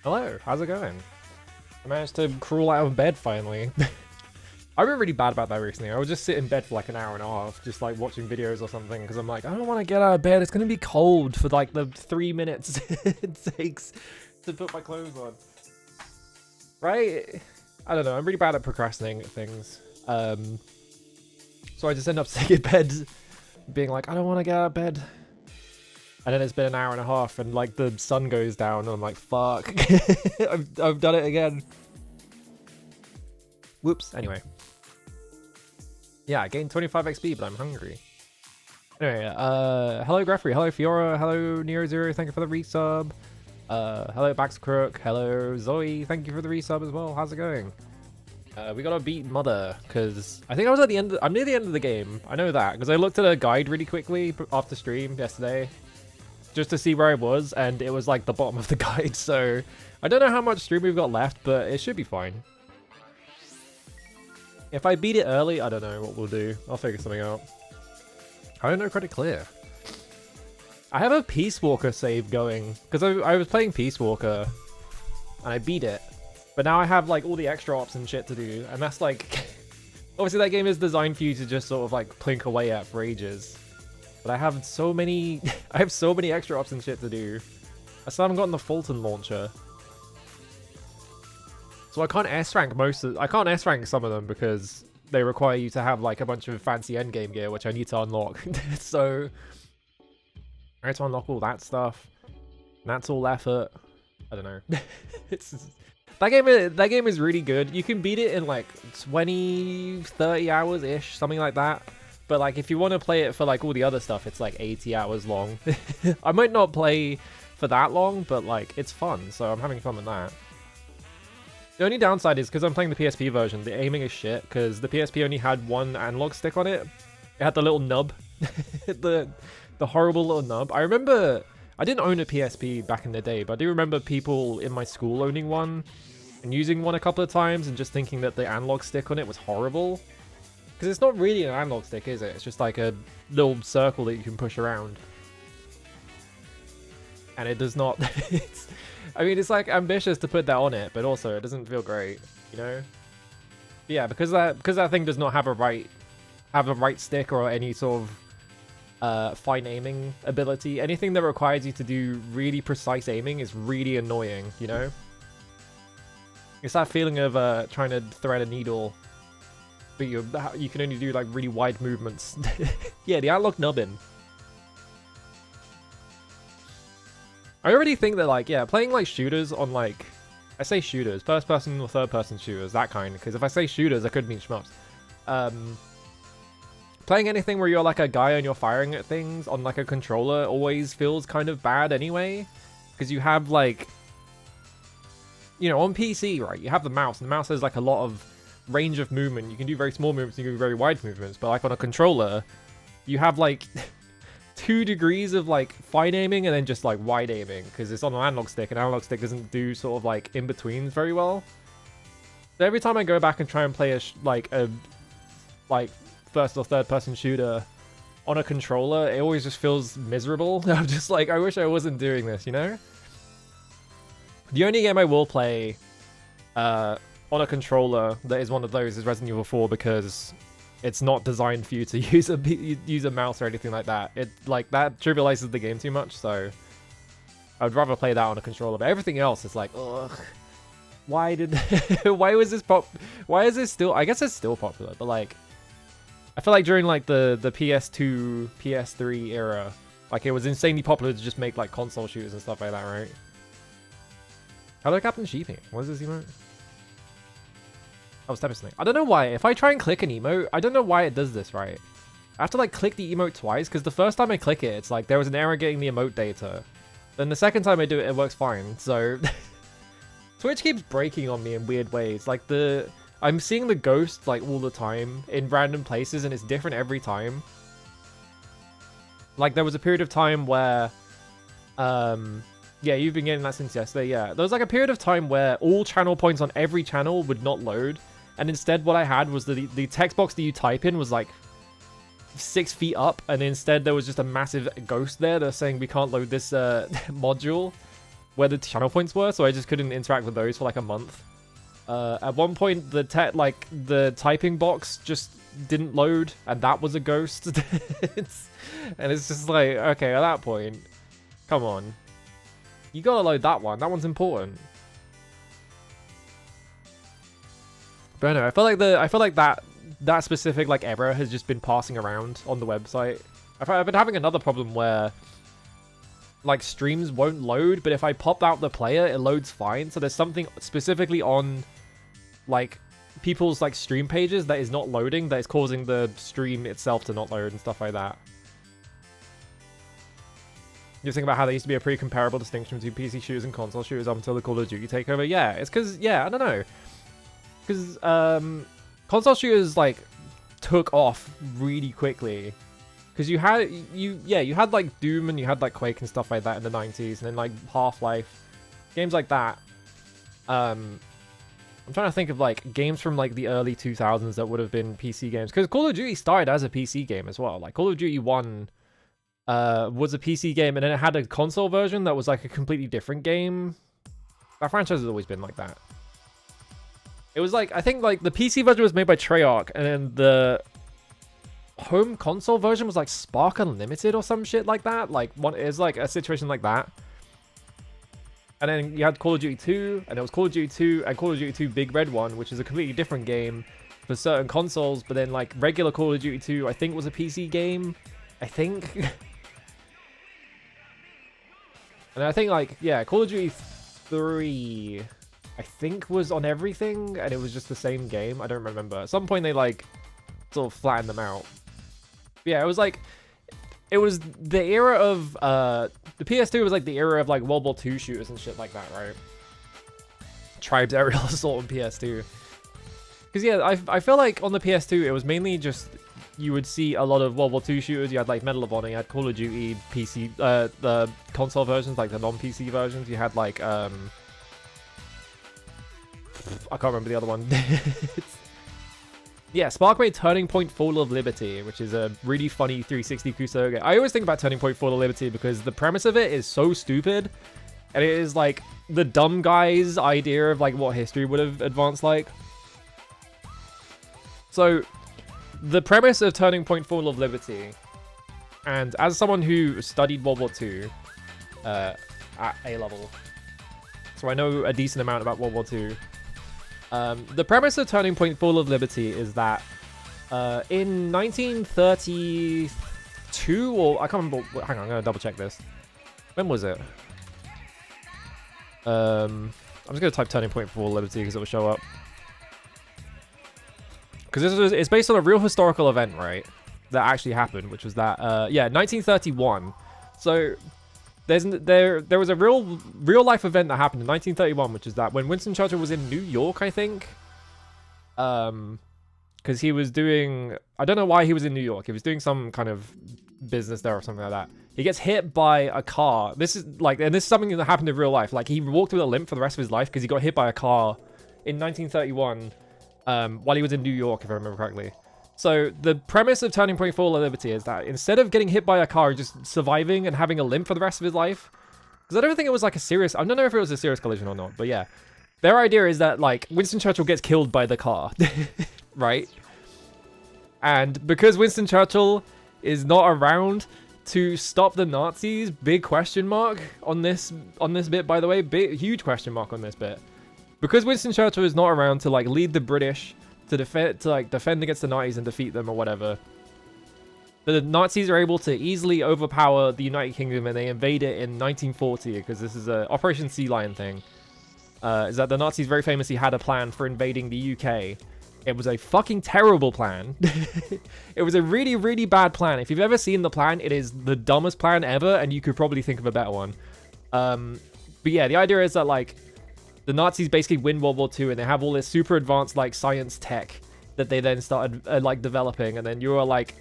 Hello, how's it going? I managed to crawl out of bed finally. I've been really bad about that recently. I would just sit in bed for like an hour and a half, just like watching videos or something, because I'm like, I don't want to get out of bed. It's going to be cold for like the 3 minutes it takes to put my clothes on. Right? I don't know. I'm really bad at procrastinating things. So I just end up sitting in bed, being like, I don't want to get out of bed. And then it's been an hour and a half, and like the sun goes down, and I'm like, fuck. I've done it again. Whoops. Anyway. Yeah, I gained 25 XP, but I'm hungry. Anyway, hello Greffrey, hello Fiora, hello Nero0, thank you for the resub. Hello Baxcrook, hello Zoe, thank you for the resub as well. How's it going? We gotta beat Mother, because I think I was at the end. I'm near the end of the game. I know that, because I looked at a guide really quickly after stream yesterday, just to see where I was, and it was like the bottom of the guide, so I don't know how much stream we've got left, but it should be fine. If I beat it early, I don't know what we'll do. I'll figure something out. I don't know credit clear. I have a Peace Walker save going, because I was playing Peace Walker, and I beat it, but now I have like all the extra ops and shit to do, and that's like, obviously that game is designed for you to just sort of like plink away at for ages. But I have so many, I have so many extra ops and shit to do. I still haven't gotten the Fulton launcher. So I can't S-rank I can't S-rank some of them because they require you to have like a bunch of fancy endgame gear, which I need to unlock. So I need to unlock all that stuff. And that's all effort. I don't know. That game is really good. You can beat it in like 20, 30 hours ish, something like that. But like if you want to play it for like all the other stuff, it's like 80 hours long. I might not play for that long, but like it's fun, so I'm having fun with that. The only downside is because I'm playing the PSP version, the aiming is shit because the PSP only had one analog stick on it. It had the little nub, the horrible little nub. I remember I didn't own a PSP back in the day, but I do remember people in my school owning one and using one a couple of times and just thinking that the analog stick on it was horrible. Because it's not really an analog stick, is it? It's just like a little circle that you can push around. And it does not... I mean, it's like ambitious to put that on it, but also it doesn't feel great, you know? But yeah, because that thing does not have a right stick or any sort of fine aiming ability. Anything that requires you to do really precise aiming is really annoying, you know? It's that feeling of trying to thread a needle, but you can only do like really wide movements. Yeah, the analog nubbin. I already think that like, yeah, playing like shooters on like, I say shooters, first person or third person shooters, that kind, because if I say shooters, I could mean shmups. Playing anything where you're like a guy and you're firing at things on like a controller always feels kind of bad anyway, because you have like, you know, on PC, right, you have the mouse, and the mouse has like a lot of range of movement. You can do very small movements, you can do very wide movements, but like on a controller, you have like 2 degrees of like fine aiming and then just like wide aiming, because it's on an analog stick, and analog stick doesn't do sort of like in-betweens very well. So every time I go back and try and play a first or third person shooter on a controller, it always just feels miserable. I'm just like, I wish I wasn't doing this, you know? The only game I will play on a controller that is one of those is Resident Evil 4, because it's not designed for you to use a mouse or anything like that. It like that trivializes the game too much, so I would rather play that on a controller. But everything else is like, ugh. Why is this still? I guess it's still popular, but like, I feel like during like the PS2, PS3 era, like it was insanely popular to just make like console shooters and stuff like that, right? Hello, Captain Sheepy. What is this emote? Oh, step snake. I don't know why. If I try and click an emote, I don't know why it does this, right? I have to like click the emote twice, because the first time I click it, it's like there was an error getting the emote data. Then the second time I do it, it works fine. So Twitch keeps breaking on me in weird ways. Like I'm seeing the ghost like all the time in random places, and it's different every time. Like there was a period of time where, yeah, you've been getting that since yesterday. Yeah, there was like a period of time where all channel points on every channel would not load. And instead what I had was the text box that you type in was like 6 feet up, and instead there was just a massive ghost there that's saying we can't load this module where the channel points were, so I just couldn't interact with those for like a month. At one point the typing box just didn't load, and that was a ghost. And it's just like, okay, at that point, come on. You gotta load that one. That one's important. But I don't know, I feel like that specific like error has just been passing around on the website. I've been having another problem where like streams won't load, but if I pop out the player, it loads fine. So there's something specifically on like people's like stream pages that is not loading, that is causing the stream itself to not load and stuff like that. You think about how there used to be a pretty comparable distinction between PC shooters and console shooters up until the Call of Duty takeover. Yeah, it's because, yeah, I don't know. Because console shooters like took off really quickly. Because you had like Doom and you had like Quake and stuff like that in the 90s, and then like Half-Life, games like that. I'm trying to think of like games from like the early 2000s that would have been PC games, because Call of Duty started as a PC game as well. Like Call of Duty 1 was a PC game, and then it had a console version that was like a completely different game. That franchise has always been like that. It was like, I think like the PC version was made by Treyarch, and then the home console version was like Spark Unlimited or some shit like that. Like it's like a situation like that. And then you had Call of Duty 2, and it was Call of Duty 2 and Call of Duty 2 Big Red One, which is a completely different game for certain consoles. But then like regular Call of Duty 2, I think was a PC game. I think. And I think like, yeah, Call of Duty 3 I think was on everything, and it was just the same game. I don't remember. At some point, they like sort of flattened them out. But yeah, it was like it was the era of the PS2 was like the era of like World War II shooters and shit like that, right? Tribes Aerial Assault on PS2. Because yeah, I feel like on the PS2 it was mainly just you would see a lot of World War II shooters. You had like Medal of Honor, you had Call of Duty, PC, the console versions, like the non-PC versions. You had like I can't remember the other one. Yeah, Sparkway Turning Point Fall of Liberty, which is a really funny 360 Crusoe game. I always think about Turning Point Fall of Liberty because the premise of it is so stupid, and it is like the dumb guy's idea of like what history would have advanced like. So, the premise of Turning Point Fall of Liberty, and as someone who studied World War II at A level, so I know a decent amount about World War II. The premise of Turning Point Fall of Liberty is that in 1932, or I can't remember, hang on, I'm going to double check this. When was it? I'm just going to type Turning Point Fall of Liberty because it will show up. Because it's based on a real historical event, right? That actually happened, which was that, yeah, 1931. So there was a real life event that happened in 1931, which is that when Winston Churchill was in New York, I think, because he was doing, I don't know why he was in New York. He was doing some kind of business there or something like that. He gets hit by a car. This is like, and this is something that happened in real life. Like he walked with a limp for the rest of his life because he got hit by a car in 1931 while he was in New York, if I remember correctly. So the premise of Turning Point Fall of Liberty is that instead of getting hit by a car, just surviving and having a limp for the rest of his life, because I don't think it was like a serious, I don't know if it was a serious collision or not, but yeah. Their idea is that like Winston Churchill gets killed by the car, right? And because Winston Churchill is not around to stop the Nazis, big question mark on this bit, by the way, huge question mark on this bit. Because Winston Churchill is not around to like lead the British to defend against the Nazis and defeat them or whatever, the Nazis are able to easily overpower the United Kingdom and they invade it in 1940, because this is a Operation Sea Lion thing. Is that the Nazis very famously had a plan for invading the UK. It was a fucking terrible plan. It was a really, really bad plan. If you've ever seen the plan, it is the dumbest plan ever, and you could probably think of a better one. But yeah, the idea is that like the Nazis basically win World War II and they have all this super advanced like science tech that they then started like developing, and then you're like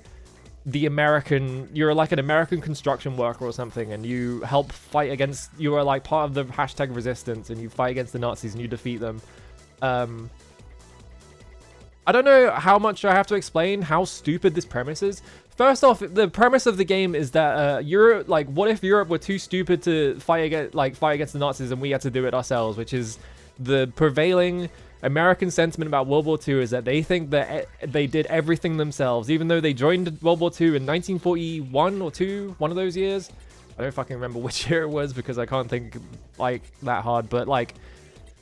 you're like an American construction worker or something, and you help fight against, you are like part of the hashtag resistance, and you fight against the Nazis and you defeat them. I don't know how much I have to explain how stupid this premise is. First off, the premise of the game is that Europe, like, what if Europe were too stupid to fight against the Nazis and we had to do it ourselves? Which is the prevailing American sentiment about World War II, is that they think that they did everything themselves, even though they joined World War II in 1941 or 2, one of those years. I don't fucking remember which year it was because I can't think like that hard, but like,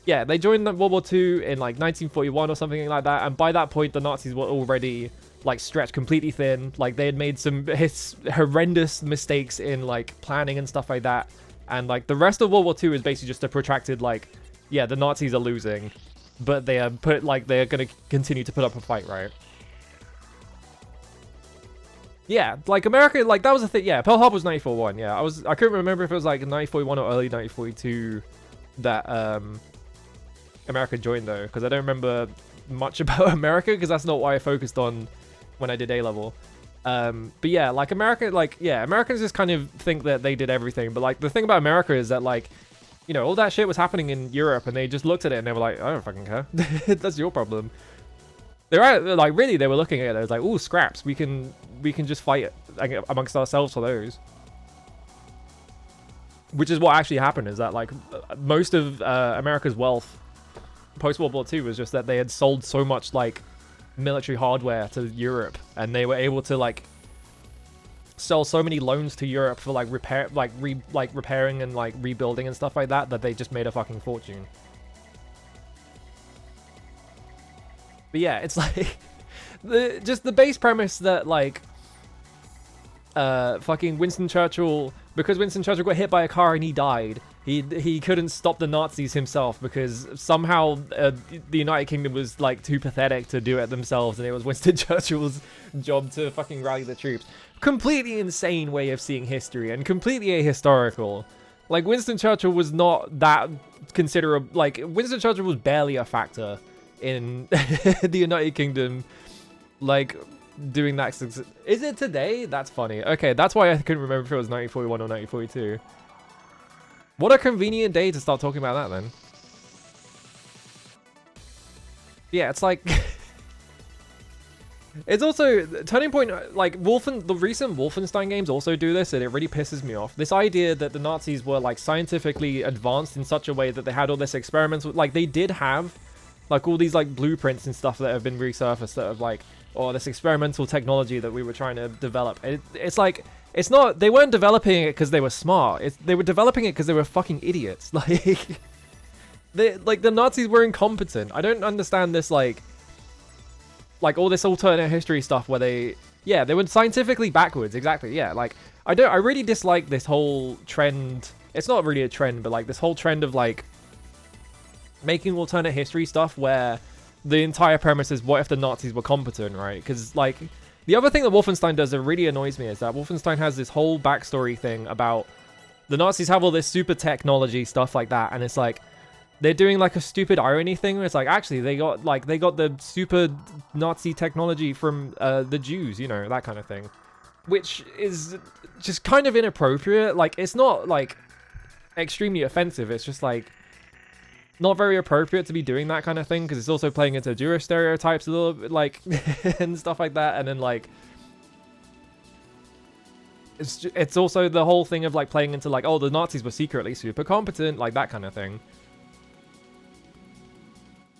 yeah, they joined World War II in like 1941 or something like that, and by that point the Nazis were already like stretched completely thin. Like they had made some horrendous mistakes in like planning and stuff like that, and like the rest of World War II is basically just a protracted like, yeah, the Nazis are losing, but they are they're gonna continue to put up a fight, right? Yeah, like America, like that was the thing. Yeah, Pearl Harbor was 1941. Yeah, I couldn't remember if it was like 1941 or early 1942 that America joined though, because I don't remember much about America because that's not what I focused on when I did A level. But yeah, like America, like, yeah, Americans just kind of think that they did everything, but like the thing about America is that like, you know, all that shit was happening in Europe and they just looked at it and they were like, I don't fucking care. That's your problem. They're like, really, they were looking at it, it was like, ooh, scraps, we can just fight amongst ourselves for those. Which is what actually happened, is that like most of America's wealth post World War II was just that they had sold so much like military hardware to Europe, and they were able to like sell so many loans to Europe for like repairing and like rebuilding and stuff like that, that they just made a fucking fortune. But yeah, it's like the base premise that like fucking Winston Churchill, because Winston Churchill got hit by a car and he died, he couldn't stop the Nazis himself because somehow the United Kingdom was like too pathetic to do it themselves, and it was Winston Churchill's job to fucking rally the troops. Completely insane way of seeing history and completely ahistorical. Like, Winston Churchill was not that considerable. Like, Winston Churchill was barely a factor in the United Kingdom, like, doing that. Is it today? That's funny. Okay, that's why I couldn't remember if it was 1941 or 1942. What a convenient day to start talking about that, then. Yeah, it's like... It's also... Turning Point, like, the recent Wolfenstein games also do this, and it really pisses me off. This idea that the Nazis were, like, scientifically advanced in such a way that they had all this experiments. Like, they did have, like, all these, like, blueprints and stuff that have been resurfaced that have, like, oh, this experimental technology that we were trying to develop. It's like... It's not... They weren't developing it because they were smart. They were developing it because they were fucking idiots. Like... the Nazis were incompetent. I don't understand this, like all this alternate history stuff where they were scientifically backwards. Exactly. Yeah. Like, I really dislike this whole trend. It's not really a trend, but like this whole trend of like making alternate history stuff where the entire premise is what if the Nazis were competent, right? Because like the other thing that Wolfenstein does that really annoys me is that Wolfenstein has this whole backstory thing about the Nazis have all this super technology stuff like that, and it's like they're doing like a stupid irony thing where it's like, actually they got the super Nazi technology from the Jews, you know, that kind of thing, which is just kind of inappropriate. Like, it's not like extremely offensive, it's just like not very appropriate to be doing that kind of thing, because it's also playing into Jewish stereotypes a little bit, like and stuff like that. And then like it's also the whole thing of like playing into like, oh, the Nazis were secretly super competent, like that kind of thing.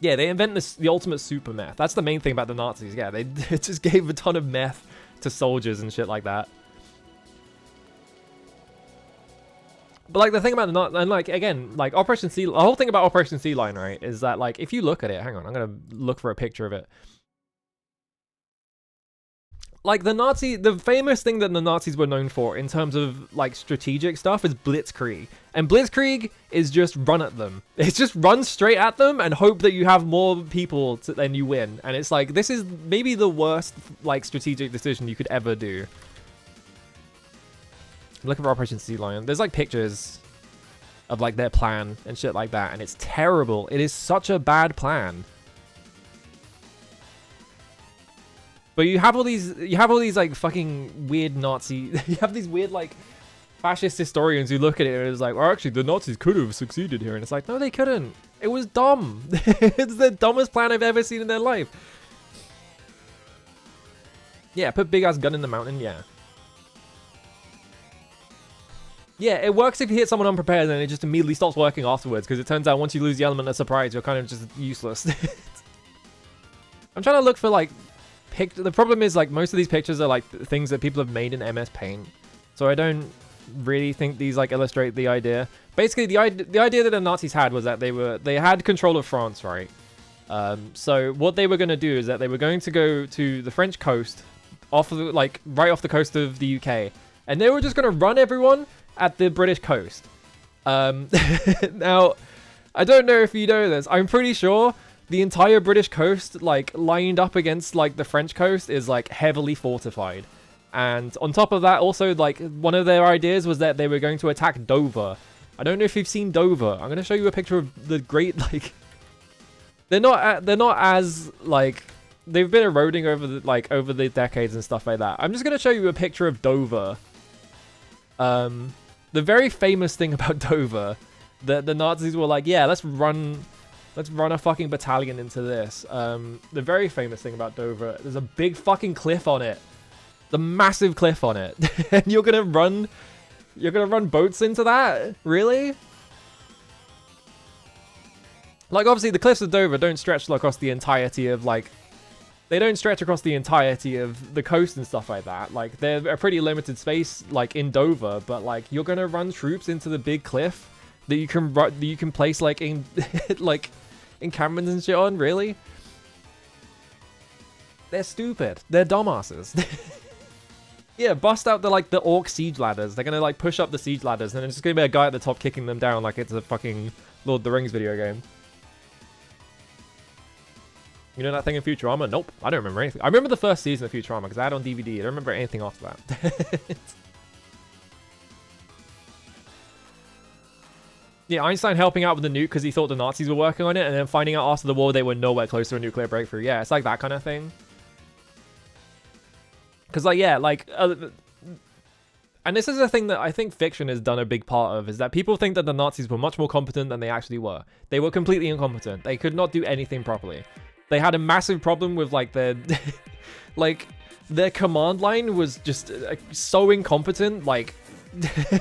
Yeah, they invent the ultimate super meth. That's the main thing about the Nazis. Yeah, they just gave a ton of meth to soldiers and shit like that. But like the thing about and like again, like Operation Sea, the whole thing about Operation Sea Lion, right, is that like if you look at it, hang on, I'm gonna look for a picture of it. Like the famous thing that the Nazis were known for in terms of like strategic stuff is Blitzkrieg. And Blitzkrieg is just run at them. It's just run straight at them and hope that you have more people than you win. And it's like, this is maybe the worst like strategic decision you could ever do. Look at Operation Sea Lion. There's like pictures of like their plan and shit like that, and it's terrible. It is such a bad plan. But you have all these like fucking weird Nazi, you have these weird like fascist historians who look at it and it's like, well, actually the Nazis could have succeeded here, and it's like, no, they couldn't. It was dumb. It's the dumbest plan I've ever seen in their life. Yeah, put big ass gun in the mountain. Yeah. Yeah, it works if you hit someone unprepared and it just immediately stops working afterwards, because it turns out once you lose the element of surprise, you're kind of just useless. I'm trying to look for like the problem is like most of these pictures are like things that people have made in MS Paint, so I don't really think these like illustrate the idea. Basically, the idea that the Nazis had was that they had control of France, right? So what they were going to do is that they were going to go to the French coast, right off the coast of the UK, and they were just going to run everyone at the British coast. Now, I don't know if you know this. I'm pretty sure the entire British coast, like, lined up against, like, the French coast is, like, heavily fortified. And on top of that, also, like, one of their ideas was that they were going to attack Dover. I don't know if you've seen Dover. I'm going to show you a picture of the great, like... They're not as, like... They've been eroding over the decades and stuff like that. I'm just going to show you a picture of Dover. The very famous thing about Dover, that the Nazis were like, yeah, let's run a fucking battalion into this. The very famous thing about Dover, there's a big fucking cliff on it. The massive cliff on it. And you're gonna run boats into that? Really? Like, obviously the cliffs of Dover don't stretch across the entirety of, like, they don't stretch across the entirety of the coast and stuff like that. Like, they're a pretty limited space, like, in Dover, but, like, you're gonna run troops into the big cliff that you can place, like, in, like, encampments and shit on? Really? They're stupid. They're dumbasses. Yeah, bust out the orc siege ladders. They're gonna like push up the siege ladders, and then it's just gonna be a guy at the top kicking them down like it's a fucking Lord of the Rings video game. You know that thing in Futurama? Nope, I don't remember anything. I remember the first season of Futurama because I had it on DVD. I don't remember anything after that. Yeah, Einstein helping out with the nuke because he thought the Nazis were working on it, and then finding out after the war they were nowhere close to a nuclear breakthrough. Yeah, it's like that kind of thing. Because, like, yeah, like... and this is a thing that I think fiction has done a big part of, is that people think that the Nazis were much more competent than they actually were. They were completely incompetent. They could not do anything properly. They had a massive problem with, like, their... like, their command line was just so incompetent, like...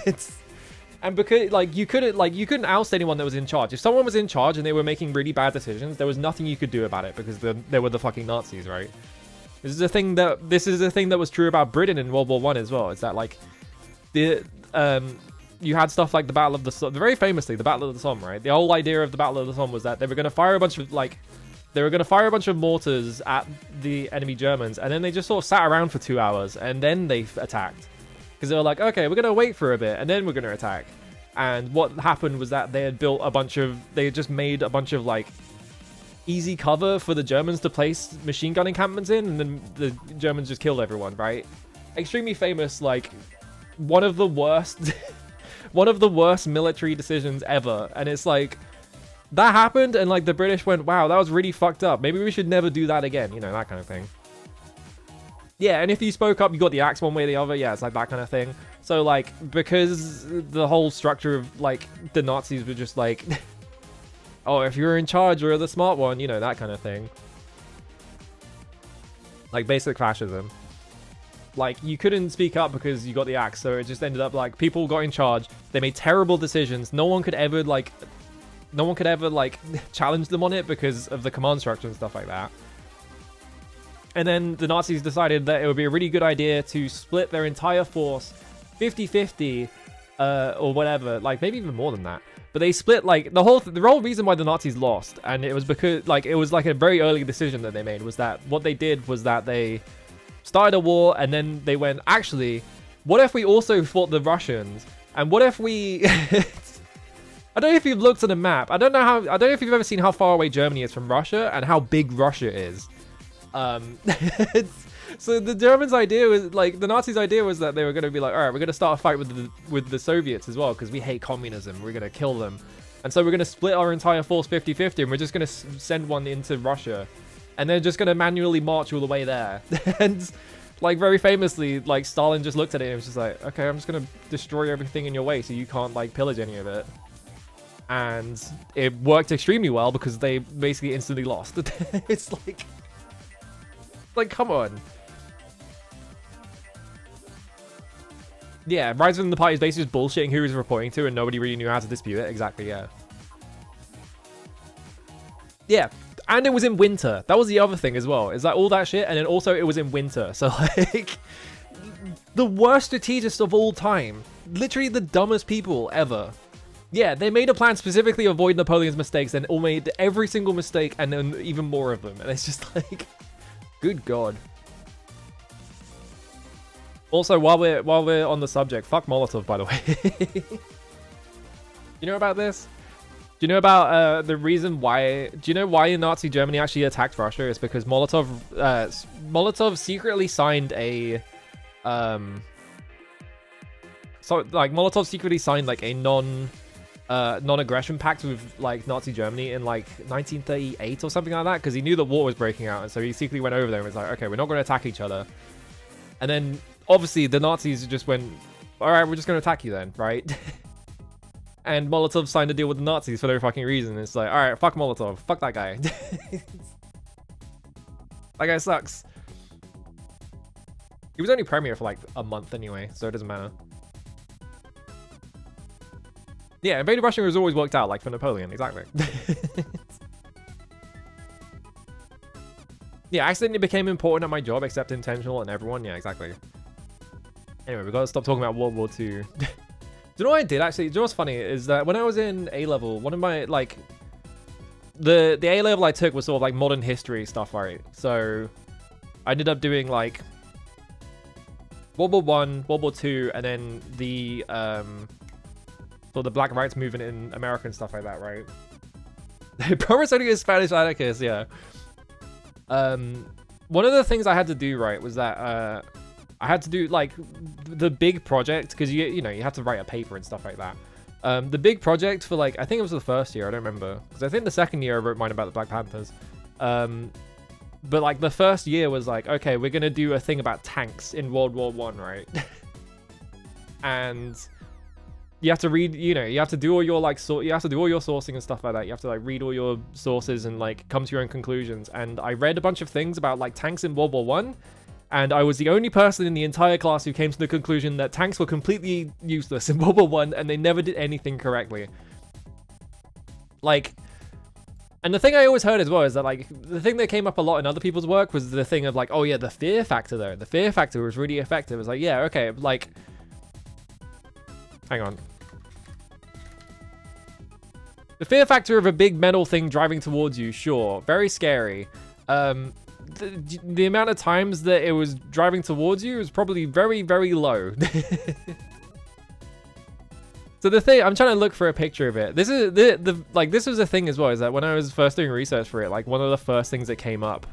it's... And because, like, you couldn't oust anyone that was in charge. If someone was in charge and they were making really bad decisions, there was nothing you could do about it because they were the fucking Nazis, right? This is a thing that was true about Britain in World War I as well. Is that, like, you had stuff like the Battle of the Somme, very famously, the Battle of the Somme, right? The whole idea of the Battle of the Somme was that they were going to fire a bunch of mortars at the enemy Germans, and then they just sort of sat around for 2 hours, and then they attacked. Because they were like, okay, we're going to wait for a bit, and then we're going to attack. And what happened was that they had just made a bunch of, like, easy cover for the Germans to place machine gun encampments in, and then the Germans just killed everyone, right? Extremely famous, like, one of the worst military decisions ever. And it's like, that happened, and, like, the British went, wow, that was really fucked up. Maybe we should never do that again, you know, that kind of thing. Yeah, and if you spoke up, you got the axe one way or the other. Yeah, it's like that kind of thing. So, like, because the whole structure of, like, the Nazis were just like, oh, if you're in charge, you're the smart one, you know, that kind of thing. Like, basic fascism. Like, you couldn't speak up because you got the axe, so it just ended up, like, people got in charge. They made terrible decisions. No one could ever, like, challenge them on it because of the command structure and stuff like that. And then the Nazis decided that it would be a really good idea to split their entire force 50-50 or whatever, like maybe even more than that. But they split, like, the whole reason why the Nazis lost, and it was because, like, it was like a very early decision that they made, was that what they did was that they started a war, and then they went, actually, what if we also fought the Russians? And what if we... I don't know if you've looked at a map. I don't know if you've ever seen how far away Germany is from Russia and how big Russia is. So the Germans' idea was, like, the Nazis' idea was that they were going to be like, all right, we're going to start a fight with the Soviets as well because we hate communism. We're going to kill them. And so we're going to split our entire force 50-50 and we're just going to send one into Russia. And they're just going to manually march all the way there. And, like, very famously, like, Stalin just looked at it and was just like, okay, I'm just going to destroy everything in your way so you can't, like, pillage any of it. And it worked extremely well because they basically instantly lost. It's like, come on. Yeah, Rise of the Party is basically just bullshitting who he was reporting to and nobody really knew how to dispute it. Exactly, yeah. Yeah, and it was in winter. That was the other thing as well. Is that all that shit, and then also it was in winter. So, like, the worst strategists of all time. Literally the dumbest people ever. Yeah, they made a plan specifically to avoid Napoleon's mistakes and all made every single mistake and then even more of them. And it's just like... Good God. Also, while we're on the subject, fuck Molotov, by the way. You know about this? Do you know about the reason why? Do you know why Nazi Germany actually attacked Russia? It's because Molotov secretly signed a Molotov secretly signed like a non-aggression pact with like Nazi Germany in like 1938 or something like that, because he knew that war was breaking out, and so he secretly went over there and was like, okay, we're not going to attack each other. And then obviously the Nazis just went, all right, we're just going to attack you then, right? And Molotov signed a deal with the Nazis for no fucking reason. It's like, all right, fuck Molotov, fuck that guy. That guy sucks. He was only premier for like a month anyway, so it doesn't matter. Yeah, invading Russia has always worked out, like for Napoleon, exactly. Yeah, accidentally became important at my job, except intentional and everyone. Yeah, exactly. Anyway, we gotta stop talking about World War II. Do you know what I did actually? Do you know what's funny is that when I was in A-level, one of my like the A-level I took was sort of like modern history stuff, right? So I ended up doing like World War One, World War Two, and then the sort of the Black Rights movement in America and stuff like that, right? Promise only a Spanish anarchist, yeah. One of the things I had to do, right, was that I had to do like the big project, because you know you have to write a paper and stuff like that. The big project for like, I think it was the first year, I don't remember, because I think the second year I wrote mine about the Black Panthers. But like the first year was like, okay, we're gonna do a thing about tanks in World War One, right? And you have to read, you know, you have to do all your like you have to do all your sourcing and stuff like that. You have to like read all your sources and like come to your own conclusions. And I read a bunch of things about like tanks in World War One, and I was the only person in the entire class who came to the conclusion that tanks were completely useless in World War One, and they never did anything correctly. Like, and the thing I always heard as well is that like the thing that came up a lot in other people's work was the thing of like, oh yeah, the fear factor though. The fear factor was really effective. It was like, yeah, okay, like, hang on. The fear factor of a big metal thing driving towards you, sure, very scary. The amount of times that it was driving towards you was probably very, very low. So the thing, I'm trying to look for a picture of it. This is like, this was a thing as well, is that when I was first doing research for it, like one of the first things that came up.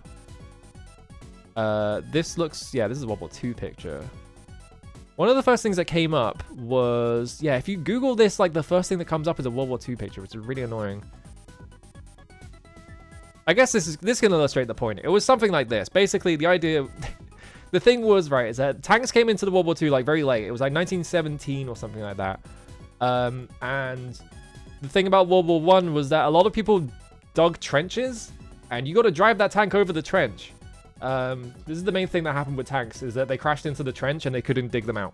This looks, yeah, this is a World War II picture. One of the first things that came up was, yeah, if you Google this, like the first thing that comes up is a World War II picture, which is really annoying. I guess this can illustrate the point. It was something like this. Basically, the idea, the thing was, right, is that tanks came into the World War II like very late. It was like 1917 or something like that. And the thing about World War One was that a lot of people dug trenches, and you got to drive that tank over the trench. This is the main thing that happened with tanks, is that they crashed into the trench and they couldn't dig them out.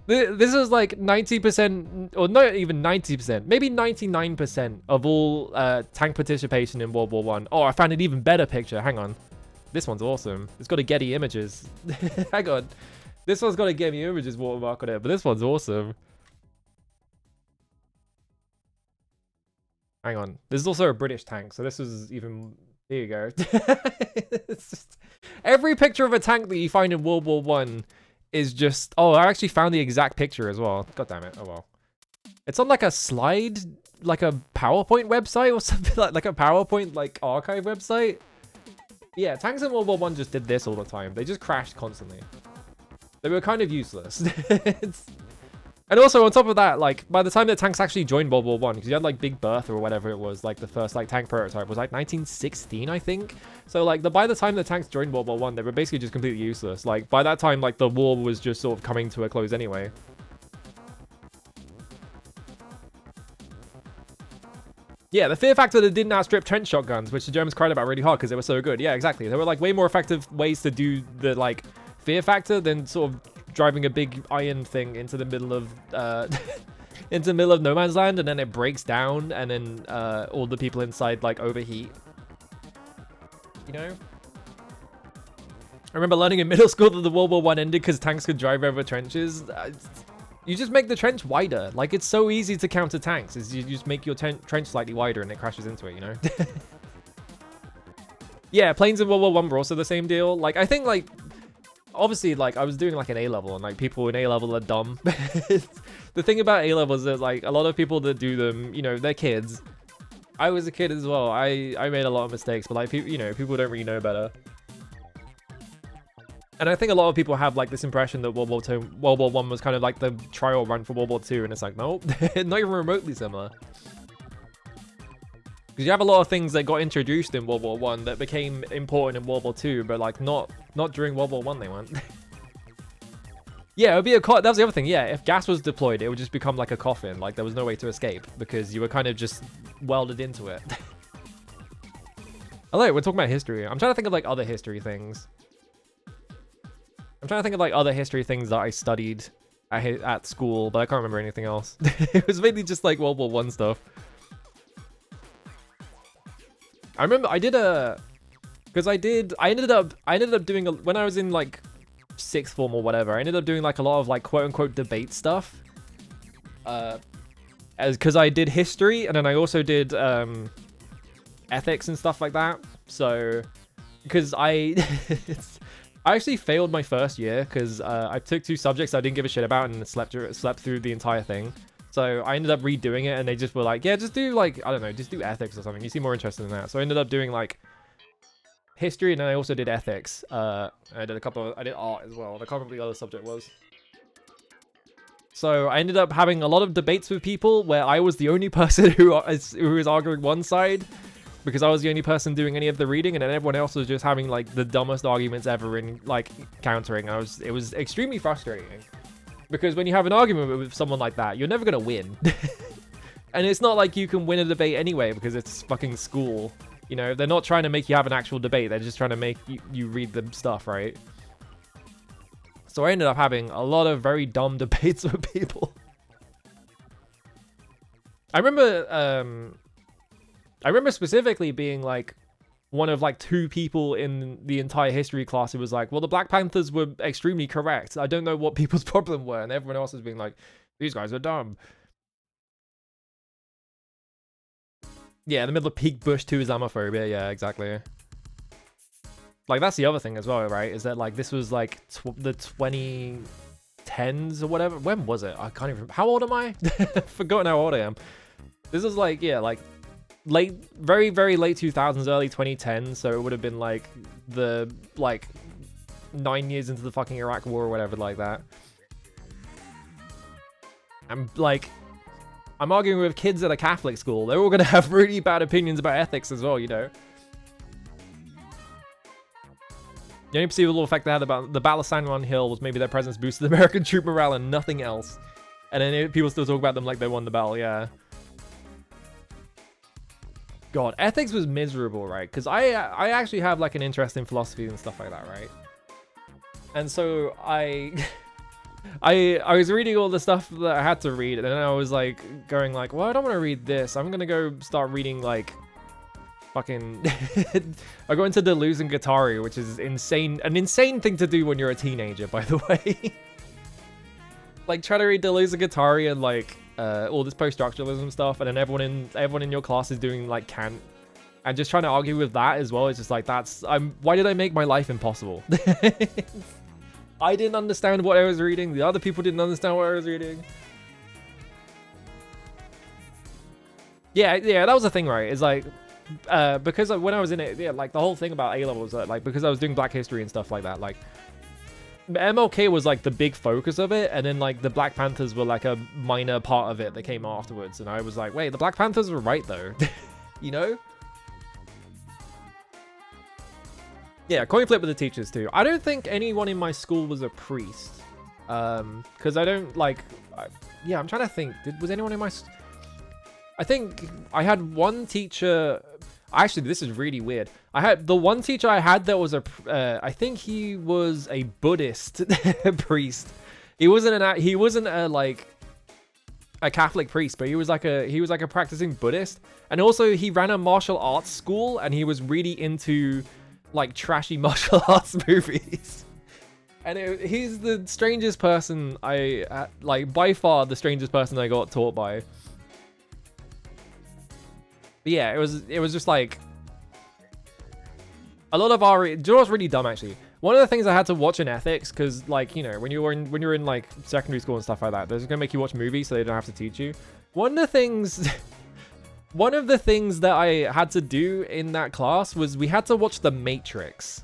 This is like 90%, or not even 90%, maybe 99% of all tank participation in World War One. Oh, I found an even better picture. Hang on. This one's awesome. It's got a Getty Images. Hang on. This one's got a Getty Images watermark on it, but this one's awesome. Hang on. This is also a British tank, so this is even... There you go. It's just... Every picture of a tank that you find in World War One is just... Oh, I actually found the exact picture as well. God damn it. Oh, well. It's on like a slide, like a PowerPoint website or something, like a PowerPoint like archive website. Yeah, tanks in World War One just did this all the time. They just crashed constantly. They were kind of useless. And also on top of that, like by the time that tanks actually joined World War One, because you had like Big Bertha or whatever it was, like the first like tank prototype was like 1916, I think. So like by the time the tanks joined World War One, they were basically just completely useless. Like by that time, like the war was just sort of coming to a close anyway. Yeah, the fear factor that didn't outstrip trench shotguns, which the Germans cried about really hard because they were so good. Yeah, exactly. There were like way more effective ways to do the like fear factor than sort of driving a big iron thing into the middle of into the middle of no man's land, and then it breaks down, and then all the people inside like overheat. You know? I remember learning in middle school that the World War One ended because tanks could drive over trenches. You just make the trench wider. Like, it's so easy to counter tanks. Is you just make your trench slightly wider and it crashes into it, you know? Yeah, planes in World War One were also the same deal. Like, I think, like, obviously, like, I was doing, like, an A-level, and, like, people in A-level are dumb. The thing about A-levels is, like, a lot of people that do them, you know, they're kids. I was a kid as well. I made a lot of mistakes, but, like, people, you know, people don't really know better. And I think a lot of people have like this impression that World War One was kind of like the trial run for World War Two, and it's like, nope, not even remotely similar. Because you have a lot of things that got introduced in World War One that became important in World War Two, but like not during World War One they weren't. Yeah, it would be a that was the other thing. Yeah, if gas was deployed, it would just become like a coffin. Like there was no way to escape because you were kind of just welded into it. Hello, we're talking about history. I'm trying to think of like other history things. I'm trying to think of like other history things that I studied at school, but I can't remember anything else. It was mainly just like World War One stuff. I remember I did because I ended up doing when I was in like sixth form or whatever, I ended up doing like a lot of like quote unquote debate stuff. Because I did history and then I also did ethics and stuff like that. So because I actually failed my first year because I took 2 subjects I didn't give a shit about and slept through the entire thing. So I ended up redoing it, and they just were like, yeah, just do like, I don't know, just do ethics or something. You seem more interested in that. So I ended up doing like history, and then I also did ethics. I did art as well. I can't remember what the other subject was. So I ended up having a lot of debates with people where I was the only person who was arguing one side, because I was the only person doing any of the reading, and then everyone else was just having like the dumbest arguments ever in like countering. It was extremely frustrating, because when you have an argument with someone like that, you're never gonna win. And it's not like you can win a debate anyway, because it's fucking school. You know, they're not trying to make you have an actual debate. They're just trying to make you read the stuff, right? So I ended up having a lot of very dumb debates with people. I remember specifically being like one of like 2 people in the entire history class who was like, well, the Black Panthers were extremely correct. I don't know what people's problem were. And everyone else was being like, these guys are dumb. Yeah, in the middle of peak Bush 2 Islamophobia. Yeah, exactly. Like, that's the other thing as well, right? Is that, like, this was, like, the 2010s or whatever. When was it? I can't even remember. How old am I? Forgotten how old I am. This is, like, yeah, like, very, very late 2000s, early 2010s. So it would have been, like, 9 years into the fucking Iraq War or whatever like that. I'm, like... I'm arguing with kids at a Catholic school. They're all going to have really bad opinions about ethics as well, you know? The only perceivable effect they had about the Battle of San Juan Hill was maybe their presence boosted American troop morale and nothing else. And then people still talk about them like they won the battle, yeah. God, ethics was miserable, right? Because I actually have like an interest in philosophy and stuff like that, right? And so I was reading all the stuff that I had to read, and then I was like going like, well, I don't want to read this. I'm gonna go start reading like fucking I go into Deleuze and Guattari, which is an insane thing to do when you're a teenager, by the way. Like try to read Deleuze and Guattari and like all this post-structuralism stuff, and then everyone in your class is doing like Kant, and just trying to argue with that as well. It's just like why did I make my life impossible? I didn't understand what I was reading. The other people didn't understand what I was reading. Yeah, that was the thing, right? It's like, because when I was in it, yeah, like the whole thing about A-levels, like because I was doing Black history and stuff like that, like MLK was like the big focus of it, and then like the Black Panthers were like a minor part of it that came afterwards, and I was like, wait, the Black Panthers were right though, you know? Yeah, coin flip with the teachers too. I don't think anyone in my school was a priest. Because I don't like... yeah, I'm trying to think. Was anyone in my... I think I had one teacher... Actually, this is really weird. I had the one teacher I had that was a... I think he was a Buddhist priest. He wasn't a like a Catholic priest, but he was like a practicing Buddhist. And also he ran a martial arts school, and he was really into like trashy martial arts movies. And he's the strangest person like by far the strangest person I got taught by. But yeah, it was just like a lot of our... Do you know what's really dumb actually? One of the things I had to watch in ethics, because like, you know, when you're in like secondary school and stuff like that, they're just gonna make you watch movies so they don't have to teach you. One of the things that I had to do in that class was we had to watch The Matrix.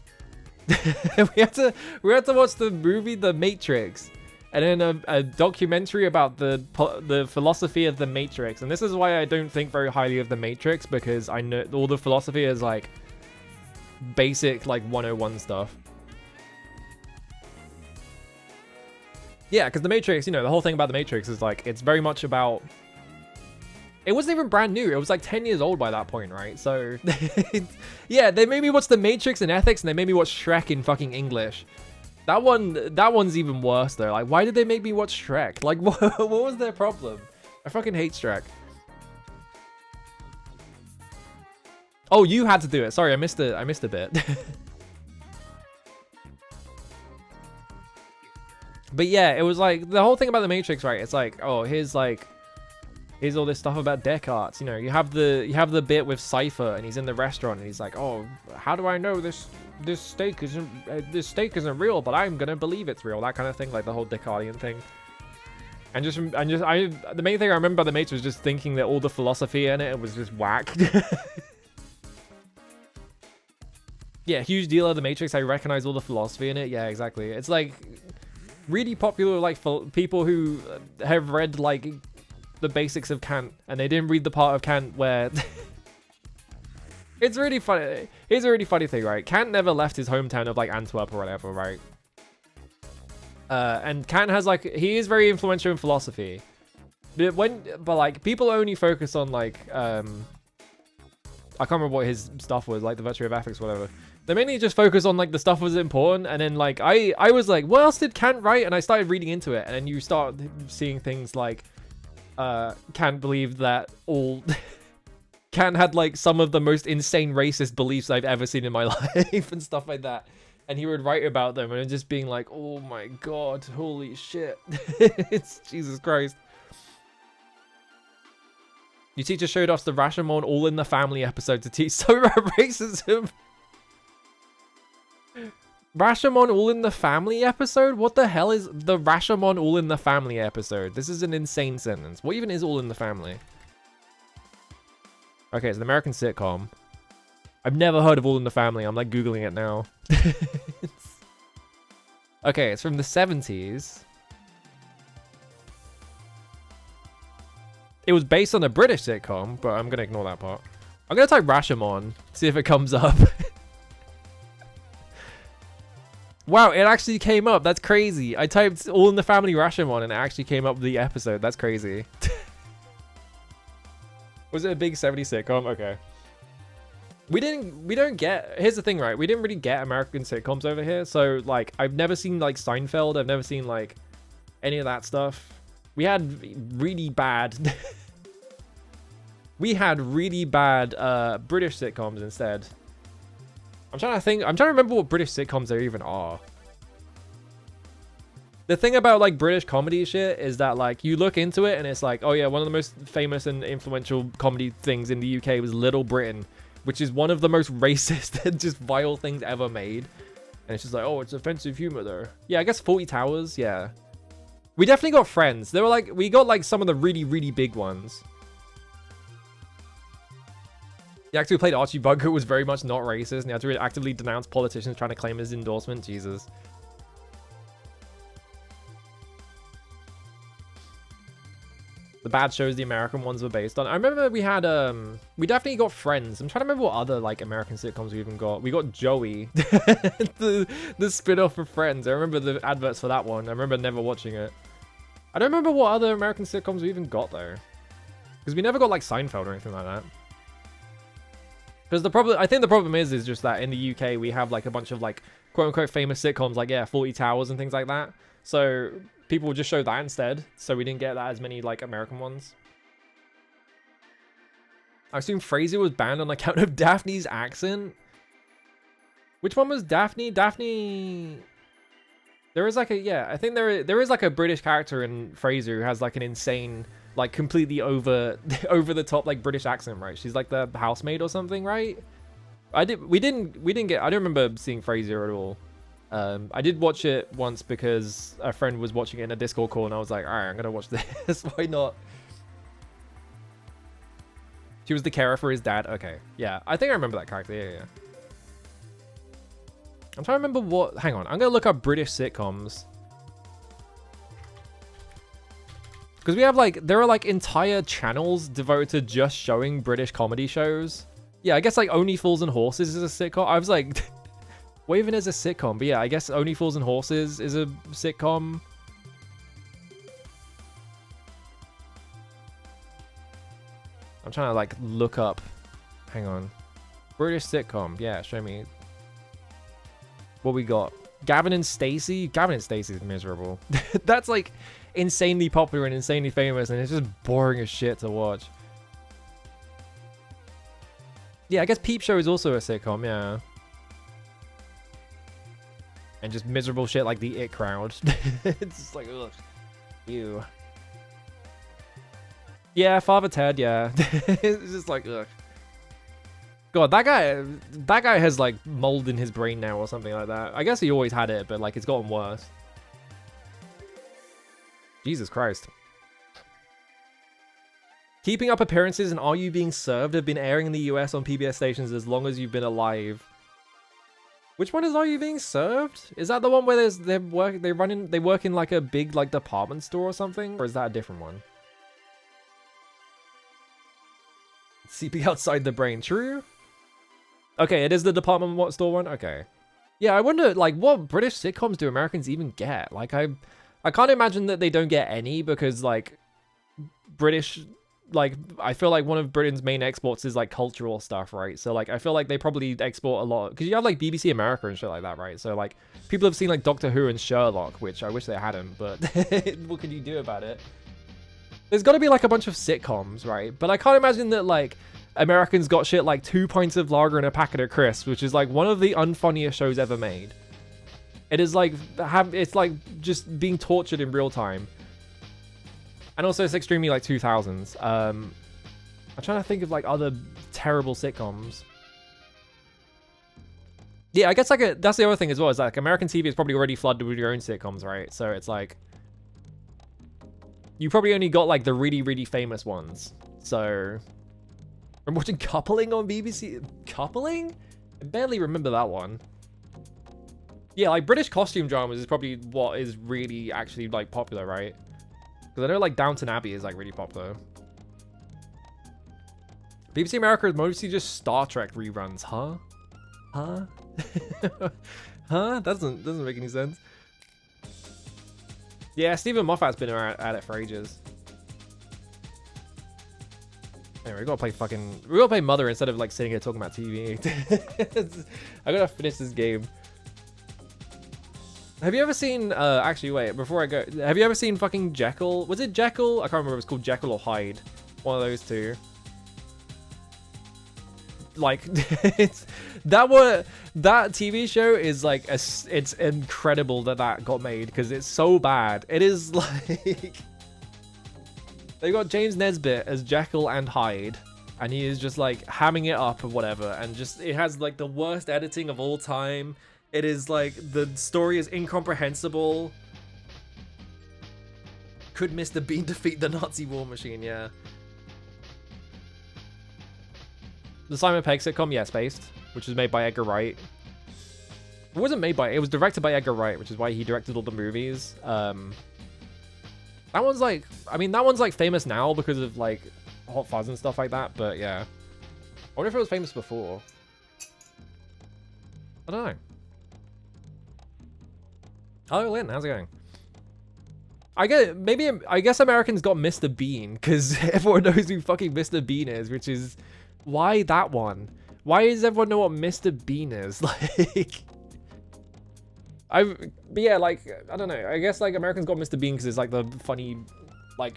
we had to watch the movie The Matrix, and then a documentary about the philosophy of The Matrix. And this is why I don't think very highly of The Matrix, because I know all the philosophy is like basic like 101 stuff. Yeah, because The Matrix, you know, the whole thing about The Matrix is like it's very much about... It wasn't even brand new. It was like 10 years old by that point, right? So, yeah, they made me watch The Matrix in ethics, and they made me watch Shrek in fucking English. That one's even worse, though. Like, why did they make me watch Shrek? Like, what was their problem? I fucking hate Shrek. Oh, you had to do it. Sorry, I missed a bit. But yeah, it was like, the whole thing about The Matrix, right? It's like, oh, here's here's all this stuff about Descartes. You know, you have the bit with Cypher, and he's in the restaurant, and he's like, oh, how do I know this steak isn't real, but I'm gonna believe it's real, that kind of thing, like the whole Descartesian thing. And the main thing I remember about The Matrix was just thinking that all the philosophy in it was just whack. Yeah, huge deal of The Matrix. I recognize all the philosophy in it. Yeah, exactly. It's like really popular, like for people who have read like the basics of Kant, and they didn't read the part of Kant where it's really funny. Here's a really funny thing, right? Kant never left his hometown of like Antwerp or whatever, right? And Kant has like, he is very influential in philosophy, but like people only focus on like I can't remember what his stuff was, like the virtue of ethics, whatever. They mainly just focus on like the stuff was important, and then like I was like, what else did Kant write? And I started reading into it, and then you start seeing things like Kant believed that all Kant had like some of the most insane racist beliefs I've ever seen in my life and stuff like that. And he would write about them, and just being like, oh my god, holy shit. It's Jesus Christ. Your teacher showed us the Rashomon All in the Family episode to teach so about racism. Rashomon All in the Family episode? What the hell is the Rashomon All in the Family episode? This is an insane sentence. What even is All in the Family? Okay, it's an American sitcom. I've never heard of All in the Family. I'm like Googling it now. Okay, it's from the 70s. It was based on a British sitcom, but I'm going to ignore that part. I'm going to type Rashomon, see if it comes up. Wow, it actually came up. That's crazy. I typed All in the Family Rashomon, and it actually came up with the episode. That's crazy. Was it a big 70s sitcom? Okay. Here's the thing, right? We didn't really get American sitcoms over here. So, like, I've never seen, like, Seinfeld. I've never seen, like, any of that stuff. We had really bad... British sitcoms instead. I'm trying to remember what British sitcoms there even are. The thing about, like, British comedy shit is that, like, you look into it and it's like, oh yeah, one of the most famous and influential comedy things in the UK was Little Britain, which is one of the most racist and just vile things ever made. And it's just like, oh, it's offensive humor though. Yeah, I guess Fawlty Towers, yeah. We definitely got Friends. They were like, we got like some of the really, really big ones. The actor who played Archie Bunker was very much not racist, and he had to really actively denounce politicians trying to claim his endorsement. Jesus. The bad shows the American ones were based on. I remember we had, we definitely got Friends. I'm trying to remember what other, like, American sitcoms we even got. We got Joey, the spin-off of Friends. I remember the adverts for that one. I remember never watching it. I don't remember what other American sitcoms we even got, though. Because we never got, like, Seinfeld or anything like that. Because I think the problem is just that in the UK, we have, like, a bunch of, like, quote-unquote famous sitcoms, like, yeah, Fawlty Towers and things like that. So people would just show that instead, so we didn't get that as many like American ones. I assume Frasier was banned on account of Daphne's accent. Which one was Daphne? Daphne. There is like a, yeah, I think there is like a British character in Frasier who has like an insane, like completely over the top like British accent, right? She's like the housemaid or something, right? We didn't get. I don't remember seeing Frasier at all. I did watch it once because a friend was watching it in a Discord call, and I was like, all right, I'm gonna watch this. Why not? She was the carer for his dad. Okay, yeah, I think I remember that character. Yeah. I'm trying to remember what. Hang on, I'm gonna look up British sitcoms because we have like there are like entire channels devoted to just showing British comedy shows. Yeah, I guess like Only Fools and Horses is a sitcom. I was like. What even is a sitcom? But yeah, I guess Only Fools and Horses is a sitcom. I'm trying to like look up. Hang on. British sitcom. Yeah, show me. What we got? Gavin and Stacey. Gavin and Stacey is miserable. That's like insanely popular and insanely famous, and it's just boring as shit to watch. Yeah, I guess Peep Show is also a sitcom, yeah. And just miserable shit like the It Crowd. It's just like, ugh. Ew. Yeah, Father Ted, yeah. It's just like, ugh. God, that guy has like mold in his brain now or something like that. I guess he always had it, but like it's gotten worse. Jesus Christ. Keeping Up Appearances and Are You Being Served have been airing in the US on PBS stations as long as you've been alive. Which one is Are You Being Served? Is that the one where they work in like a big like department store or something? Or is that a different one? CP outside the brain, true? Okay, it is the department store one? Okay. Yeah, I wonder like what British sitcoms do Americans even get? Like I can't imagine that they don't get any because like British, like I feel like one of Britain's main exports is like cultural stuff, right? So like I feel like they probably export a lot because you have like BBC America and shit like that, right? So like people have seen like Doctor Who and Sherlock, which I wish they hadn't, but what can you do about it? There's got to be like a bunch of sitcoms, right? But I can't imagine that like Americans got shit like 2 pints of lager and a packet of crisps, which is like one of the unfunniest shows ever made. It is like it's like just being tortured in real time. And also it's extremely like 2000s. I'm trying to think of like other terrible sitcoms. Yeah, I guess like that's the other thing as well, is like American TV is probably already flooded with your own sitcoms, right? So it's like you probably only got like the really, really famous ones. So I'm watching Coupling on BBC. Coupling? I barely remember that one. Yeah, like British costume dramas is probably what is really actually like popular, right? Because I know like Downton Abbey is like really popular. BBC America is mostly just Star Trek reruns, huh? Huh? Huh? That doesn't make any sense. Yeah, Stephen Moffat's been at it for ages. Anyway, we gotta play Mother instead of like sitting here talking about TV. I gotta finish this game. Have you ever seen, actually wait, before I go, have you ever seen fucking Jekyll? Was it Jekyll? I can't remember if it's called Jekyll or Hyde. One of those two. Like, that TV show is like, it's incredible that got made because it's so bad. It is like, they got James Nesbitt as Jekyll and Hyde, and he is just like hamming it up or whatever, and just, it has like the worst editing of all time. It is like, the story is incomprehensible. Could Mr. Bean defeat the Nazi war machine? Yeah. The Simon Pegg sitcom, yeah, Spaced, which was made by Edgar Wright. It wasn't made by, it was directed by Edgar Wright, which is why he directed all the movies. That one's like, I mean, that one's like famous now because of like Hot Fuzz and stuff like that, but yeah. I wonder if it was famous before. I don't know. Hello, Lynn. How's it going? I guess Americans got Mr. Bean because everyone knows who fucking Mr. Bean is, which is why that one. Why does everyone know what Mr. Bean is? Like, but yeah, like I don't know. I guess like Americans got Mr. Bean because it's like the funny, like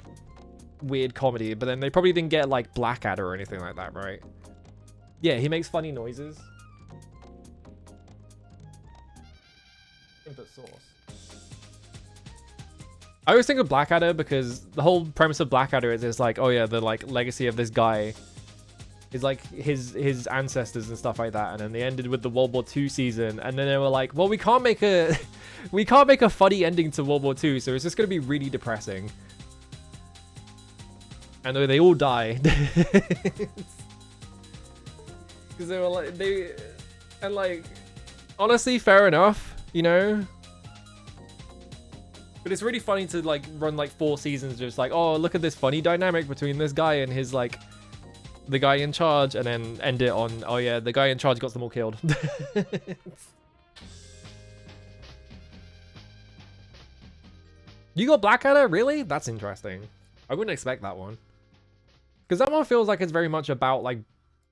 weird comedy, but then they probably didn't get like Blackadder or anything like that, right? Yeah, he makes funny noises. Input source. I always think of Blackadder because the whole premise of Blackadder is like, oh yeah, the like legacy of this guy is like his ancestors and stuff like that, and then they ended with the World War II season, and then they were like, well, we can't make a funny ending to World War II, so it's just gonna be really depressing. And they all died because they were like honestly, fair enough, you know. But it's really funny to like run like 4 seasons just like, oh, look at this funny dynamic between this guy and his like the guy in charge, and then end it on, oh yeah, the guy in charge got them all killed. You got Blackadder? Really? That's interesting. I wouldn't expect that one. Because that one feels like it's very much about like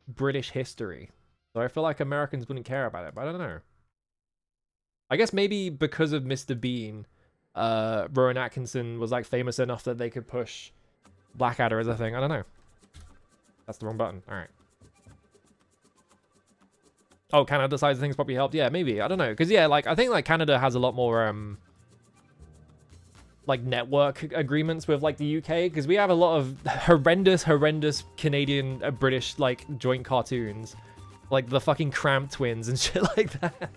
British history. So I feel like Americans wouldn't care about it, but I don't know. I guess maybe because of Mr. Bean, Rowan Atkinson was like famous enough that they could push Blackadder as a thing. I don't know. That's the wrong button. All right. Oh, Canada size things probably helped. Yeah, maybe. I don't know. Because yeah, like I think like Canada has a lot more like network agreements with like the UK, because we have a lot of horrendous Canadian British like joint cartoons, like the fucking Cramp Twins and shit like that.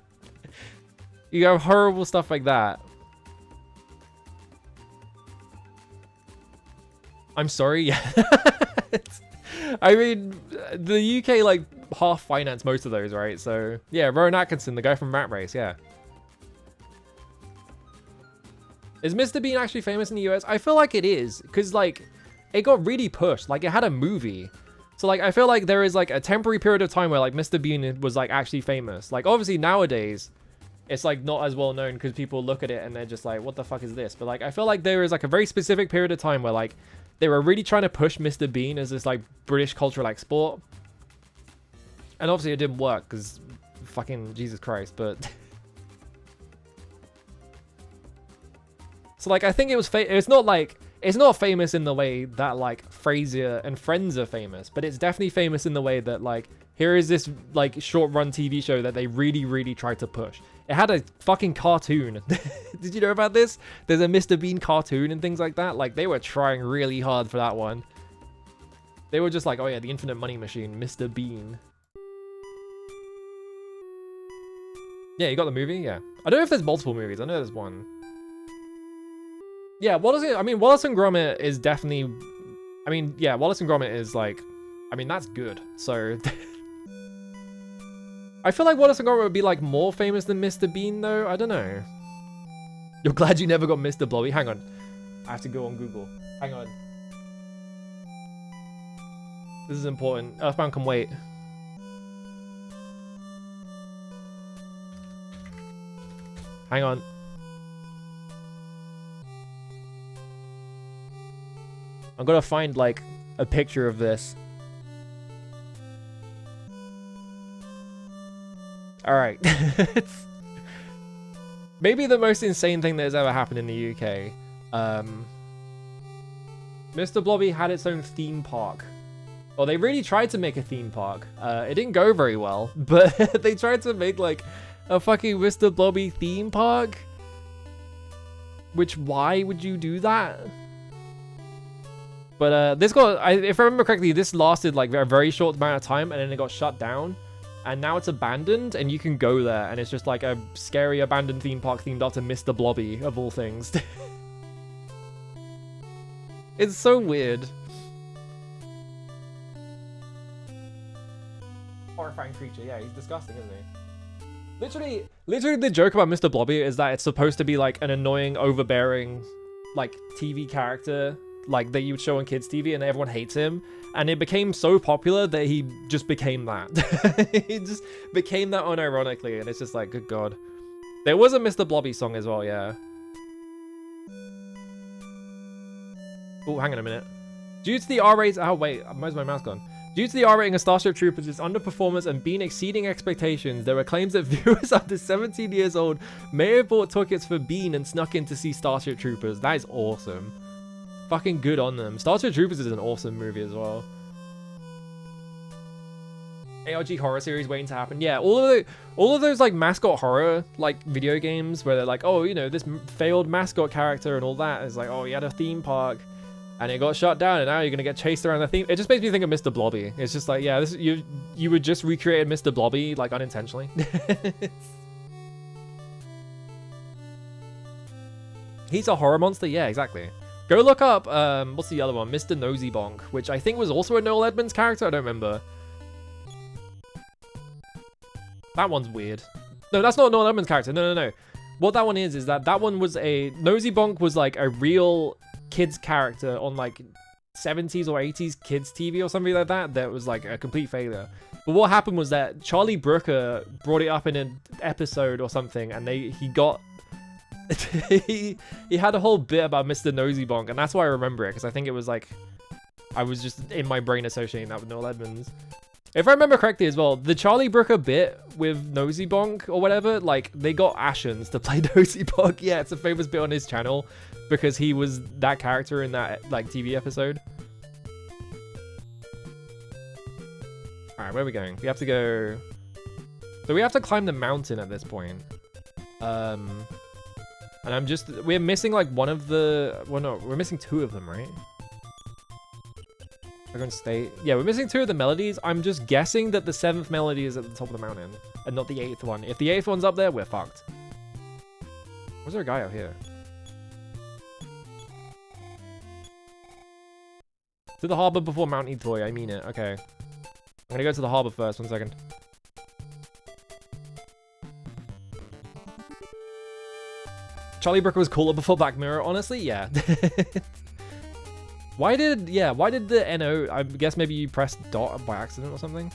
You have horrible stuff like that. I'm sorry, yeah. I mean, the UK like half finance most of those, right? So yeah, Rowan Atkinson, the guy from Rat Race, yeah. Is Mr. Bean actually famous in the US? I feel like it is, because like it got really pushed. Like it had a movie. So like I feel like there is like a temporary period of time where like Mr. Bean was like actually famous. Like obviously nowadays it's like not as well known because people look at it and they're just like, what the fuck is this? But like I feel like there is like a very specific period of time where like they were really trying to push Mr. Bean as this like British cultural export. And obviously it didn't work because fucking Jesus Christ, but so like I think it was it's not famous in the way that like Frasier and Friends are famous, but it's definitely famous in the way that like here is this like short run TV show that they really tried to push. It had a fucking cartoon. Did you know about this? There's a Mr. Bean cartoon and things like that. Like they were trying really hard for that one. They were just like, oh yeah, the infinite money machine, Mr. Bean. Yeah, you got the movie? Yeah. I don't know if there's multiple movies. I know there's one. Yeah, Wallace and Gromit is definitely... I mean, yeah, Wallace and Gromit is like... I mean, that's good. So... I feel like Wallace and Gromit would be like more famous than Mr. Bean though. I don't know. You're glad you never got Mr. Blobby? Hang on. I have to go on Google. Hang on. This is important. Earthbound can wait. Hang on. I'm gonna find like a picture of this. All right. It's maybe the most insane thing that has ever happened in the UK. Mr. Blobby had its own theme park. Well, they really tried to make a theme park. It didn't go very well, but they tried to make like a fucking Mr. Blobby theme park. Which, why would you do that? But this got, if I remember correctly, this lasted like a very short amount of time and then it got shut down. And now it's abandoned and you can go there and it's just like a scary abandoned theme park themed after Mr. Blobby, of all things. It's so weird. Horrifying creature, yeah, he's disgusting, isn't he? Literally the joke about Mr. Blobby is that it's supposed to be like an annoying, overbearing, like TV character, like that you would show on kids TV and everyone hates him. And it became so popular that he just became that. He just became that unironically and it's just like, good God. There was a Mr. Blobby song as well, yeah. Oh, hang on a minute. Due to the R-rating, oh wait, where's my mouse gone? Due to the R-rating of Starship Troopers' underperformance and Bean exceeding expectations, there were claims that viewers under 17 years old may have bought tickets for Bean and snuck in to see Starship Troopers. That is awesome. Fucking good on them. Starship Troopers is an awesome movie as well. ARG horror series waiting to happen. Yeah, all of those like mascot horror like video games where they're like, oh, you know, this failed mascot character and all that is like, oh, he had a theme park. And it got shut down, and now you're gonna get chased around the theme. It just makes me think of Mr. Blobby. It's just like, yeah, this you would just recreate Mr. Blobby like unintentionally. He's a horror monster, yeah, exactly. Go look up what's the other one, Mr. Nosy Bonk, which I think was also a Noel Edmonds character. I don't remember. That one's weird. No, that's not a Noel Edmonds character. No. What that one is that one was a Nosy Bonk was like a real kids character on like 70s or 80s kids TV or something like that was like a complete failure. But what happened was that Charlie Brooker brought it up in an episode or something, and he got he had a whole bit about Mr. Nosy Bonk, and that's why I remember it, because I think it was like I was just in my brain associating that with Noel Edmonds. If I remember correctly as well, the Charlie Brooker bit with Nosy Bonk or whatever, like they got Ashens to play Nosy Bonk. Yeah, it's a famous bit on his channel because he was that character in that like TV episode. All right, where are we going? We have to go. So we have to climb the mountain at this point. Hang And we're missing like one of the, well no, we're missing 2 of them, right? Dragon State. Yeah, we're missing 2 of the melodies. I'm just guessing that the 7th melody is at the top of the mountain and not the 8th one. If the 8th one's up there, we're fucked. Was there a guy out here? To the harbor before Mount Itoy, I mean it. Okay. I'm gonna go to the harbor first, 1 second. Charlie Brooker was cooler before Black Mirror, honestly, yeah. Why did the NO, I guess maybe you pressed dot by accident or something?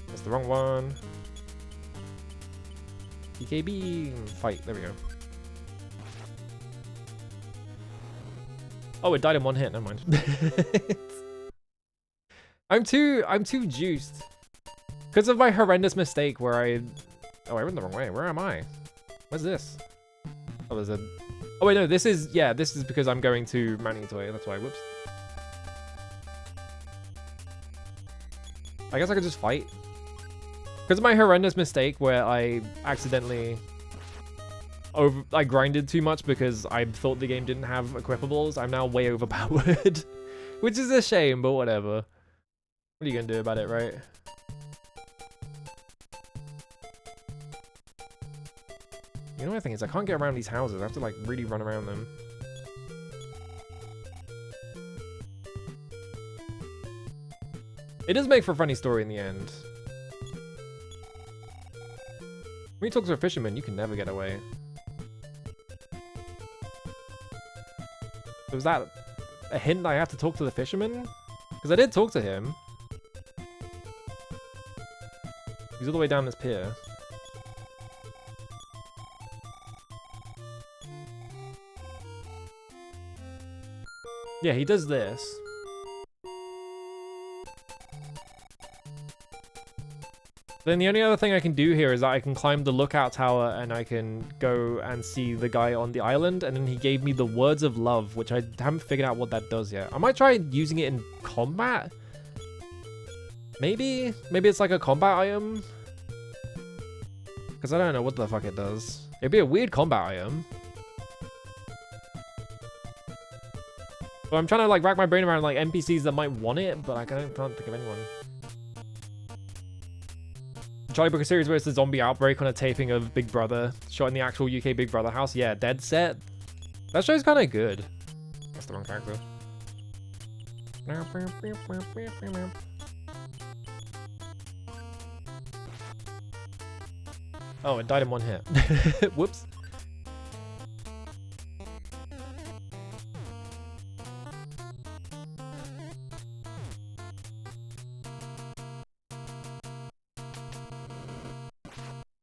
That's the wrong one. BKB, fight, there we go. Oh, it died in 1 hit, never mind. I'm too juiced. Because of my horrendous mistake where I went the wrong way. Where am I? What's this? Oh, there's a... Oh, wait, no, this is because I'm going to Mount Itoy. That's why, whoops. I guess I could just fight. Because of my horrendous mistake where I accidentally... I grinded too much because I thought the game didn't have equipables. I'm now way overpowered. Which is a shame, but whatever. What are you gonna do about it, right? You know what I think is I can't get around these houses. I have to like really run around them. It does make for a funny story in the end. When you talk to a fisherman, you can never get away. Was that a hint that I have to talk to the fisherman? Because I did talk to him. He's all the way down this pier. Yeah, he does this. Then the only other thing I can do here is that I can climb the lookout tower and I can go and see the guy on the island. And then he gave me the Words of Love, which I haven't figured out what that does yet. I might try using it in combat. Maybe it's like a combat item. Because I don't know what the fuck it does. It'd be a weird combat item. So I'm trying to like rack my brain around like NPCs that might want it, but I can't think of anyone. Charlie Brooker series where it's the zombie outbreak on a taping of Big Brother, shot in the actual UK Big Brother house. Yeah, dead set. That show's kind of good. That's the wrong character. Oh, it died in 1 hit. Whoops.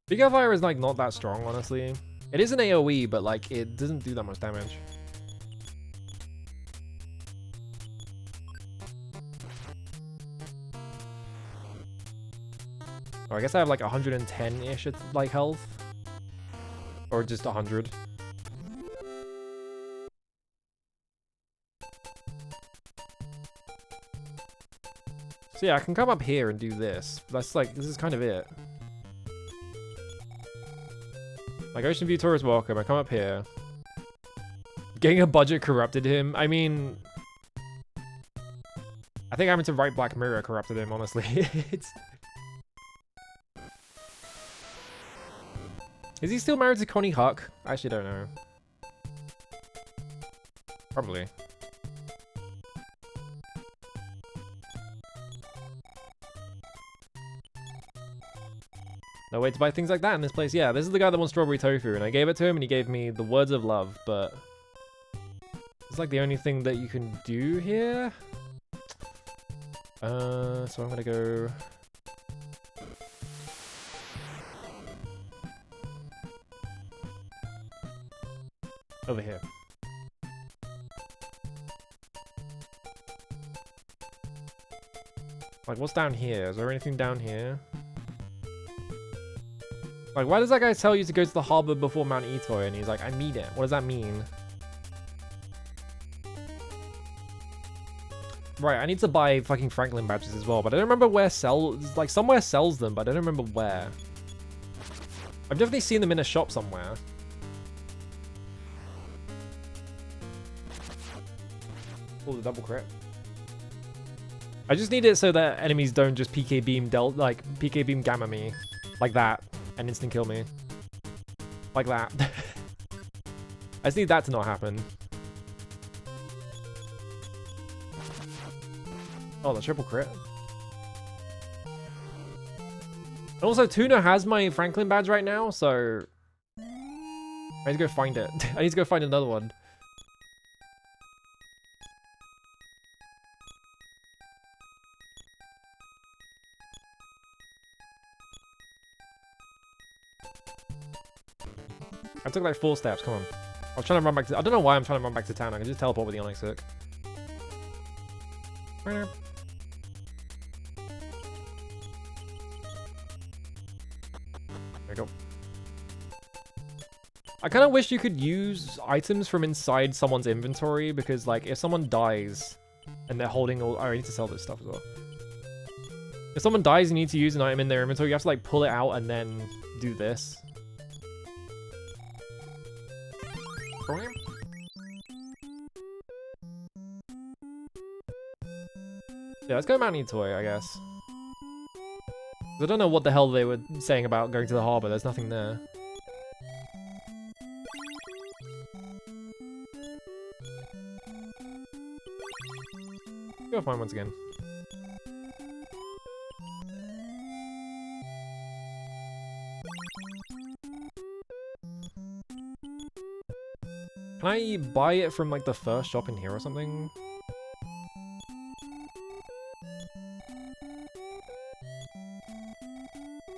Big Fire is like not that strong, honestly. It is an AoE, but like it doesn't do that much damage. Oh, I guess I have like 110-ish like health. Or just 100. So yeah, I can come up here and do this. That's like, this is kind of it. Like, Ocean View Tourist welcome. I come up here. Getting a budget corrupted him. I mean... I think having to write Black Mirror corrupted him, honestly. Is he still married to Connie Huck? I actually don't know. Probably. No way to buy things like that in this place. Yeah, this is the guy that wants strawberry tofu, and I gave it to him, and he gave me the Words of Love, but it's like the only thing that you can do here. So I'm gonna go. Over here. Like, what's down here? Is there anything down here? Like, why does that guy tell you to go to the harbor before Mount Itoy? And he's like, I mean it. What does that mean? Right, I need to buy fucking Franklin badges as well, but I don't remember where like somewhere sells them, but I don't remember where. I've definitely seen them in a shop somewhere. Oh, the double crit. I just need it so that enemies don't just PK beam PK beam gamma me like that and instant kill me. Like that. I just need that to not happen. Oh, the triple crit. And also, Tuna has my Franklin badge right now, so I need to go find it. I need to go find another one. I took like 4 steps, come on. I was trying to run back to... I don't know why I'm trying to run back to town. I can just teleport with the Onyx Hook. There we go. I kind of wish you could use items from inside someone's inventory, because like if someone dies and they're holding all... Oh, I need to sell this stuff as well. If someone dies and you need to use an item in their inventory, you have to like pull it out and then do this. Yeah, let's go Mount Toy, I guess. I don't know what the hell they were saying about going to the harbor. There's nothing there. Go find once again. Can I buy it from like the first shop in here or something?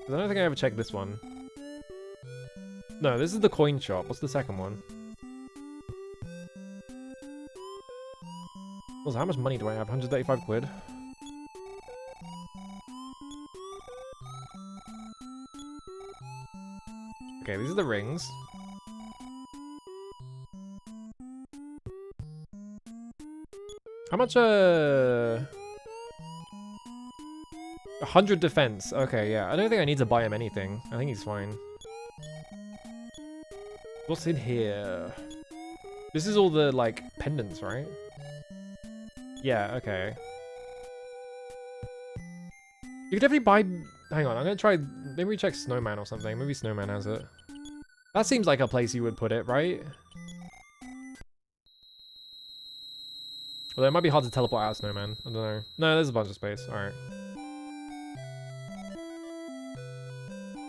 I don't think I ever checked this one. No, this is the coin shop. What's the second one? Also, how much money do I have? 135 quid. Okay, these are the rings. How much, 100 defense. Okay, yeah. I don't think I need to buy him anything. I think he's fine. What's in here? This is all the, like, pendants, right? Yeah, okay. You could definitely buy... Hang on, I'm gonna try... Maybe we check Snowman or something. Maybe Snowman has it. That seems like a place you would put it, right? Although it might be hard to teleport out of Snowman. I don't know. No, there's a bunch of space. Alright.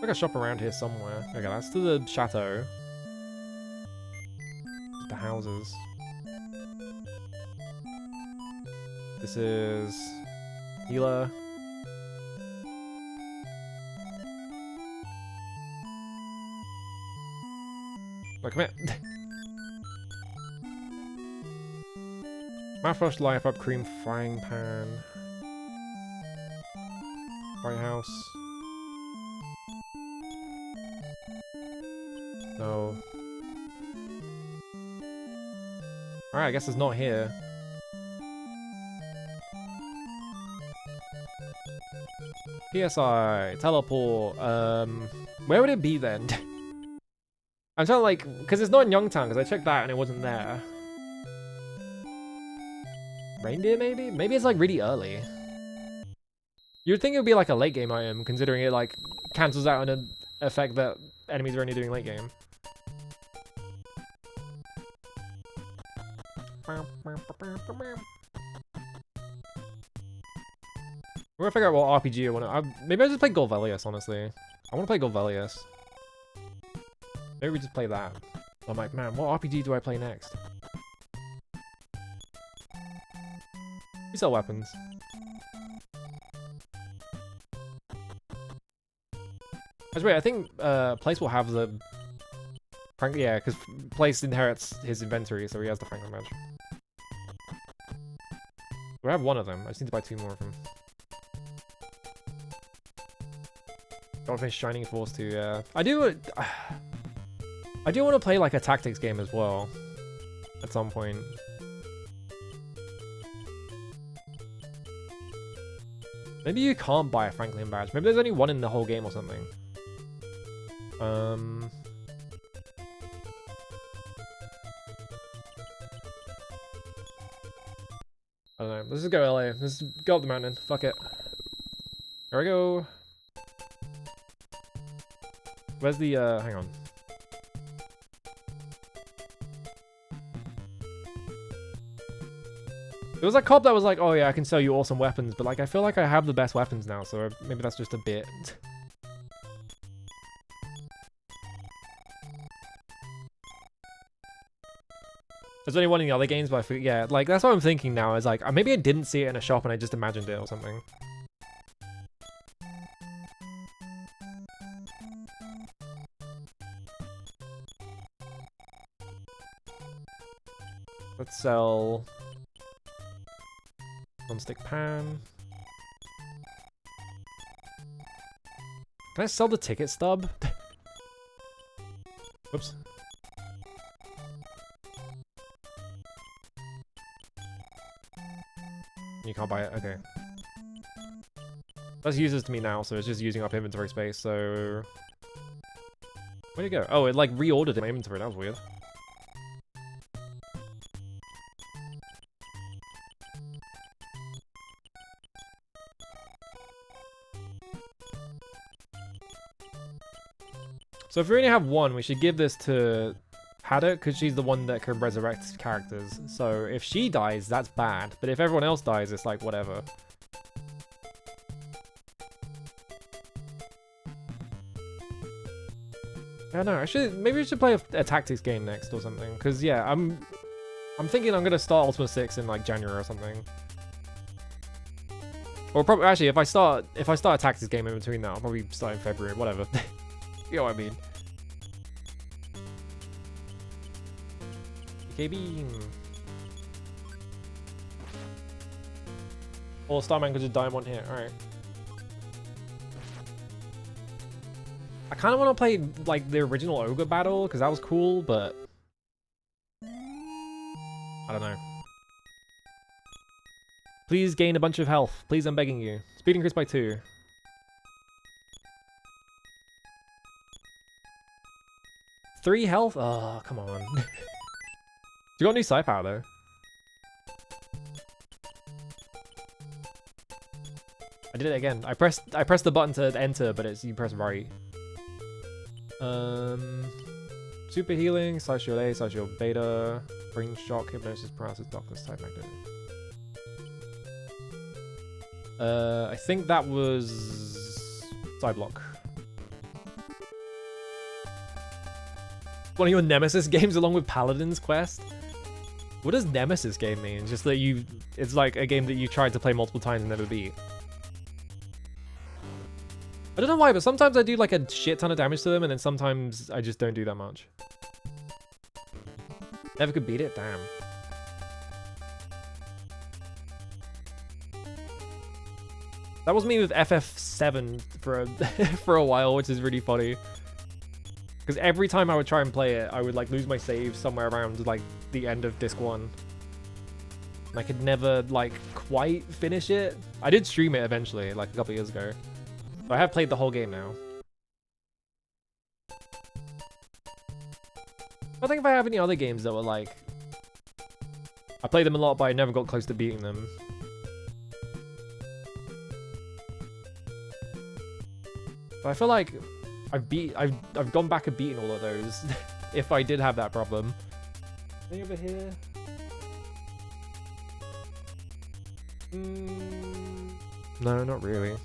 Like a shop around here somewhere. Okay, that's to the chateau. The houses. This is... Healer. Oh, come here. Mouthwash, life up, cream, frying pan. White House. No. Alright, I guess it's not here. PSI, teleport, where would it be then? I'm trying to like, because it's not in Youngtown, because I checked that and it wasn't there. Reindeer maybe? Maybe it's like really early. You'd think it would be like a late game item, considering it like cancels out an effect that enemies are only doing late game. We're gonna figure out what RPG I want to... maybe I just play Golvelius, honestly. I want to play Golvelius. Maybe we just play that. I'm like, man, what RPG do I play next? We sell weapons. Actually, wait, I think Place will have the... yeah, because Place inherits his inventory, so he has the Franklin badge. We have one of them. I just need to buy 2 more of them. Gotta finish Shining Force too, yeah. I do want to play like a tactics game as well. At some point. Maybe you can't buy a Franklin badge. Maybe there's only one in the whole game or something. I don't know. Let's just go LA. Let's go up the mountain. Fuck it. There we go. Where's the, hang on. There was a cop that was like, oh yeah, I can sell you awesome weapons, but like, I feel like I have the best weapons now, so maybe that's just a bit. There's only one in the other games, but I forget, yeah, like, that's what I'm thinking now, is like, maybe I didn't see it in a shop and I just imagined it or something. Let's sell non-stick pan. Can I sell the ticket stub? Whoops. You can't buy it? Okay. That's useless to me now, so it's just using up inventory space, so... Where'd it go? Oh, it like reordered in my inventory, that was weird. So if we only have one, we should give this to Haddock, because she's the one that can resurrect characters. So if she dies, that's bad. But if everyone else dies, it's like, whatever. I don't know, maybe we should play a tactics game next or something. Because, yeah, I'm thinking I'm going to start Ultima 6 in, like, January or something. Or probably, actually, if I start a tactics game in between that, I'll probably start in February, whatever. You know what I mean. PK Beam. Or Starman could just die in one hit, alright. I kind of want to play, like, the original Ogre battle, because that was cool, but... I don't know. Please gain a bunch of health. Please, I'm begging you. Speed increased by 2. Three health? Oh, come on. You got new psi power though. I did it again. I pressed the button to enter, but you press right. Super healing, slash shield A, slash shield beta, brain shock, hypnosis, paralysis, darkness, type magnet. I think that was side block. One of your Nemesis games along with Paladin's Quest? What does Nemesis game mean? Just that it's like a game that you tried to play multiple times and never beat. I don't know why, but sometimes I do like a shit ton of damage to them and then sometimes I just don't do that much. Never could beat it? Damn. That was me with FF7 for a while, which is really funny. Because every time I would try and play it, I would like lose my save somewhere around like the end of disc 1. And I could never like quite finish it. I did stream it eventually, like a couple years ago. But I have played the whole game now. I think if I have any other games that were like... I played them a lot, but I never got close to beating them. But I feel like I've gone back and beaten all of those if I did have that problem. Anything over here? No, not really.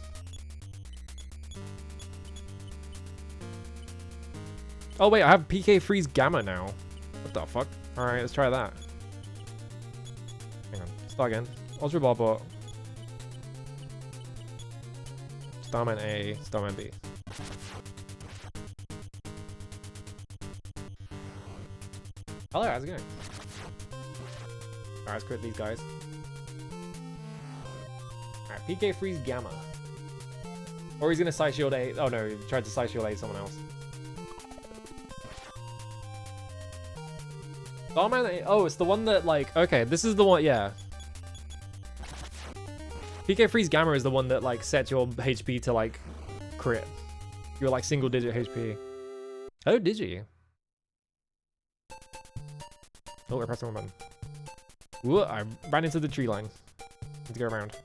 Oh wait, I have PK Freeze Gamma now. What the fuck? Alright, let's try that. Hang on, start again. Ultra Barbot. Starman A, Starman B. Hello, how's it going? Alright, let's quit these guys. Alright, PK Freeze Gamma. Or he's gonna Psy Shield A. Oh no, he tried to Psy Shield A someone else. Starman A. Oh, it's the one that like. Okay, this is the one. Yeah. PK Freeze Gamma is the one that like sets your HP to like crit. You're like single digit HP. Oh, did you? Oh, I pressed the wrong button. Ooh, I ran into the tree line. Need to go around.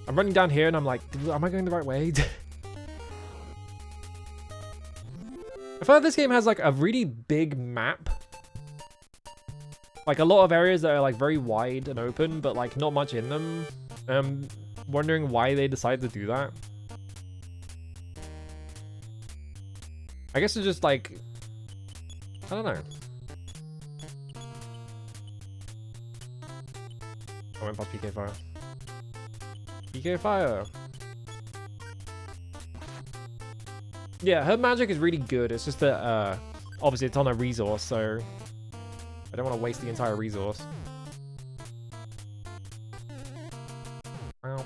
I'm running down here and I'm like, am I going the right way? I feel like this game has like a really big map. Like a lot of areas that are like very wide and open, but like not much in them. I'm wondering why they decided to do that. I guess it's just like, I don't know. I went past PK Fire. PK Fire. Yeah, her magic is really good. It's just that, obviously it's on a resource, so I don't want to waste the entire resource. Wow.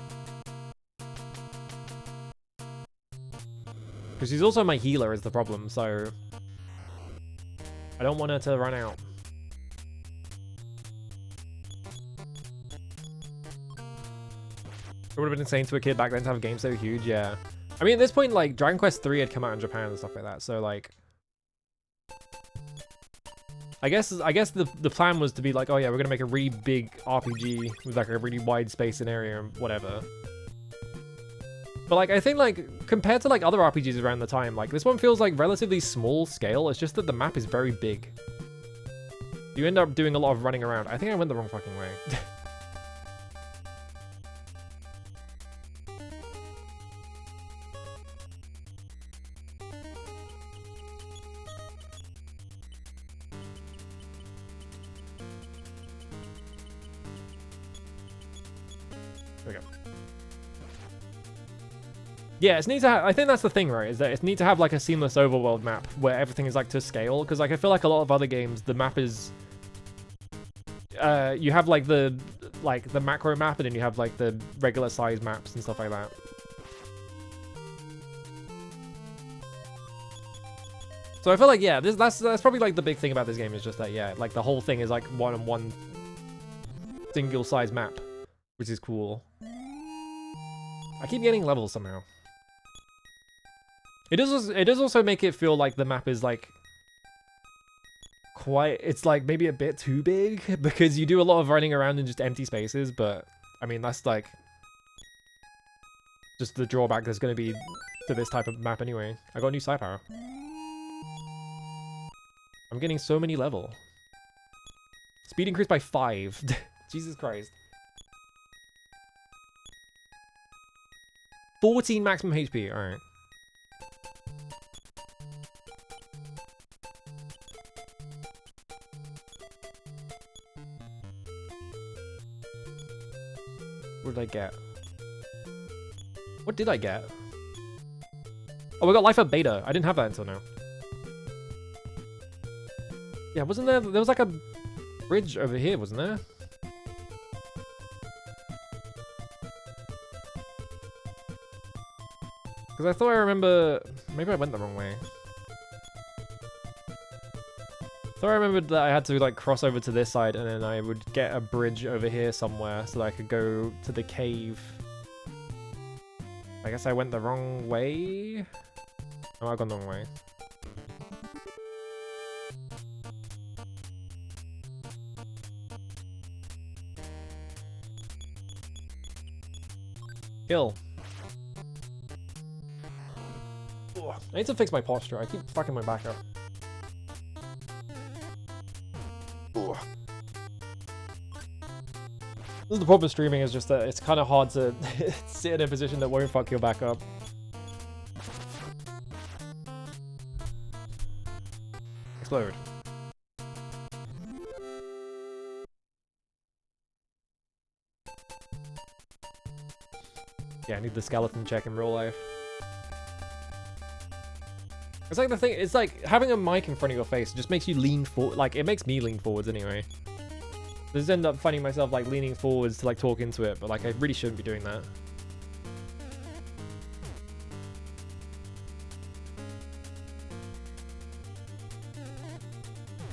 Because she's also my healer is the problem, so I don't want her to run out. It would have been insane to a kid back then to have a game so huge, yeah. I mean, at this point, like, Dragon Quest 3 had come out in Japan and stuff like that, so, like... I guess the plan was to be like, oh yeah, we're gonna make a really big RPG with, like, a really wide space and area and whatever. But, like, I think, like, compared to, like, other RPGs around the time, like, this one feels, like, relatively small scale. It's just that the map is very big. You end up doing a lot of running around. I think I went the wrong fucking way. There we go. Yeah, it's neat to have, I think that's the thing, right, is that it's neat to have like a seamless overworld map where everything is like to scale, because like I feel like a lot of other games, the map is, you have like the macro map and then you have like the regular size maps and stuff like that. So I feel like, yeah, that's probably like the big thing about this game is just that, yeah, like the whole thing is like one single size map, which is cool. I keep getting levels somehow. It does also make it feel like the map is like it's like maybe a bit too big because you do a lot of running around in just empty spaces, but I mean that's like just the drawback there's going to be to this type of map anyway. I got a new side power. I'm getting so many level. Speed increased by 5. Jesus Christ. 14 maximum HP, alright. What did I get? What did I get? Oh, we got Life of Beta. I didn't have that until now. Yeah, wasn't there... There was like a bridge over here, wasn't there? Because I thought I remember... Maybe I went the wrong way. I thought I remembered that I had to like cross over to this side and then I would get a bridge over here somewhere so that I could go to the cave. I guess I went the wrong way? Oh, I've gone the wrong way. Kill. Ugh. I need to fix my posture. I keep fucking my back up. Ugh. This is the problem with streaming, is just that it's kind of hard to sit in a position that won't fuck your back up. Explode. Yeah, I need the skeleton check in real life. It's like the thing, it's like having a mic in front of your face just makes you lean forward, like it makes me lean forwards anyway. I just end up finding myself like leaning forwards to like talk into it, but like I really shouldn't be doing that.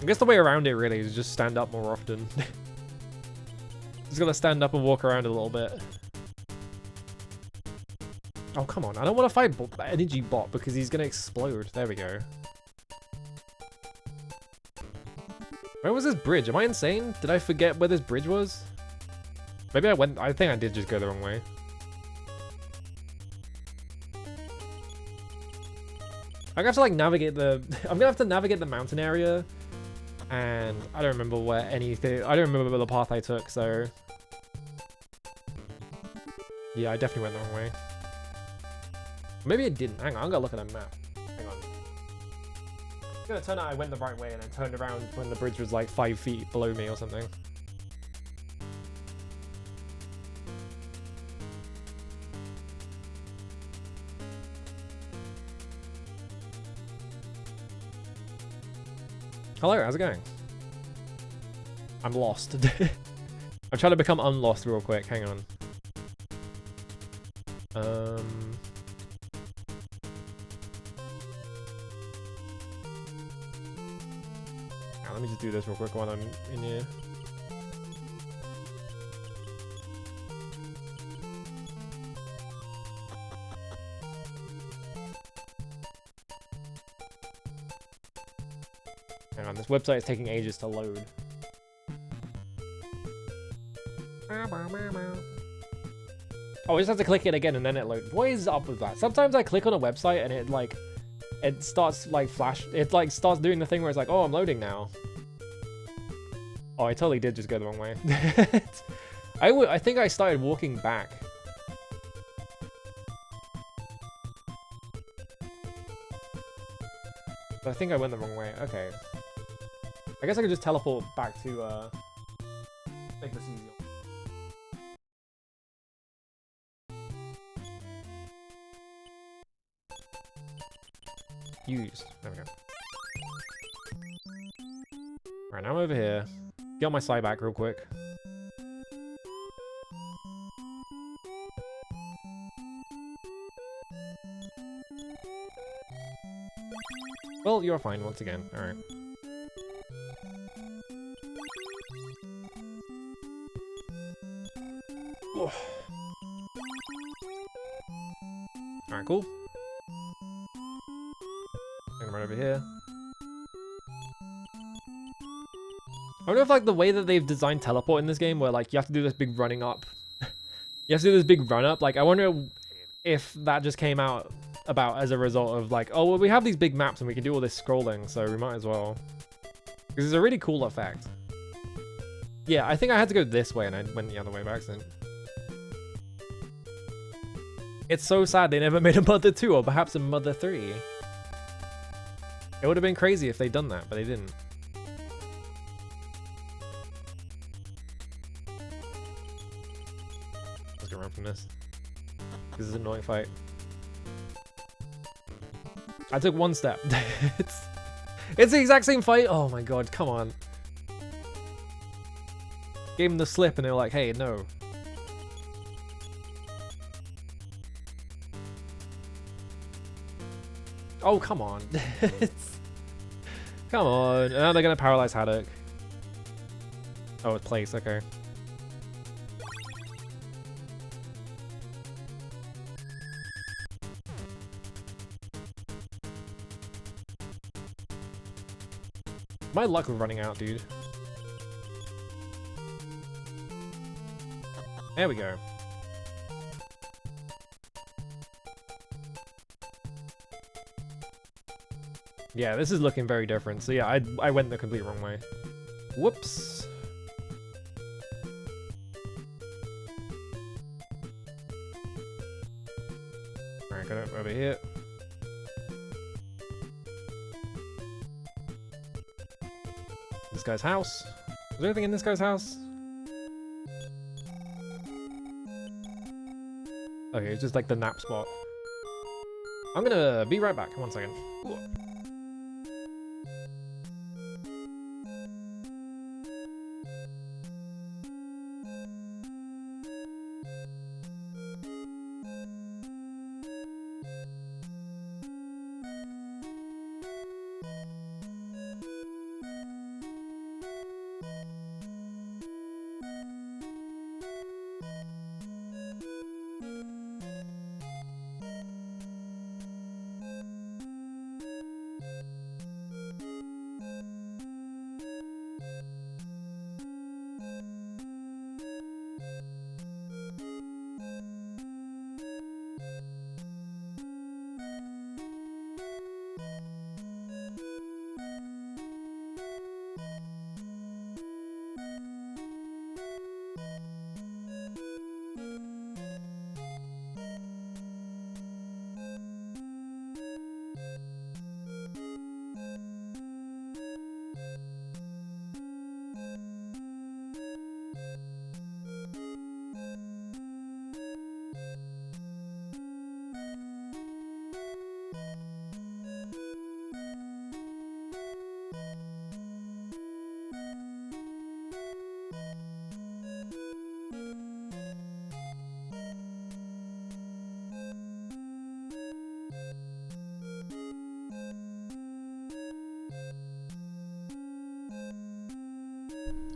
I guess the way around it really is just stand up more often. Just gotta stand up and walk around a little bit. Oh, come on. I don't want to fight Energy Bot because he's going to explode. There we go. Where was this bridge? Am I insane? Did I forget where this bridge was? Maybe I think I did just go the wrong way. I'm gonna have to like navigate I'm gonna have to navigate the mountain area. And I don't remember I don't remember the path I took, so. Yeah, I definitely went the wrong way. Maybe I didn't. Hang on, I'm gonna look at a map. Hang on. It's gonna turn out I went the right way and then turned around when the bridge was like 5 feet below me or something. Hello, how's it going? I'm lost. I'm trying to become unlost real quick. Hang on. Let me just do this real quick while I'm in here. Hang on, this website is taking ages to load. Oh, I just have to click it again and then it loads. What is up with that? Sometimes I click on a website and it starts like it starts doing the thing where it's like, oh, I'm loading now. Oh, I totally did just go the wrong way. I think I started walking back. But I think I went the wrong way. Okay. I guess I could just teleport back to make this easier. Used. There we go. Alright, now I'm over here. Get on my side back real quick. Well, you're fine once again. Alright. Alright, cool. I'm right over here. I wonder if like the way that they've designed teleport in this game where like you have to do this big running up. You have to do this big run up. Like I wonder if that just came about as a result of like, oh, well, we have these big maps and we can do all this scrolling, so we might as well. Because it's a really cool effect. Yeah, I think I had to go this way and I went the other way by accident. It's so sad they never made a Mother 2 or perhaps a Mother 3. It would have been crazy if they'd done that, but they didn't. Let's go run from this. This is an annoying fight. I took one step. It's the exact same fight. Oh my god, come on. Gave them the slip and they were like, hey, no. Oh, come on. Come on. Now they're gonna paralyze Haddock. Oh, it's place, okay. My luck was running out, dude. There we go. Yeah, this is looking very different. So yeah, I went the complete wrong way. Whoops. Alright, got it over here. This guy's house. Is there anything in this guy's house? Okay, it's just like the nap spot. I'm gonna be right back. 1 second. Ooh.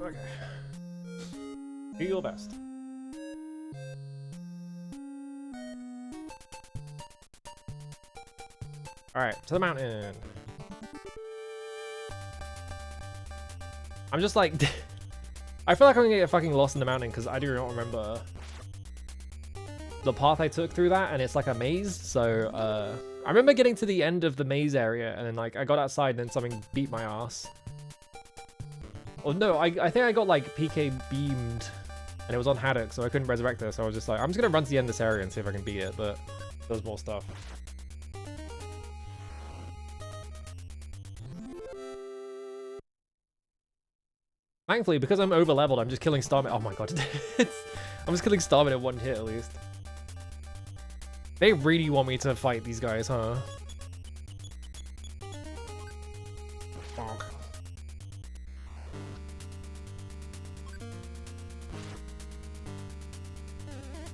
Okay. Do your best. Alright, to the mountain. I'm just like... I feel like I'm gonna get fucking lost in the mountain because I do not remember the path I took through that, and it's like a maze, so I remember getting to the end of the maze area and then like I got outside and then something beat my ass. Oh no, I think I got like PK beamed and it was on Haddock, so I couldn't resurrect her, so I was just like, I'm just gonna run to the end of this area and see if I can beat it, but there's more stuff. Thankfully, because I'm over leveled, I'm just killing Starmine. Oh my god. I'm just killing Starmine in one hit at least. They really want me to fight these guys, huh? Bonk.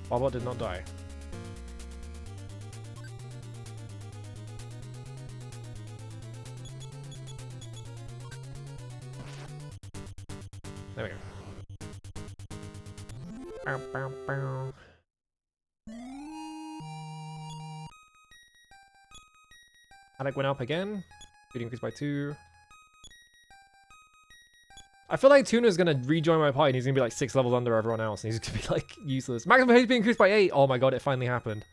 Bobot did not die. There we go. Bow, bow, bow. Haddock went up again. Speed increased by 2. I feel like Tuna's gonna rejoin my party and he's gonna be like 6 levels under everyone else and he's gonna be like useless. Maximum HP increased by 8. Oh my god, it finally happened.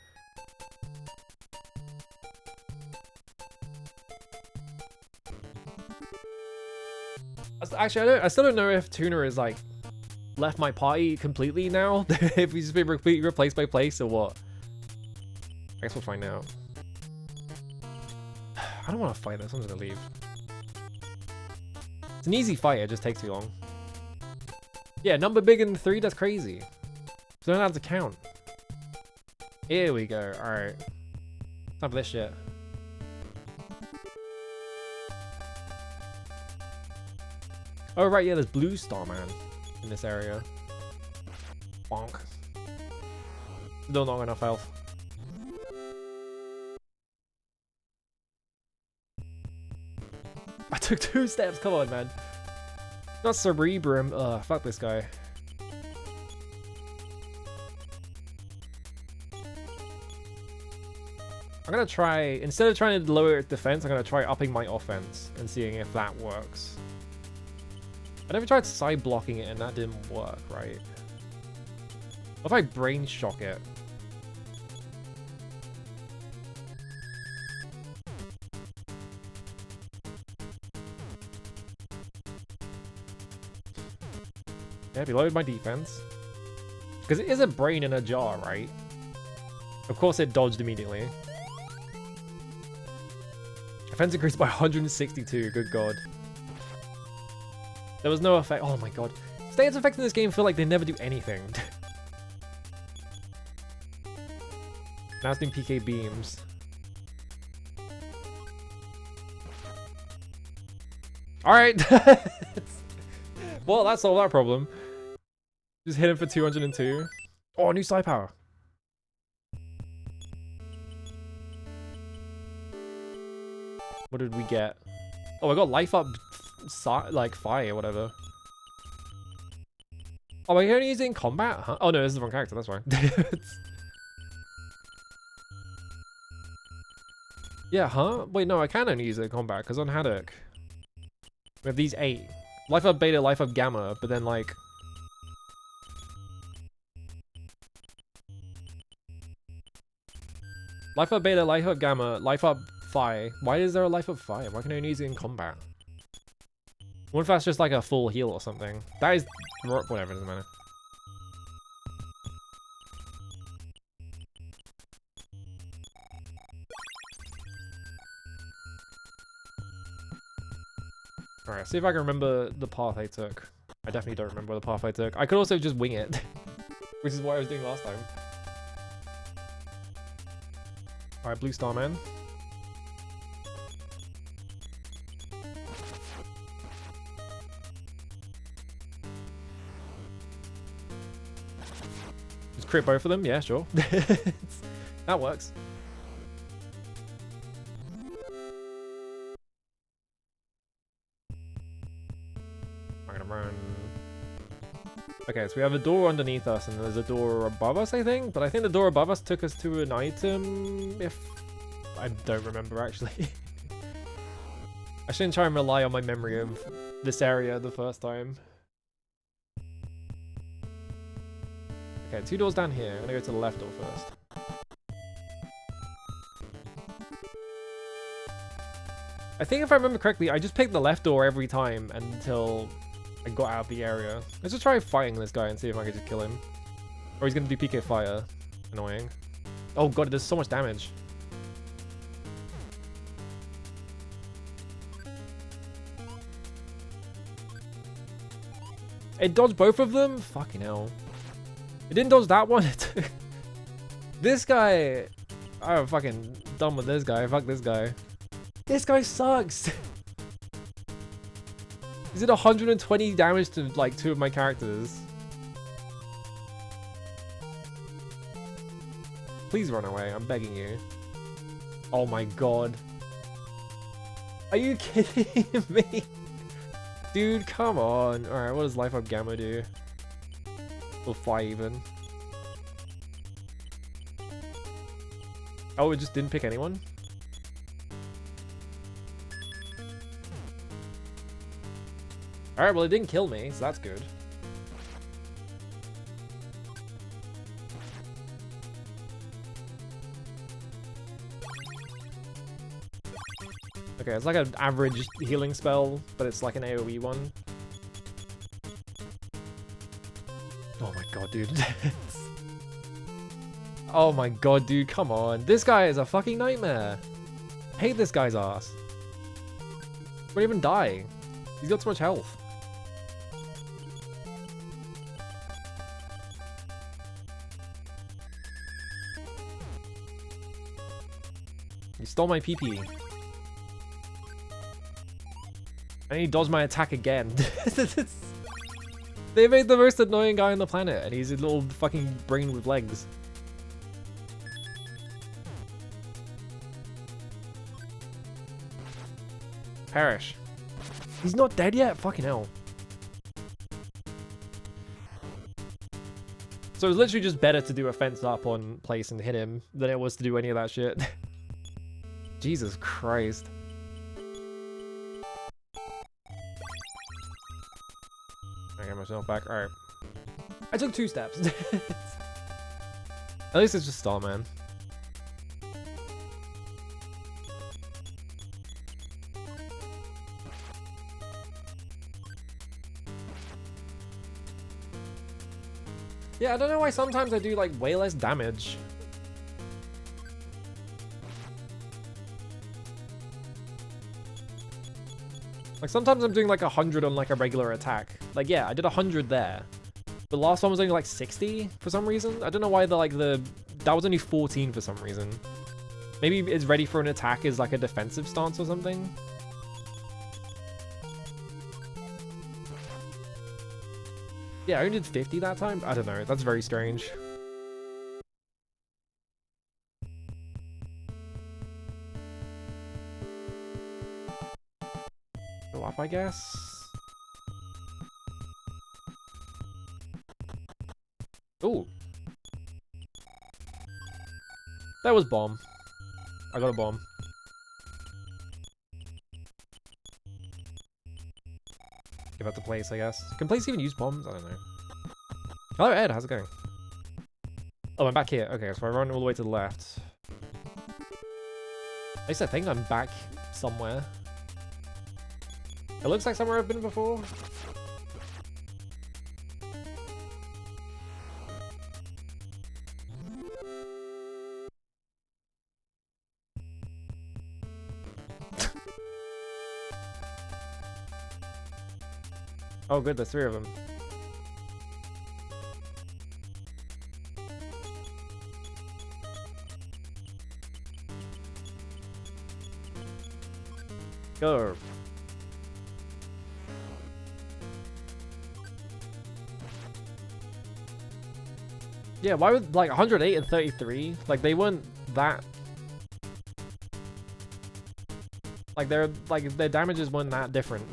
Actually, I still don't know if Tuna is like left my party completely now. If he's been completely replaced by Place or what. I guess we'll find out. I don't want to fight this. I'm just gonna leave. It's an easy fight. It just takes too long. Yeah, number bigger than 3. That's crazy. So I don't have to count. Here we go. All right. Time for this shit. Oh right, yeah. There's Blue Starman in this area. Bonk. Still not enough health. I took 2 steps, come on, man. Not Cerebrum. Ugh, fuck this guy. I'm gonna try, instead of trying to lower its defense, I'm gonna try upping my offense and seeing if that works. I never tried side blocking it and that didn't work, right? What if I brain shock it? Yeah, he lowered my defense. Because it is a brain in a jar, right? Of course it dodged immediately. Defense increased by 162, good god. There was no effect. Oh my god. Stance effects in this game feel like they never do anything. Now it's doing PK beams. Alright. Well, that solved that problem. Just hit him for 202. Oh, new side power. What did we get? Oh, I got life up, like fire, whatever. Oh, I can only use it in combat? Huh? Oh no, this is the wrong character, that's why. Yeah, huh? Wait, no, I can only use it in combat, because on Haddock, we have these 8. Life up beta, life up gamma, but then like... Life up beta, life up gamma, life up fire. Why is there a life up fire? Why can I only use it in combat? What if that's just like a full heal or something? That is... whatever, doesn't matter. Alright, see if I can remember the path I took. I definitely don't remember the path I took. I could also just wing it, which is what I was doing last time. Alright, Blue Starman. Just crit both of them? Yeah, sure. That works. I'm gonna run Okay, so we have a door underneath us and there's a door above us, I think. But I think the door above us took us to an item, if... I don't remember, actually. I shouldn't try and rely on my memory of this area the first time. Okay, 2 doors down here. I'm gonna go to the left door first. I think if I remember correctly, I just picked the left door every time until I got out of the area. Let's just try fighting this guy and see if I can just kill him. Or he's gonna do PK fire. Annoying. Oh god, it does so much damage. It dodged both of them? Fucking hell. It didn't dodge that one. This guy... I'm fucking done with this guy. Fuck this guy. This guy sucks. He did 120 damage to like 2 of my characters. Please run away. I'm begging you. Oh my god. Are you kidding me? Dude, come on. Alright, what does Life Up Gamma do? We'll fly even. Oh, it just didn't pick anyone? Alright, well it didn't kill me, so that's good. Okay, it's like an average healing spell, but it's like an AoE one. Oh my god, dude. Oh my god, dude, come on. This guy is a fucking nightmare. I hate this guy's ass. He won't even die. He's got so much health. You stole my PP. And he dodged my attack again. They made the most annoying guy on the planet, and he's a little fucking brain with legs. Perish. He's not dead yet? Fucking hell. So it's literally just better to do a fence up on place and hit him than it was to do any of that shit. Jesus Christ. I get myself back. Alright. I took 2 steps. At least it's just Starman. Yeah, I don't know why sometimes I do like way less damage. Like sometimes I'm doing like 100 on like a regular attack. Like yeah, I did 100 there. The last one was only like 60 for some reason. I don't know why that was only 14 for some reason. Maybe it's ready for an attack is like a defensive stance or something. Yeah, I only did 50 that time? I don't know, that's very strange. Go up, I guess? Ooh. That was bomb. I got a bomb. Give up the place, I guess. Can place even use bombs? I don't know. Hello, Ed. How's it going? Oh, I'm back here. Okay, so I run all the way to the left. At least I think I'm back somewhere. It looks like somewhere I've been before. Oh good, there's 3 of them. Go. Yeah, why would like 108 and 33? Like they weren't that. Like their damages weren't that different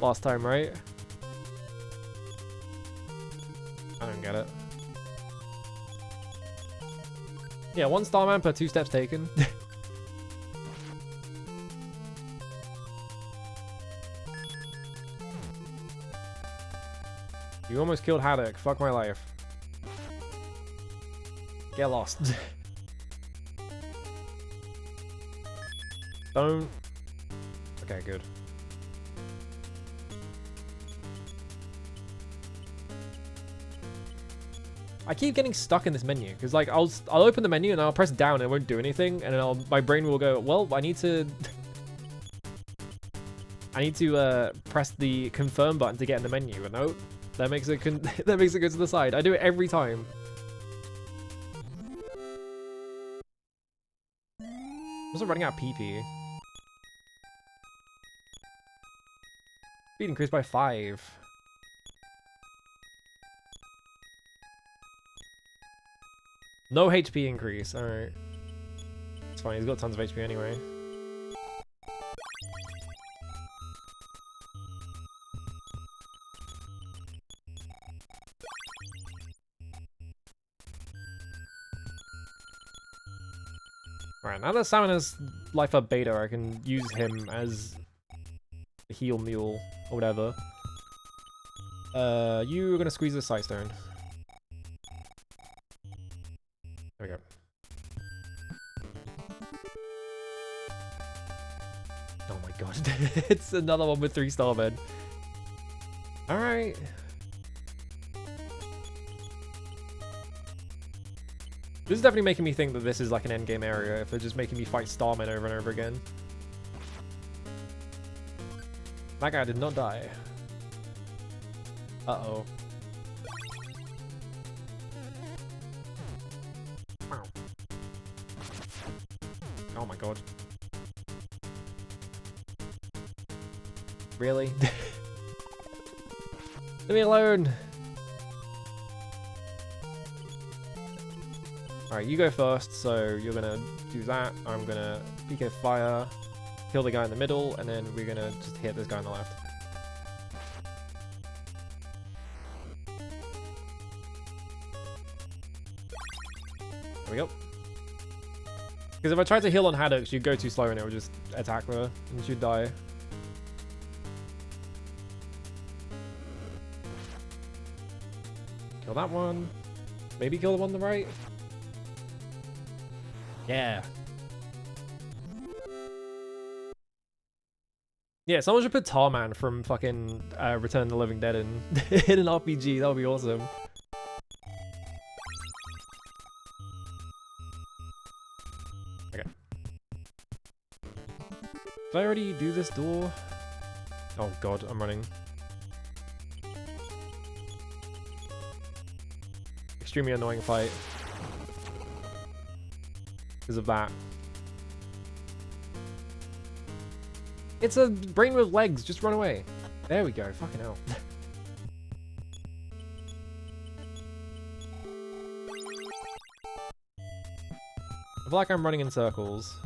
last time, right? Yeah, 1 Starman per 2 steps taken. You almost killed Haddock. Fuck my life. Get lost. Don't. Okay, good. I keep getting stuck in this menu because, like, I'll open the menu and I'll press down and it won't do anything, and then my brain will go, well, I need to press the confirm button to get in the menu, and no, that makes it that makes it go to the side. I do it every time. I'm also running out of PP. Speed increased by 5. No HP increase. Alright. It's fine, he's got tons of HP anyway. Alright, now that Salmon has Life Up Beta, I can use him as a heal mule or whatever. You are gonna squeeze the Sight Stone. There we go. Oh my god. It's another one with 3 Starmen. Alright. This is definitely making me think that this is like an endgame area if they're just making me fight Starmen over and over again. That guy did not die. Uh-oh. Wow. Oh my god. Really? Leave me alone! Alright, you go first, so you're gonna do that. I'm gonna PK Fire, kill the guy in the middle, and then we're gonna just hit this guy on the left. There we go. Because if I tried to heal on Haddock, she'd go too slow and it would just attack her, and she'd die. Kill that one. Maybe kill the one on the right. Yeah. Yeah, someone should put Tarman from fucking Return of the Living Dead in, in an RPG. That would be awesome. Okay. Did I already do this door? Oh god, I'm running. Extremely annoying fight. Because of that. It's a brain with legs, just run away. There we go, fucking hell. I feel like I'm running in circles.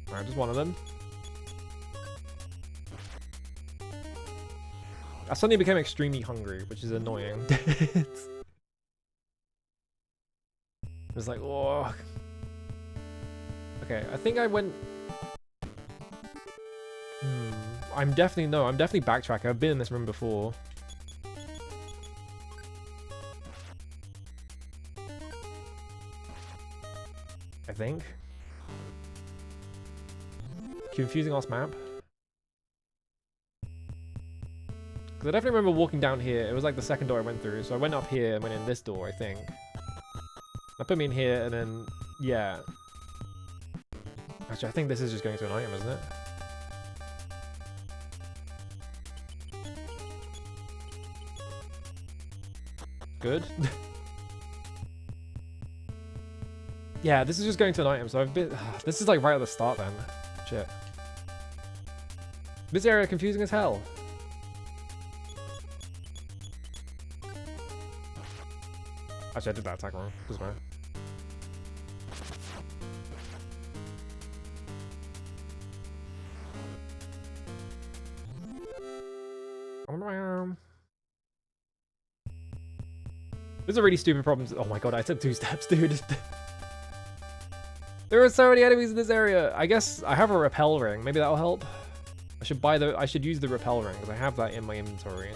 Alright, just one of them. I suddenly became extremely hungry, which is annoying. It's like, oh. Okay, I think I went... I'm definitely backtracking. I've been in this room before. I think. Confusing ass map. Because I definitely remember walking down here. It was like the second door I went through. So I went up here and went in this door, I think. That put me in here and then, yeah. Actually, I think this is just going to an item, isn't it? Good. Yeah, this is just going to an item, so I've been... This is like right at the start then. Shit. This area confusing as hell. Actually, I did that attack wrong. Doesn't matter. These are really stupid problems. Oh my god, I took 2 steps, dude. There are so many enemies in this area. I guess I have a repel ring. Maybe that'll help. I should use the repel ring because I have that in my inventory.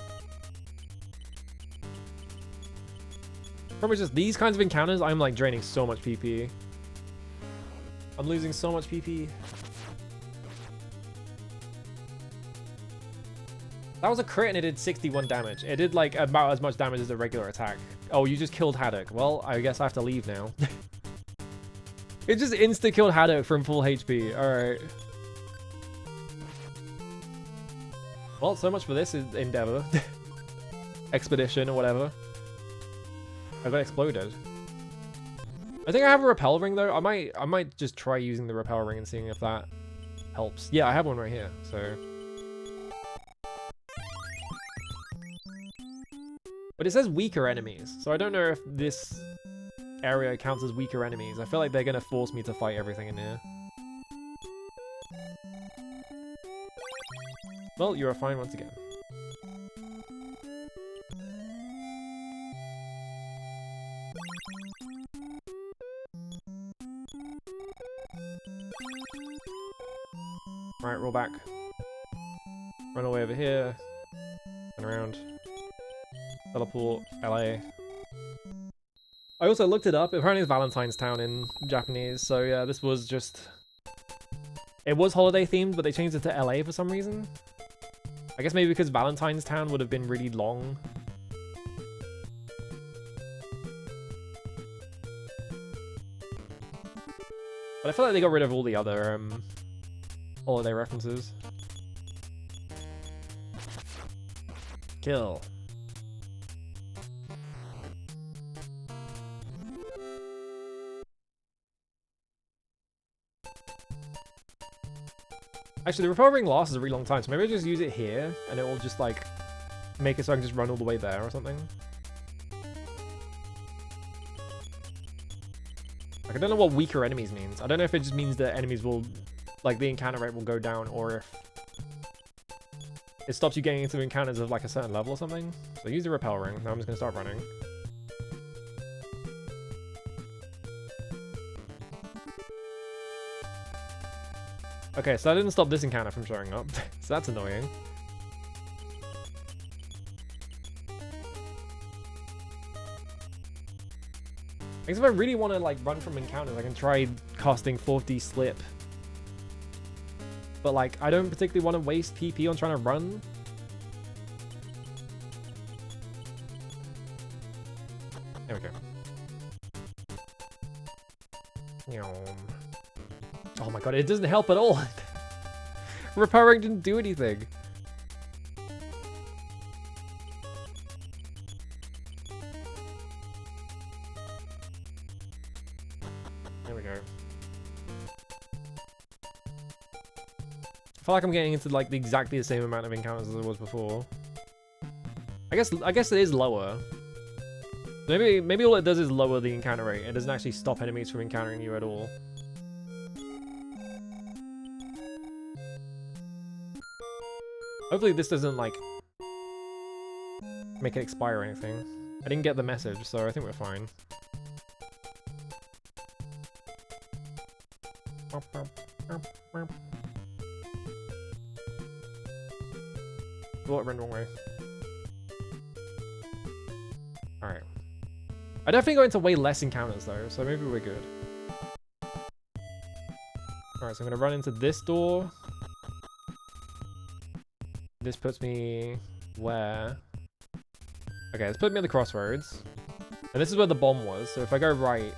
Probably just these kinds of encounters, I'm like draining so much PP. I'm losing so much PP. That was a crit and it did 61 damage. It did like about as much damage as a regular attack. Oh, you just killed Haddock. Well, I guess I have to leave now. It just insta-killed Haddock from full HP. Alright. Well, so much for this endeavor. Expedition or whatever. I got exploded. I think I have a repel ring though. I might just try using the repel ring and seeing if that helps. Yeah, I have one right here, so. But it says weaker enemies, so I don't know if this area counts as weaker enemies. I feel like they're gonna force me to fight everything in here. Well, you are fine once again. Alright, roll back. Run away over here. Turn around. Teleport, LA. I also looked it up. Apparently it's Valentine's Town in Japanese. So yeah, this was just... It was holiday themed, but they changed it to LA for some reason. I guess maybe because Valentine's Town would have been really long. But I feel like they got rid of all the other holiday references. Kill. Actually, the repel ring lasts a really long time, so maybe I just use it here, and it will just, like, make it so I can just run all the way there or something. Like, I don't know what weaker enemies means. I don't know if it just means that enemies will, like, the encounter rate will go down, or if it stops you getting into encounters of, like, a certain level or something. So use the repel ring. Now I'm just gonna start running. Okay, so I didn't stop this encounter from showing up, so that's annoying. I guess if I really want to like run from encounters, I can try casting 4D slip. But like, I don't particularly want to waste PP on trying to run. There we go. Yum. Oh my god, it doesn't help at all. Repairing didn't do anything. There we go. I feel like I'm getting into like exactly the same amount of encounters as I was before. I guess it is lower. Maybe all it does is lower the encounter rate. It doesn't actually stop enemies from encountering you at all. Hopefully this doesn't, like, make it expire or anything. I didn't get the message, so I think we're fine. What went wrong way? Alright. I definitely go into way less encounters, though, so maybe we're good. Alright, so I'm gonna run into this door. This puts me where? Okay, this puts me at the crossroads. And this is where the bomb was, so if I go right...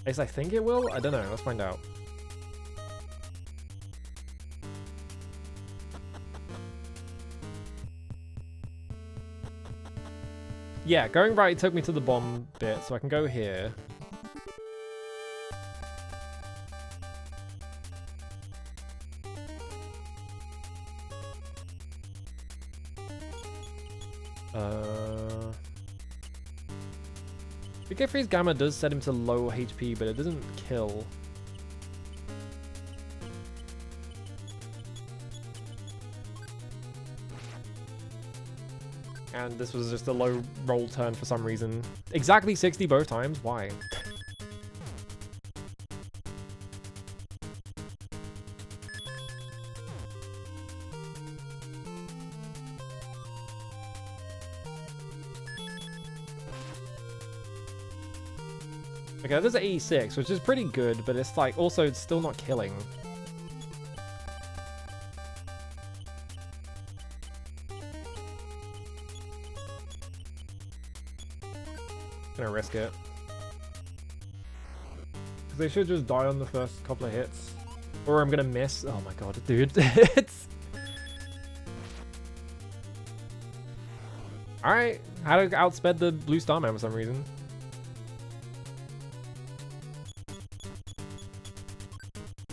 At least I think it will? I don't know, let's find out. Yeah, going right took me to the bomb bit, so I can go here. Big Freeze Gamma does set him to low HP, but it doesn't kill. And this was just a low roll turn for some reason. Exactly 60 both times? Why? Okay, this is 86, which is pretty good, but it's like also it's still not killing. Gonna risk it. Because they should just die on the first couple of hits. Or I'm gonna miss. Oh my god, dude. It's... Alright. How to outsped the blue Starman for some reason.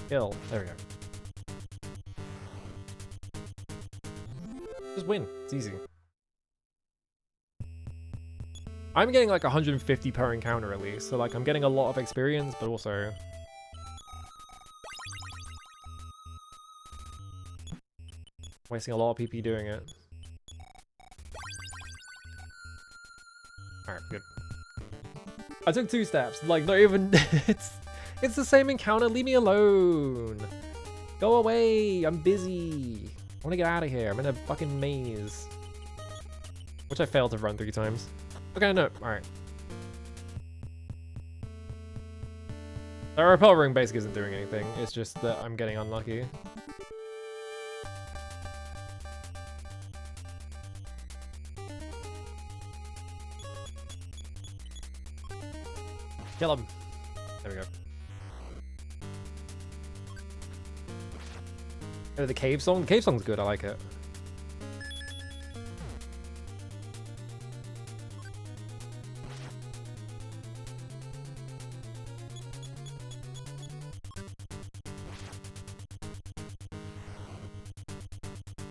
Kill. There we go. Just win. It's easy. I'm getting like 150 per encounter at least, so like I'm getting a lot of experience, but also... wasting a lot of PP doing it. Alright, good. I took 2 steps, like not even... It's the same encounter, leave me alone! Go away, I'm busy! I wanna get out of here, I'm in a fucking maze. Which I failed to run 3 times. Okay, no, alright. The repel ring basically isn't doing anything, it's just that I'm getting unlucky. Kill him. There we go. Oh, the cave song? The cave song's good, I like it.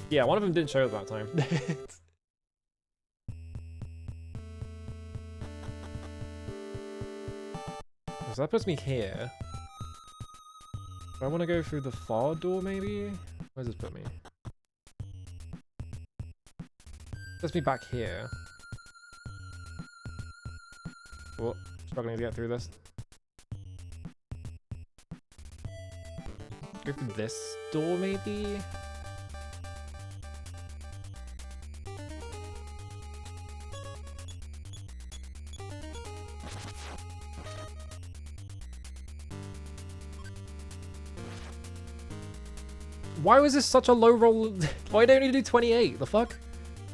Yeah, one of them didn't show up that time. So that puts me here. Do I want to go through the far door, maybe? Where does this put me? Puts me back here. Oh, struggling to get through this. Go through this door, maybe? Why was this such a low roll? Why don't you do 28? The fuck?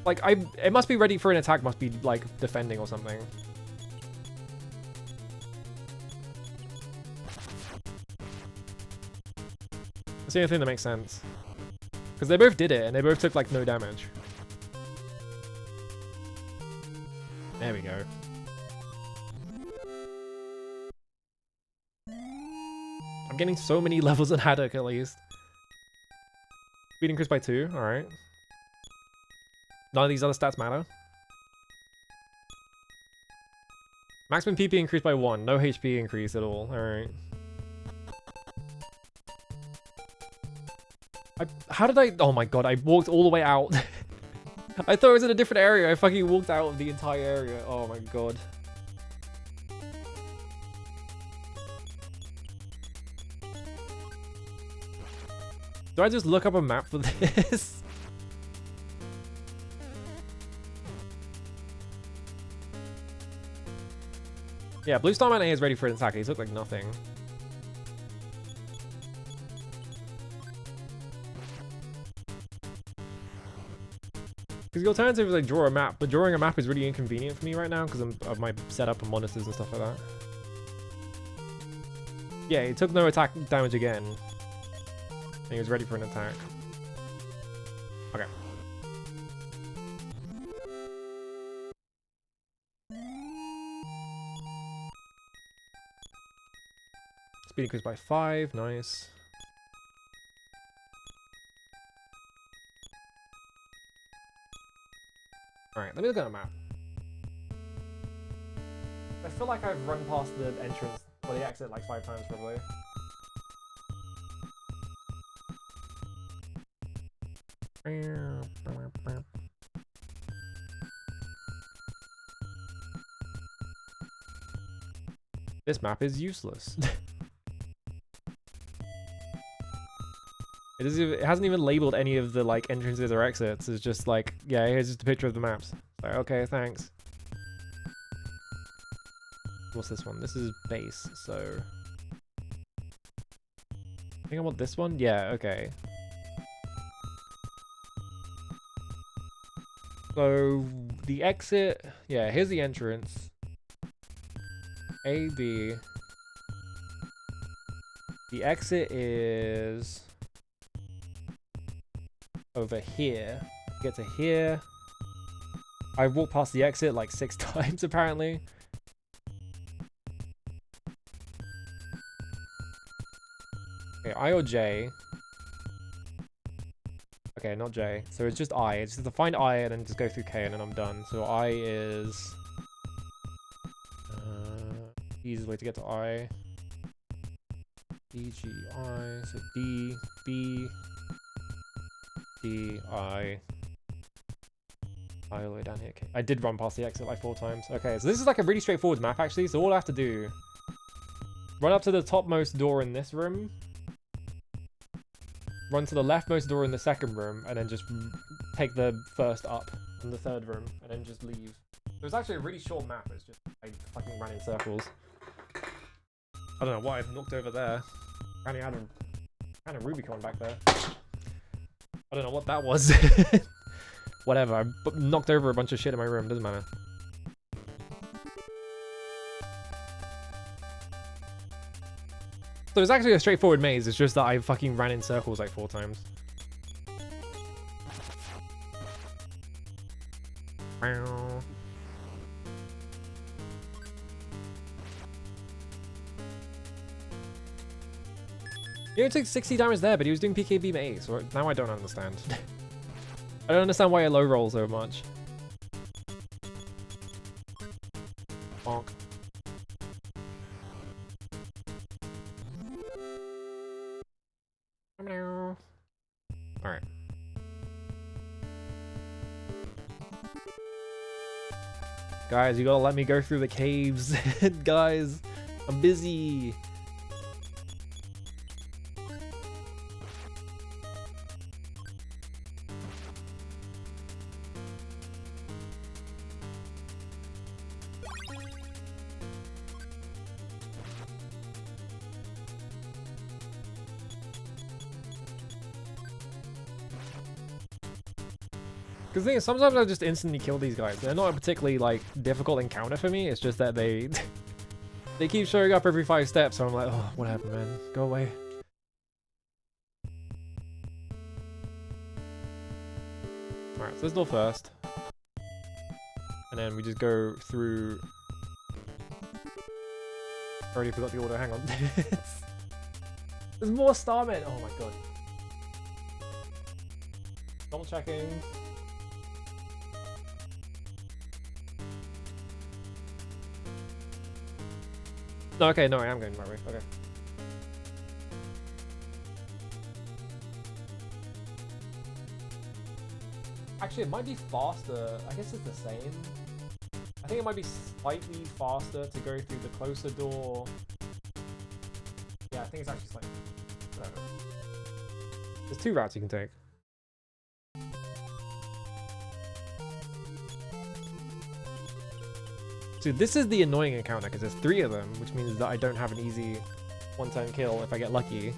Like, it must be ready for an attack, must be, like, defending or something. That's the only thing that makes sense. Because they both did it, and they both took, like, no damage. There we go. I'm getting so many levels in Haddock, at least. Speed increased by 2, alright. None of these other stats matter. Maximum PP increased by 1, no HP increase at all, alright. How did I... Oh my god, I walked all the way out. I thought it was in a different area, I fucking walked out of the entire area. Oh my god. Do I just look up a map for this? Yeah, Blue Starman A is ready for an attack. He's looked like nothing. Because the alternative is like draw a map, but drawing a map is really inconvenient for me right now because of my setup and monitors and stuff like that. Yeah, he took no attack damage again. And he was ready for an attack. Okay. Speed increased by 5, nice. Alright, let me look at a map. I feel like I've run past the entrance or the exit like 5 times probably. This map is useless. It hasn't even labeled any of the like entrances or exits. It's just like, yeah, here's just a picture of the maps. Like, okay, thanks. What's this one? This is base, so I think I want this one. Yeah, okay. So the exit, yeah, here's the entrance. A, B. The exit is over here. Get to here. I've walked past the exit like 6 times apparently. Okay, I or J. Okay, not J. So it's just I. It's just to find I and then just go through K and then I'm done. So I is easiest way to get to I. D, G, I. So D, B, D, I. I all the way down here. Okay. I did run past the exit like 4 times. Okay, so this is like a really straightforward map actually. So all I have to do, run up to the topmost door in this room, run to the leftmost door in the second room, and then just take the first up in the third room, and then just leave. It was actually a really short map. It's just I fucking ran in circles. I don't know why I knocked over there. Apparently I had a Rubicon back there. I don't know what that was. Whatever, I knocked over a bunch of shit in my room, doesn't matter. So it's actually a straightforward maze, it's just that I fucking ran in circles like 4 times. Yeah, it took 60 damage there, but he was doing PKB maze, so now I don't understand. I don't understand why I low roll so much. Bonk. Alright. Guys, you gotta let me go through the caves. Guys, I'm busy. Because the thing is, sometimes I just instantly kill these guys. They're not a particularly like difficult encounter for me. It's just that they they keep showing up every 5 steps. So I'm like, oh, what happened, man? Go away. All right, so this door first, and then we just go through. Already forgot the order. Hang on. There's more Starmen. Oh my god. Double checking. No, okay, no, I am going the right way. Okay. Actually, it might be faster. I guess it's the same. I think it might be slightly faster to go through the closer door. Yeah, I think it's actually slightly. I don't know. There's 2 routes you can take. So this is the annoying encounter because there's 3 of them, which means that I don't have an easy one-time kill if I get lucky.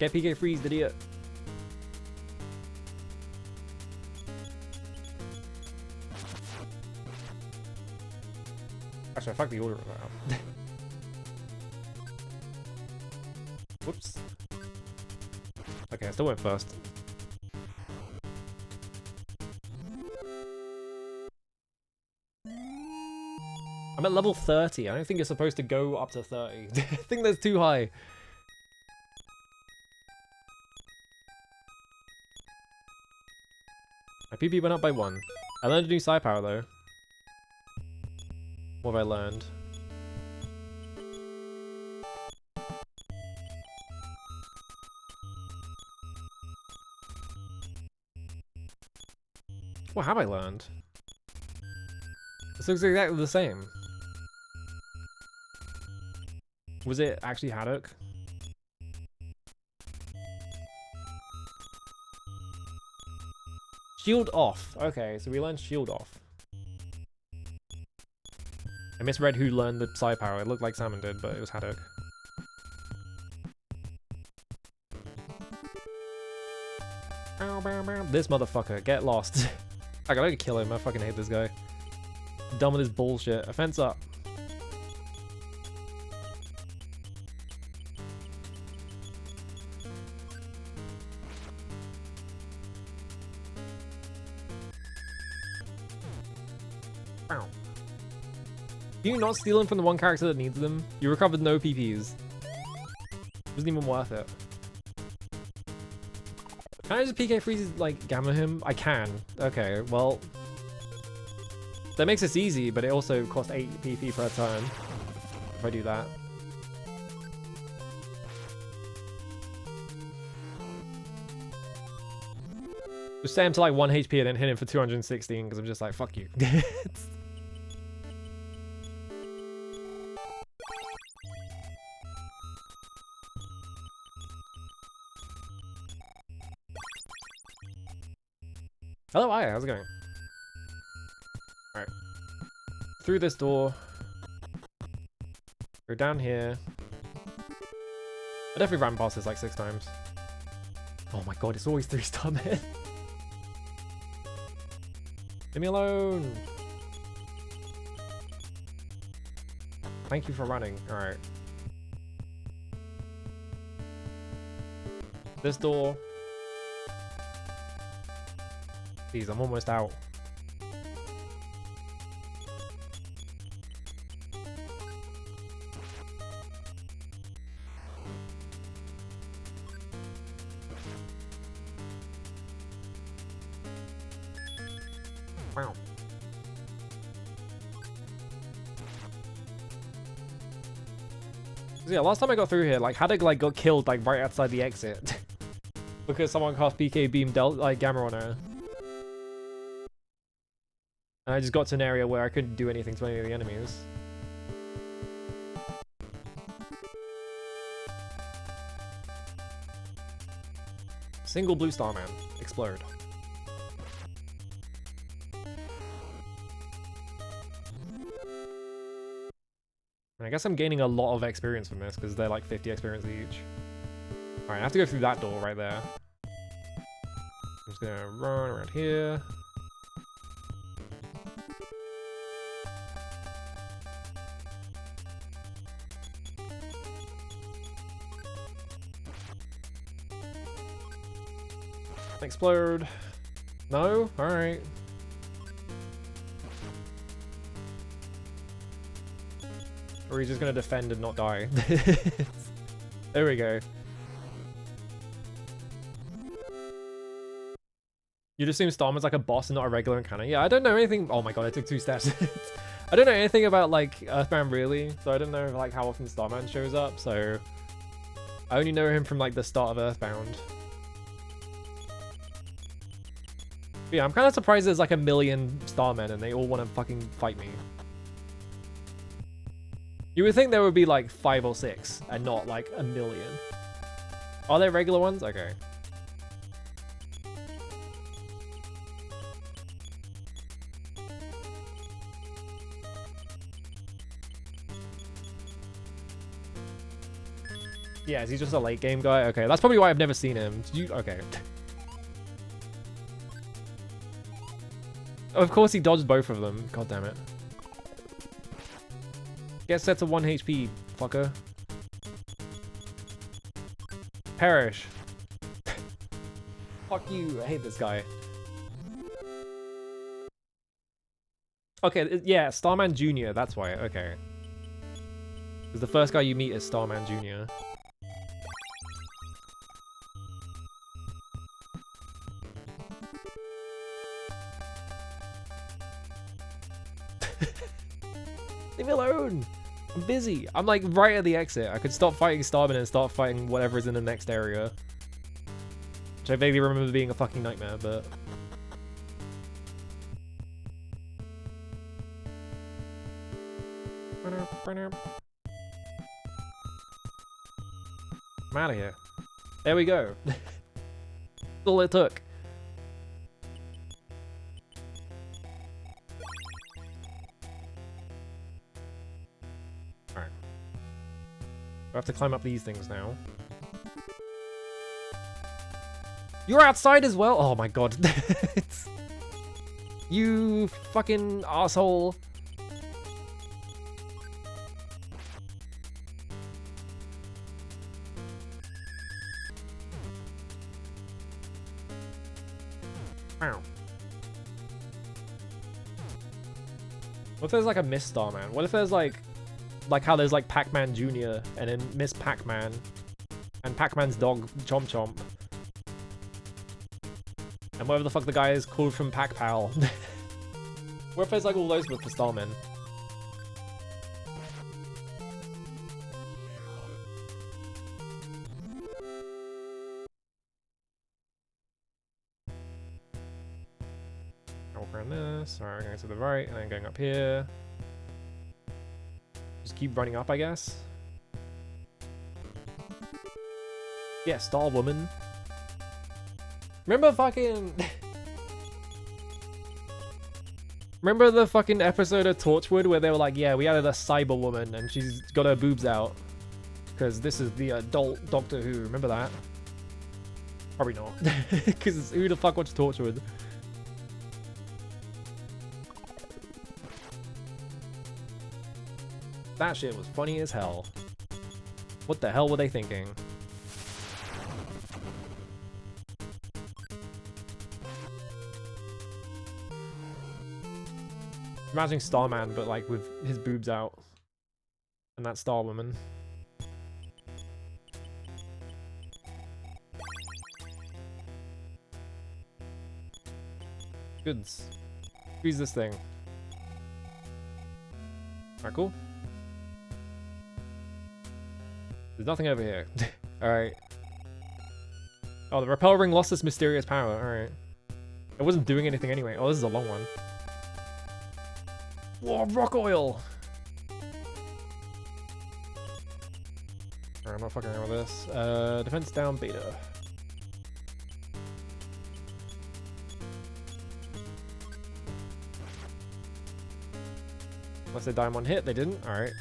Get PK freeze, idiot. Actually, I fucked the order of that up. Whoops. Okay, I still went first. I'm at level 30. I don't think you're supposed to go up to 30. I think that's too high. My PP went up by 1. I learned a new psi power though. What have I learned? What have I learned? This looks exactly the same. Was it actually Haddock? Shield off. Okay, so we learned shield off. I misread who learned the Psy power. It looked like Salmon did, but it was Haddock. This motherfucker, get lost. I gotta kill him. I fucking hate this guy. Done with his bullshit. Offense up. You not stealing from the one character that needs them? You recovered no PPs. Wasn't even worth it. Can I just PK freeze, like, gamma him? I can. Okay, well. That makes this easy, but it also costs 8 PP per turn. If I do that. Just stay him to like 1 HP and then hit him for 216 because I'm just like, fuck you. Hello, Aya, how's it going? Alright. Through this door. Go down here. I definitely ran past this like 6 times. Oh my god, it's always 3-star man. Leave me alone. Thank you for running. Alright. This door. Jeez, I'm almost out. Wow. Yeah, last time I got through here, like Haddock like got killed like right outside the exit because someone cast PK beam like gamma on her. And I just got to an area where I couldn't do anything to any of the enemies. Single blue star man. Explode. And I guess I'm gaining a lot of experience from this because they're like 50 experience each. Alright, I have to go through that door right there. I'm just gonna run around here. Explode. No? Alright. Or he's just gonna defend and not die. There we go. You'd assume Starman's like a boss and not a regular encounter. Yeah, I don't know anything. Oh my god, I took 2 steps. I don't know anything about like Earthbound really, so I don't know like how often Starman shows up, so I only know him from like the start of Earthbound. But yeah, I'm kind of surprised there's like 1 million Starmen and they all want to fucking fight me. You would think there would be like 5 or 6 and not like 1 million. Are there regular ones? Okay. Yeah, is he just a late game guy? Okay, that's probably why I've never seen him. Did you? Okay. Of course he dodged both of them. God damn it. Get set to 1 HP, fucker. Perish. Fuck you. I hate this guy. Okay, yeah, Starman Jr. That's why. Okay. Because the first guy you meet is Starman Jr. Leave me alone! I'm busy. I'm like right at the exit. I could stop fighting Starman and start fighting whatever's in the next area. Which I vaguely remember being a fucking nightmare, but... I'm out of here. There we go. That's all it took. Alright. I have to climb up these things now. You're outside as well? Oh my god. You fucking asshole. Wow. What if there's like a Miss Starman? What if there's like how there's like Pac-Man Jr. and then Miss Pac-Man and Pac-Man's dog Chomp Chomp and whatever the fuck the guy is called from Pac-Pal. What if there's like all those with the Starmen? Walk around this. Alright, going to the right and then going up here. Just keep running up, I guess. Yeah, Star Woman. Remember fucking... Remember the fucking episode of Torchwood where they were like, yeah, we added a cyber woman and she's got her boobs out. Because this is the adult Doctor Who. Remember that? Probably not. Because who the fuck watched Torchwood? That shit was funny as hell. What the hell were they thinking? Imagining Starman, but like with his boobs out. And that Star Woman. Goods. Squeeze this thing. Alright, cool. There's nothing over here. Alright. Oh, the repel ring lost its mysterious power. Alright. It wasn't doing anything anyway. Oh, this is a long one. Whoa, rock oil! Alright, I'm not fucking around with this. Defense down beta. Unless they die in one hit, they didn't. Alright.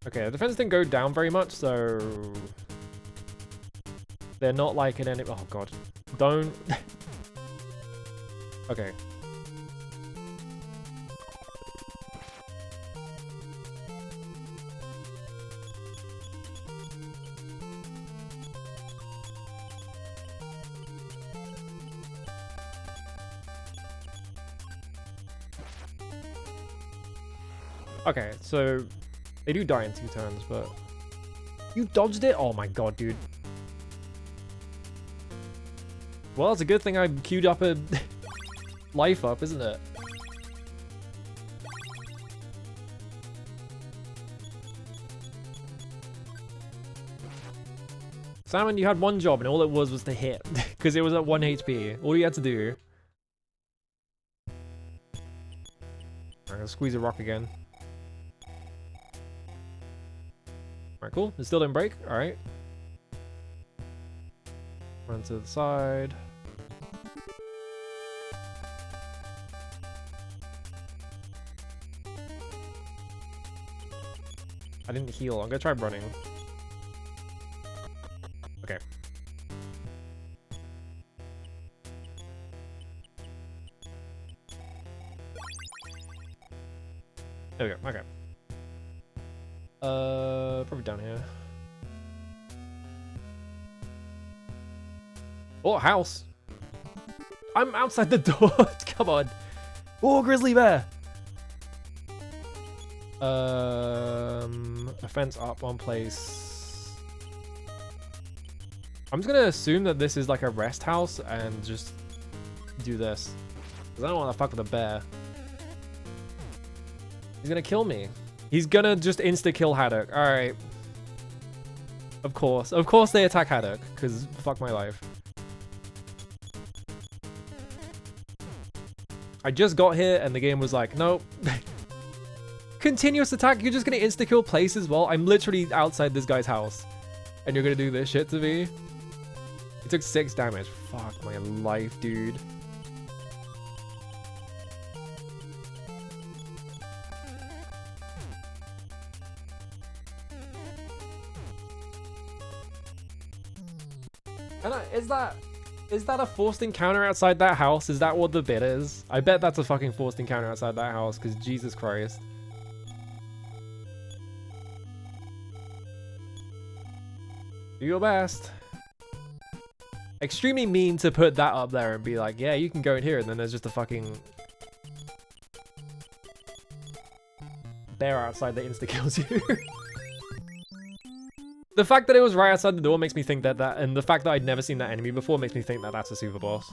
Okay, the defense didn't go down very much, so... They're not like an enemy. Oh god. Don't. Okay. Okay, so they do die in 2 turns, but you dodged it? Oh my god, dude. Well, it's a good thing I queued up a life up, isn't it? Salmon, you had one job and all it was to hit. Because it was at 1 HP. All you had to do. I'm gonna squeeze a rock again. Alright, cool. It still didn't break. Alright. Run to the side. I didn't heal. I'm gonna try running. Okay. There we go. Okay. Probably down here. Oh, house. I'm outside the door. Come on. Oh, grizzly bear. A fence up one place. I'm just gonna assume that this is like a rest house and just do this. Because I don't want to fuck with a bear. He's gonna kill me. He's gonna just insta-kill Haddock. Alright. Of course. Of course they attack Haddock. Because fuck my life. I just got here and the game was like, nope. Continuous attack, you're just gonna insta-kill place as well. I'm literally outside this guy's house. And you're gonna do this shit to me? It took 6 damage. Fuck my life, dude. And is that a forced encounter outside that house? Is that what the bit is? I bet that's a fucking forced encounter outside that house, because Jesus Christ. Do your best. Extremely mean to put that up there and be like, yeah, you can go in here, and then there's just a fucking bear outside that insta-kills you. The fact that it was right outside the door makes me think that and the fact that I'd never seen that enemy before makes me think that that's a super boss.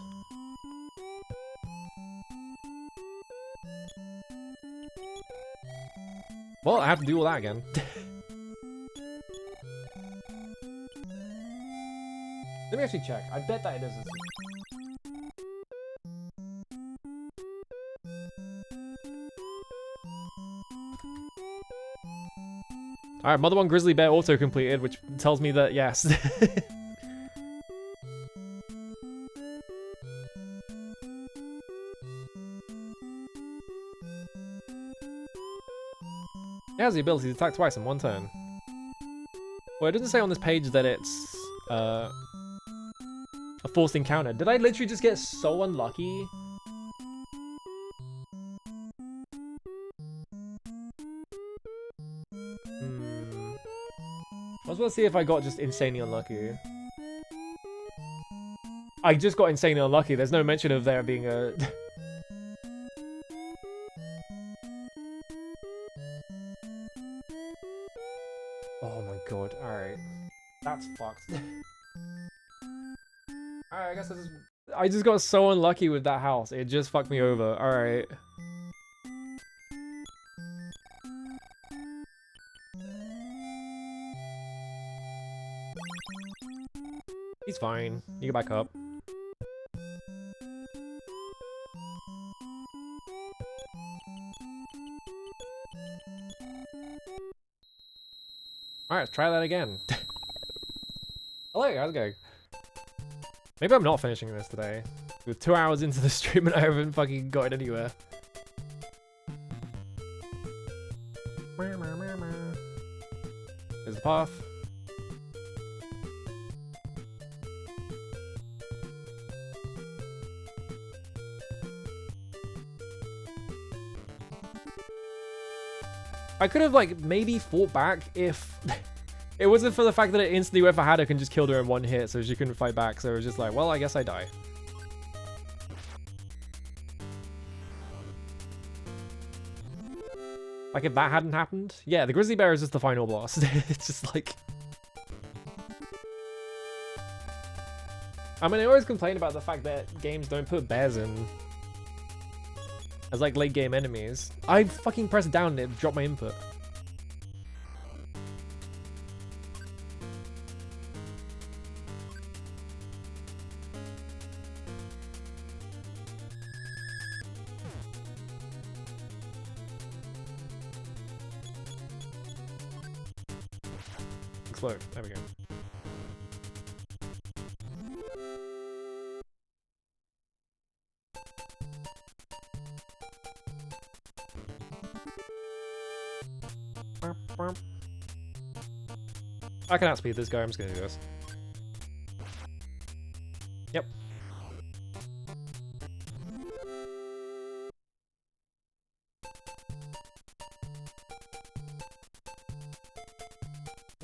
Well, I have to do all that again. Let me actually check. I bet that it is. Alright, Mother One Grizzly Bear auto completed, which tells me that yes. It has the ability to attack twice in one turn. Well, it doesn't say on this page that it's a forced encounter. Did I literally just get so unlucky? I was going to see if I got just insanely unlucky. I just got insanely unlucky. There's no mention of there being a... Oh my god, alright. That's fucked. Alright, I guess I just got so unlucky with that house. It just fucked me over. Alright. He's fine. You get back up. Alright, let's try that again. Hello, how's it going? Maybe I'm not finishing this today. We're 2 hours into the stream and I haven't fucking gotten anywhere. There's the path. I could have, like, maybe fought back if it wasn't for the fact that it instantly, whoever had her can just kill her in one hit, so she couldn't fight back. So it was just like, well, I guess I die. Like, if that hadn't happened? Yeah, the Grizzly Bear is just the final boss. It's just like... I mean, I always complain about the fact that games don't put bears in as, like, late game enemies. I fucking pressed down and it dropped my input. Explode. There we go. I can outspeed this guy. I'm just gonna do this. Yep.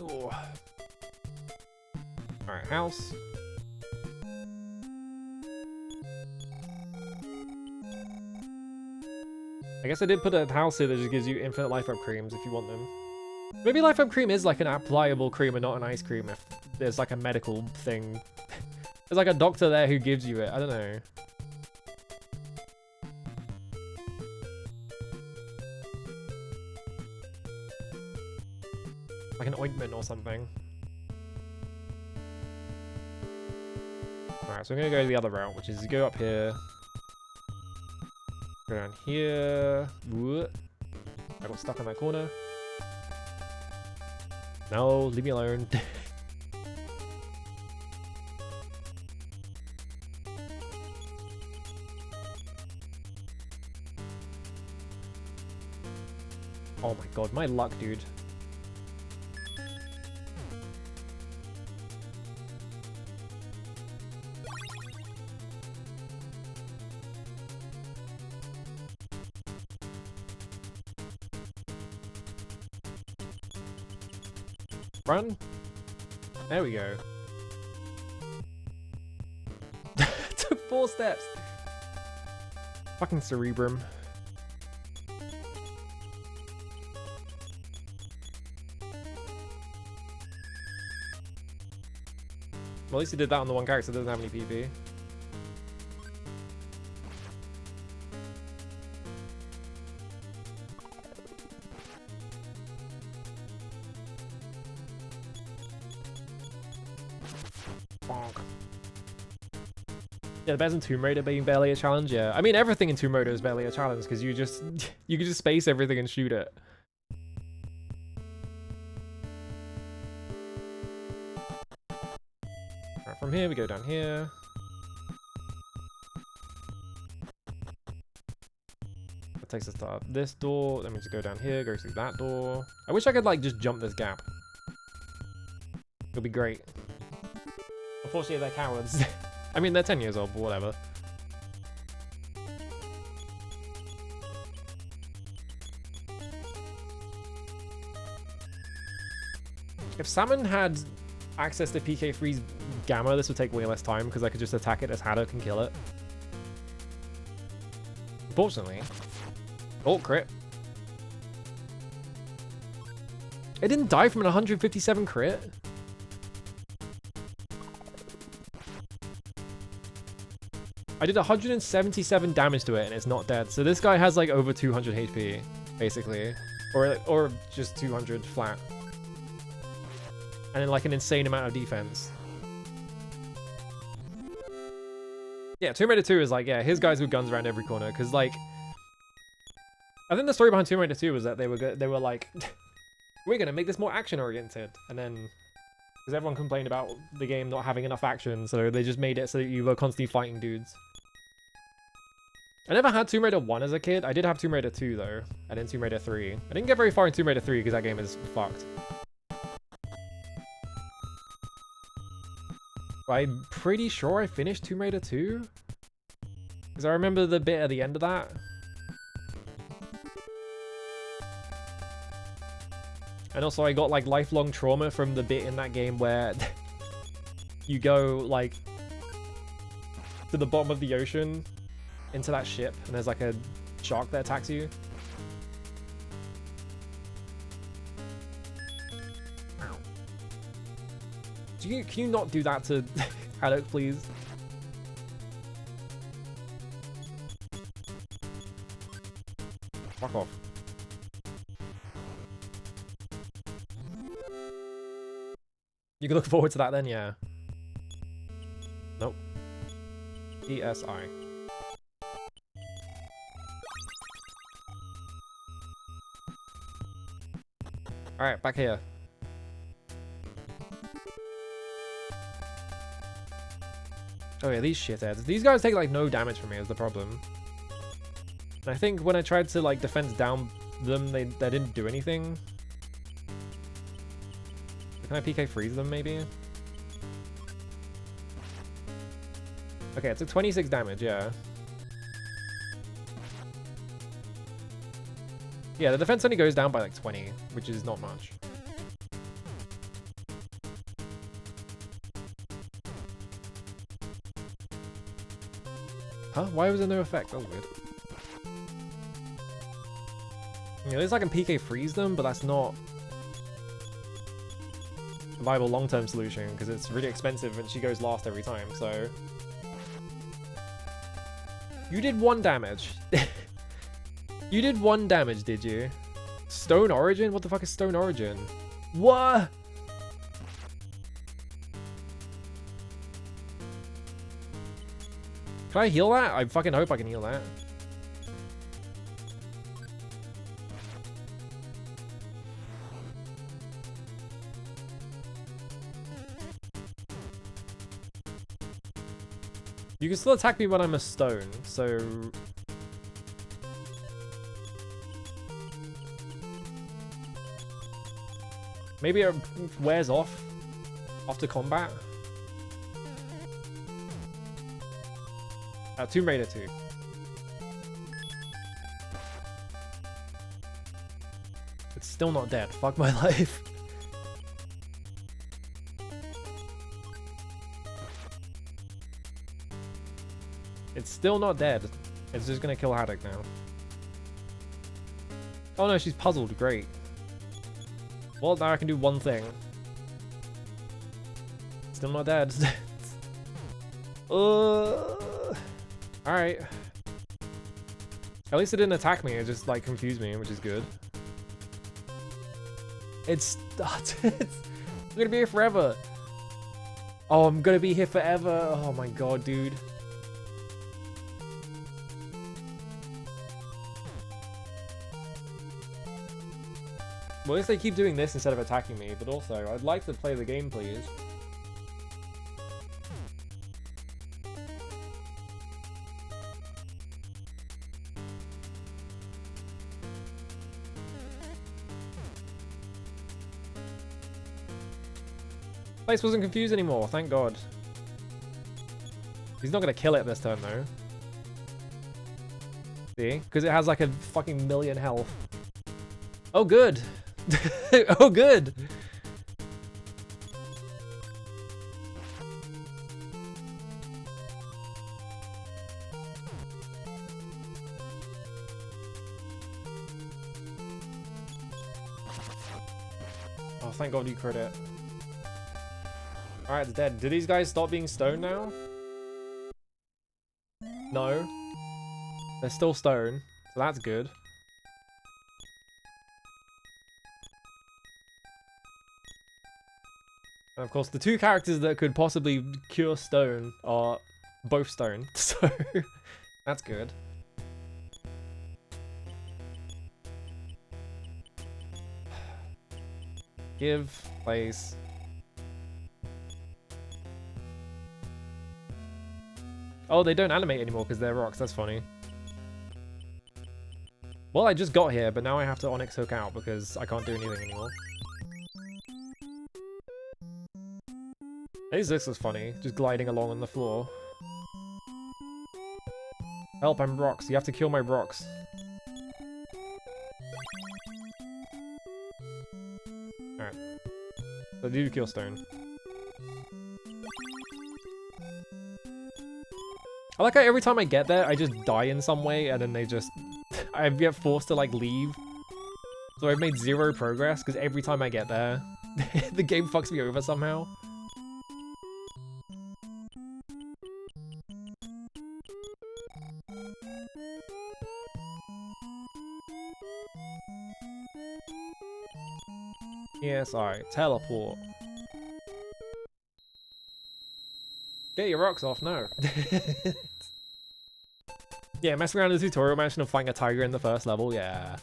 Ooh. Alright, house. I guess I did put a house here that just gives you infinite life up creams if you want them. Maybe life up cream is like an applicable cream and not an ice cream if there's like a medical thing. There's like a doctor there who gives you it. I don't know. Like an ointment or something. Alright, so I'm gonna go the other route, which is go up here. go down here. Whoop. I got stuck in that corner. No, leave me alone. Oh my god, my luck, dude. Run. There we go. Took 4 steps. Fucking Cerebrum. Well, at least he did that on the one character that doesn't have any PP. Bonk. Yeah, the best in Tomb Raider being barely a challenge. Yeah, I mean everything in Tomb Raider is barely a challenge because you can just space everything and shoot it. Right, from here we go down here. That takes us to this door. That means to go down here, go through that door. I wish I could like just jump this gap. It'll be great. Unfortunately, they're cowards. I mean, they're 10 years old, but whatever. If Salmon had access to PK Freeze Gamma, this would take way less time because I could just attack it as Haddock and kill it. Unfortunately. Oh, crit. It didn't die from an 157 crit. I did 177 damage to it and it's not dead. So this guy has like over 200 HP, basically. Or just 200 flat. And then like an insane amount of defense. Yeah, Tomb Raider 2 is like, yeah, here's guys with guns around every corner. Because like, I think the story behind Tomb Raider 2 was that they were like, we're going to make this more action oriented. And then, because everyone complained about the game not having enough action, so they just made it so that you were constantly fighting dudes. I never had Tomb Raider 1 as a kid. I did have Tomb Raider 2 though, and then Tomb Raider 3. I didn't get very far in Tomb Raider 3 because that game is fucked. But I'm pretty sure I finished Tomb Raider 2. Because I remember the bit at the end of that. And also I got like lifelong trauma from the bit in that game where you go like to the bottom of the ocean into that ship and there's like a shark that attacks you. Can you not do that to Haddock, please? Fuck off. You can look forward to that then, yeah. Nope. ESI. Alright, back here. Oh yeah, these shitheads. These guys take like no damage from me is the problem. And I think when I tried to like defense down them, they didn't do anything. Can I PK freeze them maybe? Okay, it took 26 damage, yeah. Yeah, the defense only goes down by like 20, which is not much. Huh? Why was there no effect? That was weird. You know, at least I can PK freeze them, but that's not a viable long-term solution because it's really expensive and she goes last every time, so... You did 1 damage. You did 1 damage, did you? Stone Origin? What the fuck is Stone Origin? What? Can I heal that? I fucking hope I can heal that. You can still attack me when I'm a stone, so... Maybe it wears off after combat. Tomb Raider 2. It's still not dead. Fuck my life. It's still not dead. It's just gonna kill Haddock now. Oh no, she's puzzled. Great. Well, now I can do one thing. Still not dead. Alright. At least it didn't attack me. It just like confused me, which is good. It's I'm gonna be here forever. Oh, I'm gonna be here forever. Oh my god, dude. Well, at least they keep doing this instead of attacking me, but also, I'd like to play the game, please. Place wasn't confused anymore, thank god. He's not gonna kill it this turn, though. See? Because it has like a fucking million health. Oh, good! Oh, good! Oh, thank god you crit it. Alright, it's dead. Do these guys stop being stone now? No. They're still stone, so that's good. And of course, the two characters that could possibly cure stone are both stone, so that's good. Give, place. Oh, they don't animate anymore because they're rocks, that's funny. Well, I just got here, but now I have to Onyx Hook out because I can't do anything anymore. At least this was funny, just gliding along on the floor. Help, I'm rocks. You have to kill my rocks. Alright. So do kill stone. I like how every time I get there, I just die in some way, and then they just... I get forced to, like, leave. So I've made 0 progress, because every time I get there, the game fucks me over somehow. Yes, alright. Teleport. Get your rocks off, no. Yeah, messing around in the tutorial mansion of fighting a tiger in the first level, yeah.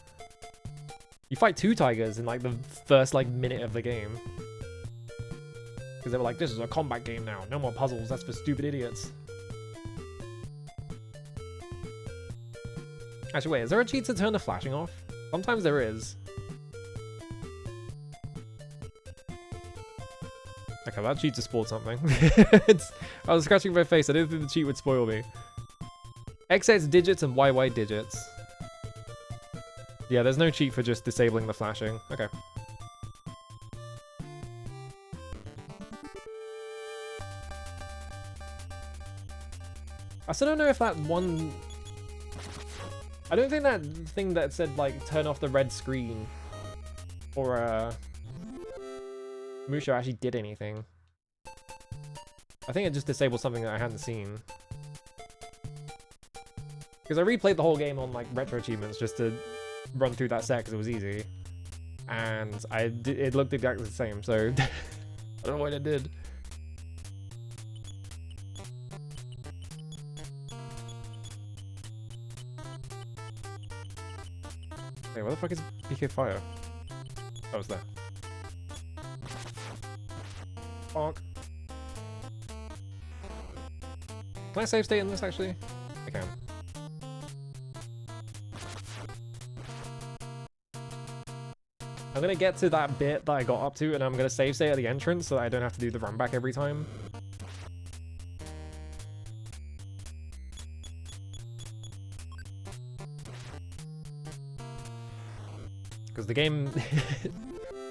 You fight 2 tigers in like the first like minute of the game. Because they were like, this is a combat game now, no more puzzles, that's for stupid idiots. Actually wait, is there a cheat to turn the flashing off? Sometimes there is. Okay, that cheat just spoiled something. I was scratching my face, I didn't think the cheat would spoil me. XX digits and YY digits. Yeah, there's no cheat for just disabling the flashing. Okay. I still don't know if that one... I don't think that thing that said, like, turn off the red screen or, Musha actually did anything. I think it just disabled something that I hadn't seen. Because I replayed the whole game on like retro achievements just to run through that set because it was easy. And it looked exactly the same, so I don't know what it did. Wait, where the fuck is PK Fire? Oh, it's there. Bonk. Can I save state in this actually? I can. I'm gonna get to that bit that I got up to and I'm gonna save state at the entrance so that I don't have to do the run back every time. Because the game,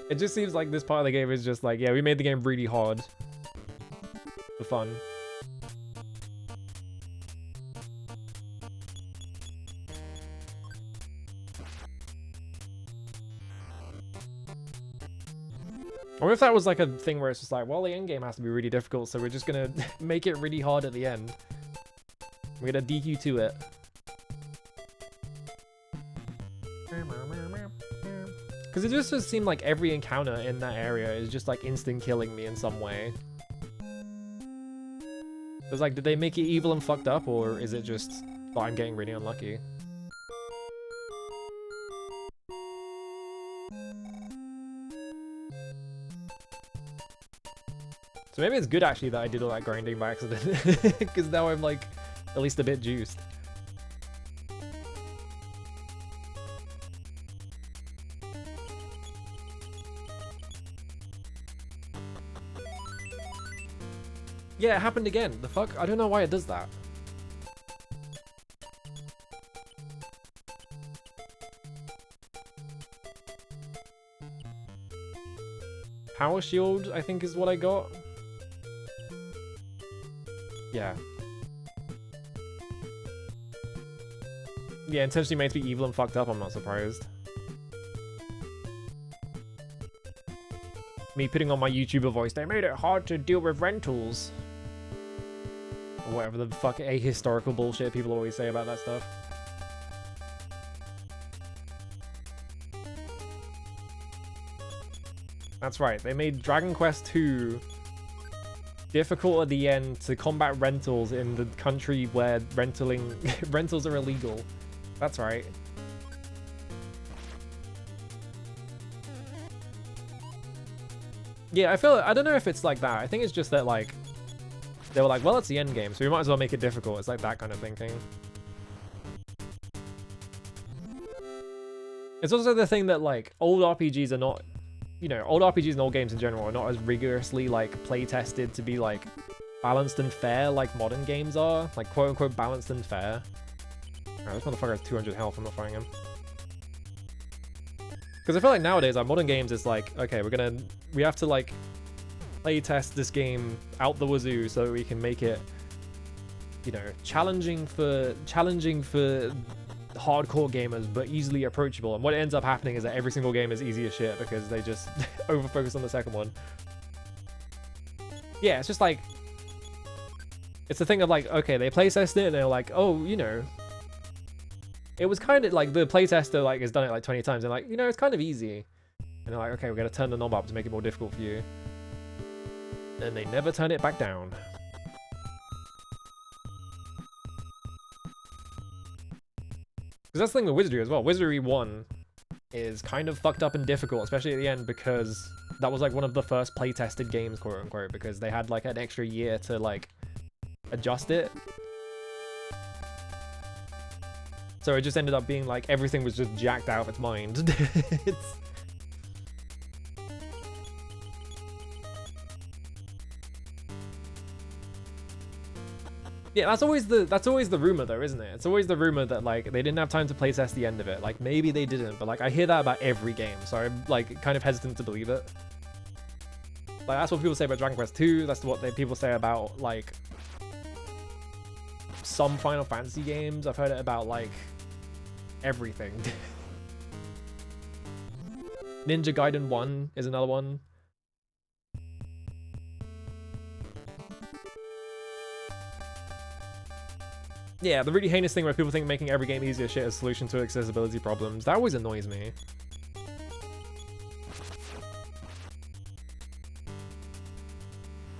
it just seems like this part of the game is just like, yeah, we made the game really hard for fun. Or if that was like a thing where it's just like, well, the end game has to be really difficult, so we're just gonna make it really hard at the end. We're gonna DQ to it. Because it just does seem like every encounter in that area is just like instant killing me in some way. It's like, did they make it evil and fucked up, or is it just that I'm getting really unlucky? So maybe it's good actually that I did all that grinding by accident, because now I'm like at least a bit juiced. Yeah, it happened again. The fuck? I don't know why it does that. Power shield, I think, is what I got. Yeah. Yeah, intentionally made to be evil and fucked up, I'm not surprised. Me putting on my YouTuber voice, they made it hard to deal with rentals. Or whatever the fuck ahistorical bullshit people always say about that stuff. That's right, they made Dragon Quest II difficult at the end to combat rentals in the country where rentals are illegal. That's right. Yeah, I don't know if it's like that. I think it's just that, like, they were like, well, it's the end game, so we might as well make it difficult. It's like that kind of thinking. It's also the thing that, like, old RPGs are not, you know, old RPGs and old games in general are not as rigorously, like, play tested to be, like, balanced and fair like modern games are. Like, quote unquote, balanced and fair. Alright, this motherfucker has 200 health. I'm not fighting him. Because I feel like nowadays, our modern games is like, okay, we have to, like, play test this game out the wazoo so that we can make it, you know, challenging for hardcore gamers, but easily approachable. And what ends up happening is that every single game is easy as shit because they just over-focus on the second one. Yeah, it's just like, it's the thing of like, okay, they playtest it and they're like, oh, you know, it was kind of like, the playtester like has done it like 20 times and like, you know, it's kind of easy. And they're like, okay, we're gonna turn the knob up to make it more difficult for you. And they never turn it back down. Because that's the thing with Wizardry as well. Wizardry 1 is kind of fucked up and difficult, especially at the end, because that was like one of the first play-tested games, quote unquote, because they had like an extra year to like adjust it. So it just ended up being like everything was just jacked out of its mind. Yeah, that's always the rumor though, isn't it? It's always the rumor that like they didn't have time to playtest the end of it. Like maybe they didn't, but like I hear that about every game, so I'm like kind of hesitant to believe it. Like that's what people say about Dragon Quest II. That's what people say about like some Final Fantasy games. I've heard it about like everything. Ninja Gaiden 1 is another one. Yeah, the really heinous thing where people think making every game easier shit is a solution to accessibility problems. That always annoys me.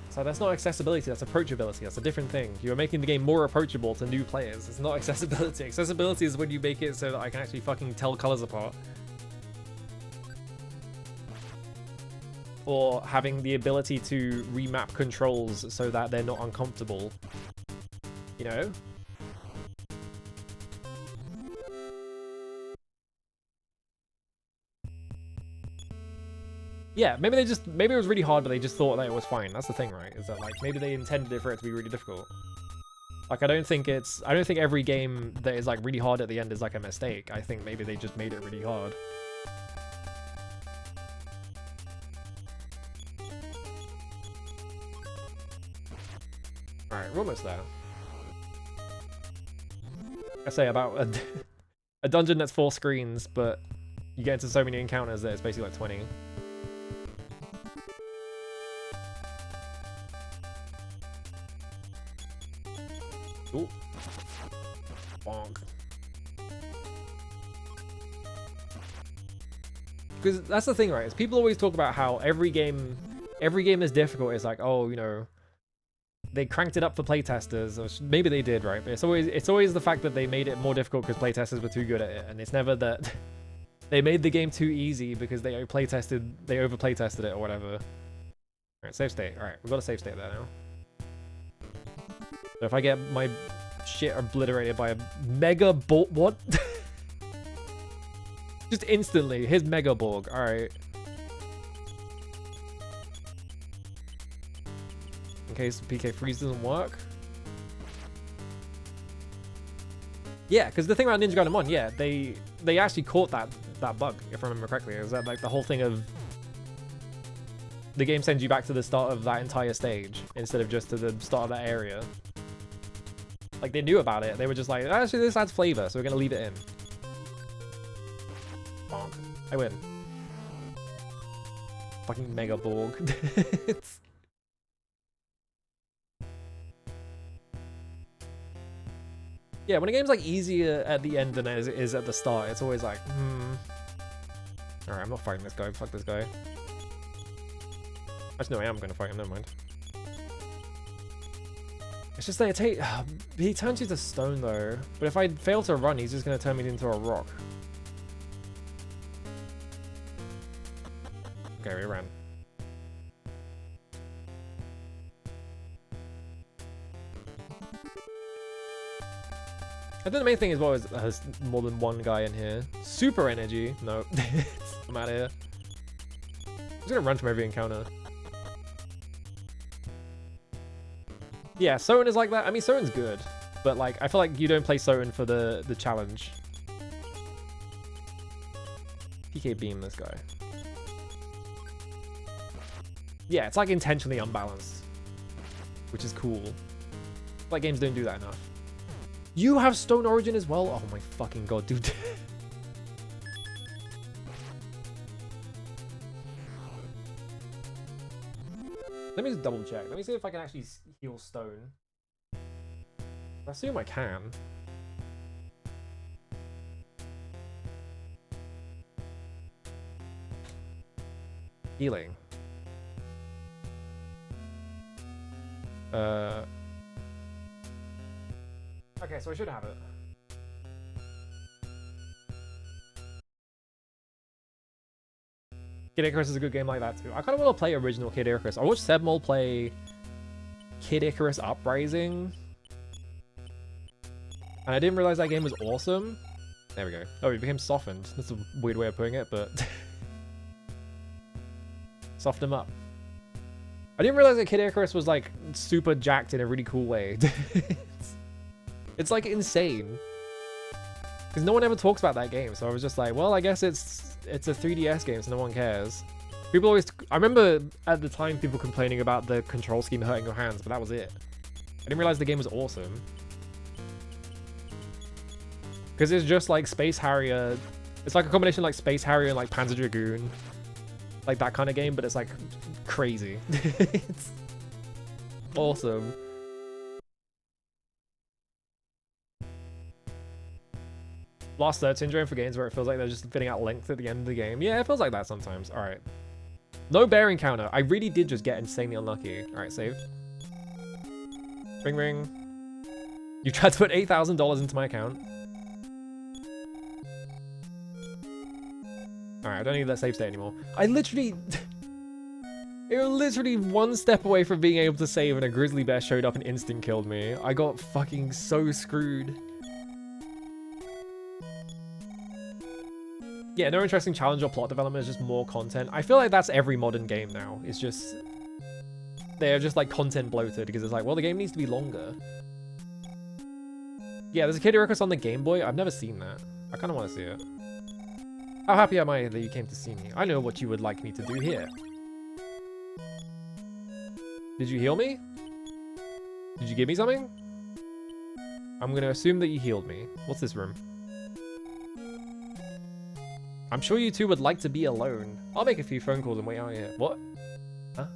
So that's not accessibility, that's approachability. That's a different thing. You're making the game more approachable to new players. It's not accessibility. Accessibility is when you make it so that I can actually fucking tell colors apart. Or having the ability to remap controls so that they're not uncomfortable. You know? Yeah, maybe it was really hard, but they just thought that it was fine. That's the thing, right? Is that like maybe they intended it for it to be really difficult. Like I don't think every game that is like really hard at the end is like a mistake. I think maybe they just made it really hard. Alright, we're almost there. I say about a dungeon that's 4 screens, but you get into so many encounters that it's basically like 20. Ooh. Bonk. Because that's the thing, right? Is people always talk about how every game is difficult. It's like, oh, you know, they cranked it up for playtesters, or maybe they did, right? But it's always the fact that they made it more difficult because playtesters were too good at it, and it's never that they made the game too easy because they over playtested it or whatever. All right, save state. All right, we've got a save state there now. So if I get my shit obliterated by a Mega Borg, what? Just instantly, here's Mega Borg. All right. In case PK freeze doesn't work. Yeah, because the thing about Ninja Gaiden 1, yeah, they actually caught that bug, if I remember correctly. Is that like the whole thing of the game sends you back to the start of that entire stage instead of just to the start of that area. Like they knew about it. They were just like, actually, this adds flavor, so we're gonna leave it in. Bonk. I win. Fucking Mega Borg. Yeah, when a game's like easier at the end than it is at the start, it's always like, Alright, I'm not fighting this guy. Fuck this guy. Actually, no, I am gonna fight him. Never mind. It's just that he turns you to stone though. But if I fail to run, he's just gonna turn me into a rock. Okay, we ran. I think the main thing as well is there's more than one guy in here. Super energy. No. I'm out of here. I'm just gonna run from every encounter. Yeah, Soten is like that. I mean, Soten's good, but like, I feel like you don't play Soten for the challenge. PK beam this guy. Yeah, it's like intentionally unbalanced, which is cool. Like games don't do that enough. You have Stone Origin as well? Oh my fucking god, dude. Let me just double check. Let me see if I can actually heal Stone. I assume I can. Healing. Okay, so I should have it. Kid Icarus is a good game like that too. I kind of want to play original Kid Icarus. I watched Sebmol play Kid Icarus Uprising, and I didn't realize that game was awesome. There we go. Oh, it became softened. That's a weird way of putting it, but soften him up. I didn't realize that Kid Icarus was like super jacked in a really cool way. It's like insane. Because no one ever talks about that game, so I was just like, well, I guess it's a 3DS game, so no one cares. People always... I remember at the time people complaining about the control scheme hurting your hands, but that was it. I didn't realize the game was awesome. Because it's just like Space Harrier. It's like a combination of like Space Harrier and like Panzer Dragoon. Like that kind of game, but it's like crazy. It's awesome. Lost Third Syndrome for games where it feels like they're just fitting out length at the end of the game. Yeah, it feels like that sometimes. Alright. No bear encounter. I really did just get insanely unlucky. Alright, save. Ring ring. You tried to put $8,000 into my account. Alright, I don't need that save state anymore. I literally... It was literally one step away from being able to save and a grizzly bear showed up and instant killed me. I got fucking so screwed. Yeah, no interesting challenge or plot development, it's just more content. I feel like that's every modern game now. It's just... they're just like content bloated because it's like, well, the game needs to be longer. Yeah, there's a Kid Icarus on the Game Boy. I've never seen that. I kind of want to see it. How happy am I that you came to see me? I know what you would like me to do here. Did you heal me? Did you give me something? I'm going to assume that you healed me. What's this room? I'm sure you two would like to be alone. I'll make a few phone calls and wait out here. What? Huh?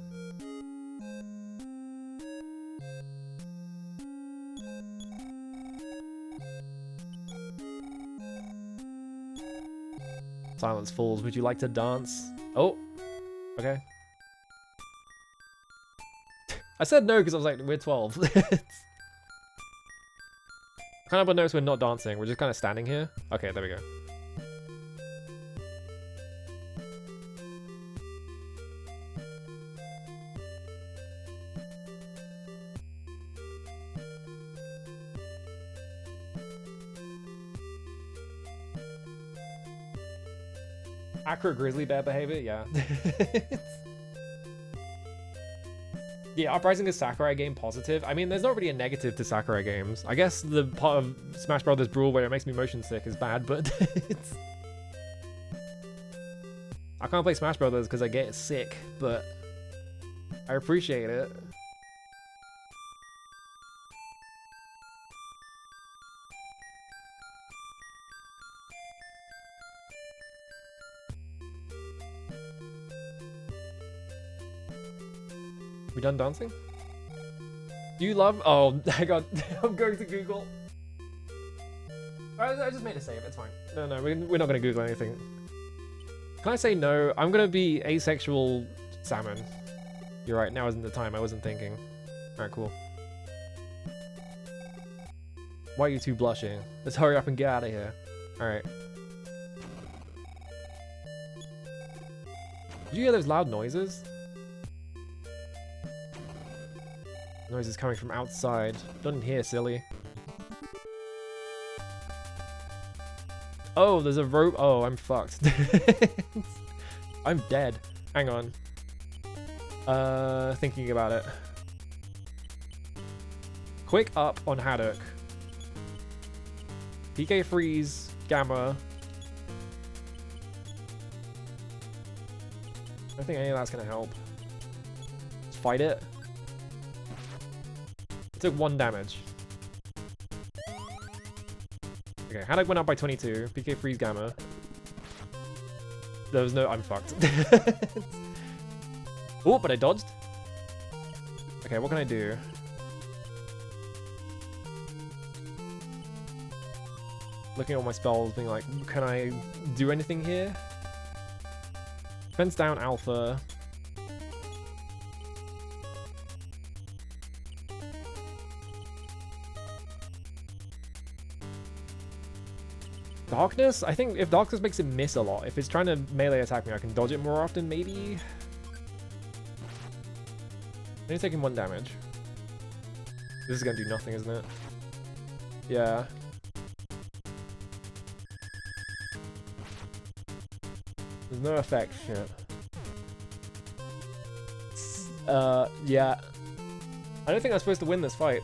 Silence falls. Would you like to dance? Oh. Okay. I said no because I was like, we're 12. I kind of notice we're not dancing. We're just kind of standing here. Okay, there we go. Accurate grizzly bear behavior, yeah. Yeah, Uprising is Sakurai game positive. I mean, there's not really a negative to Sakurai games. I guess the part of Smash Brothers Brawl where it makes me motion sick is bad, but it's... I can't play Smash Brothers because I get sick, but I appreciate it. We done dancing? Do you love... Oh, I got... I'm going to Google. I just made a save, it's fine. No, we're not going to Google anything. Can I say no? I'm going to be asexual salmon. You're right, now isn't the time, I wasn't thinking. Alright, cool. Why are you two blushing? Let's hurry up and get out of here. Alright. Did you hear those loud noises? Noise is coming from outside. Don't hear, silly. Oh, there's a rope. Oh, I'm fucked. I'm dead. Hang on. Thinking about it. Quick up on Haddock. PK freeze, Gamma. I don't think any of that's gonna help. Let's fight it. Took 1 damage. Okay, Haddock went up by 22. PK freeze Gamma. There was no... I'm fucked. Oh, but I dodged. Okay, what can I do? Looking at all my spells, being like, can I do anything here? Fence down Alpha. Darkness? I think if Darkness makes it miss a lot, if it's trying to melee attack me, I can dodge it more often, maybe? Only taking 1 damage. This is gonna do nothing, isn't it? Yeah. There's no effect, shit. Yeah. I don't think I'm supposed to win this fight.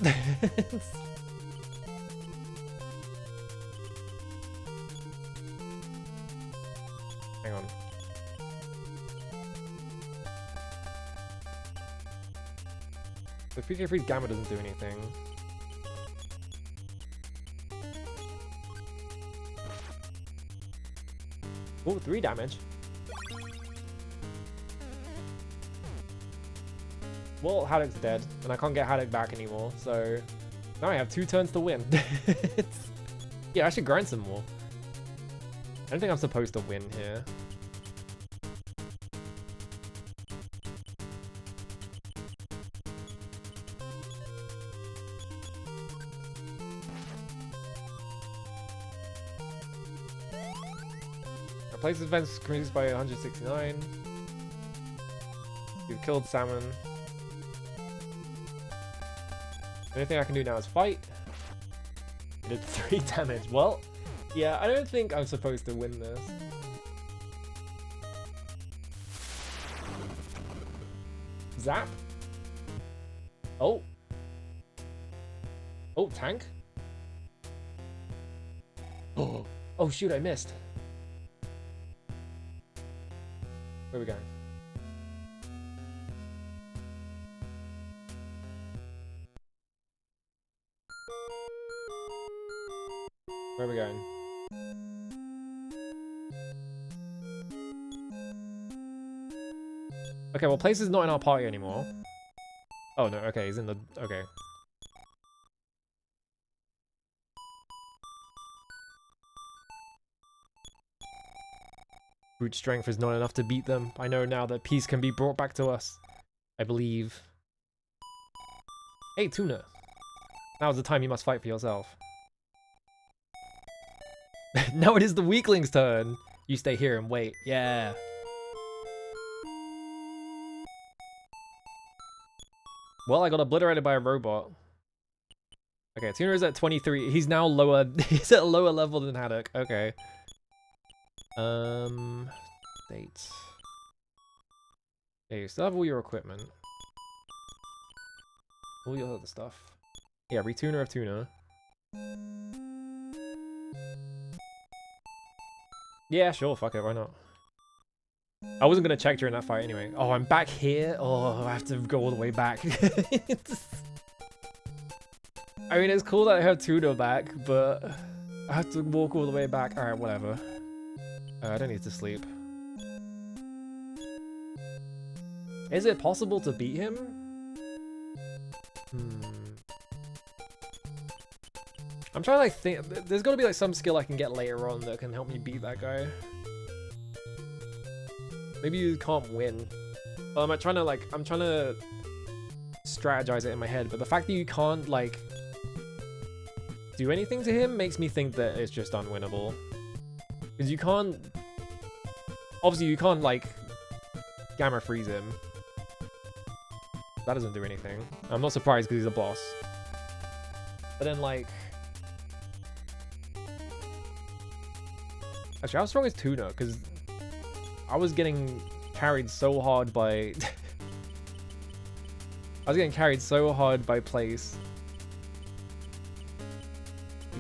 Hang on. The PK Freeze Gamma doesn't do anything. Oh, 3 damage. Well, Haddock's dead, and I can't get Haddock back anymore, so now I have 2 turns to win. Yeah, I should grind some more. I don't think I'm supposed to win here. Replace events increased by 169. Do We've killed salmon. The only thing I can do now is fight. I did 3 damage. Well, yeah, I don't think I'm supposed to win this. Zap. Oh. Oh, tank. Oh, oh shoot, I missed. Where are we going? Where are we going? Okay, well, Place is not in our party anymore. Oh, no, okay, he's in the... Okay. Brute strength is not enough to beat them. I know now that peace can be brought back to us. I believe. Hey, Tuna. Now's the time you must fight for yourself. Now it is the weakling's turn. You stay here and wait. Yeah. Well, I got obliterated by a robot. Okay, Tuna is at 23. He's now lower. He's at a lower level than Haddock. Okay. Dates. Yeah, you still have all your equipment. All your other stuff. Yeah, retuner of Tuna. Yeah, sure, fuck it, why not? I wasn't gonna check during that fight anyway. Oh, I'm back here? Oh, I have to go all the way back. I mean, it's cool that I have Tuna back, but I have to walk all the way back. Alright, whatever. I don't need to sleep. Is it possible to beat him? I'm trying to like think. There's got to be like some skill I can get later on that can help me beat that guy. Maybe you can't win. I'm trying to strategize it in my head, but the fact that you can't like do anything to him makes me think that it's just unwinnable. Because you can't... Obviously, you can't, like, Gamma freeze him. That doesn't do anything. I'm not surprised because he's a boss. But then, like... Actually, how strong is Tuna? Because I was getting carried so hard by... I was getting carried so hard by Place.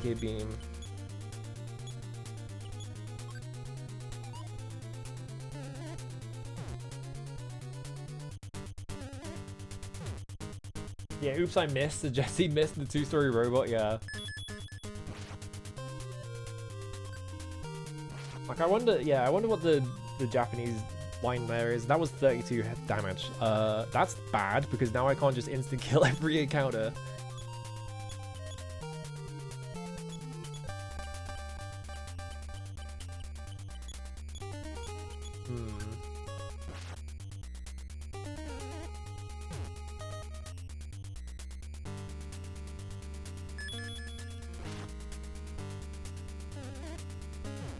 PK Beam. Yeah, oops, I missed. Jesse missed the 2-story robot, yeah. Like, I wonder what the Japanese line there is. That was 32 damage. That's bad, because now I can't just instant kill every encounter.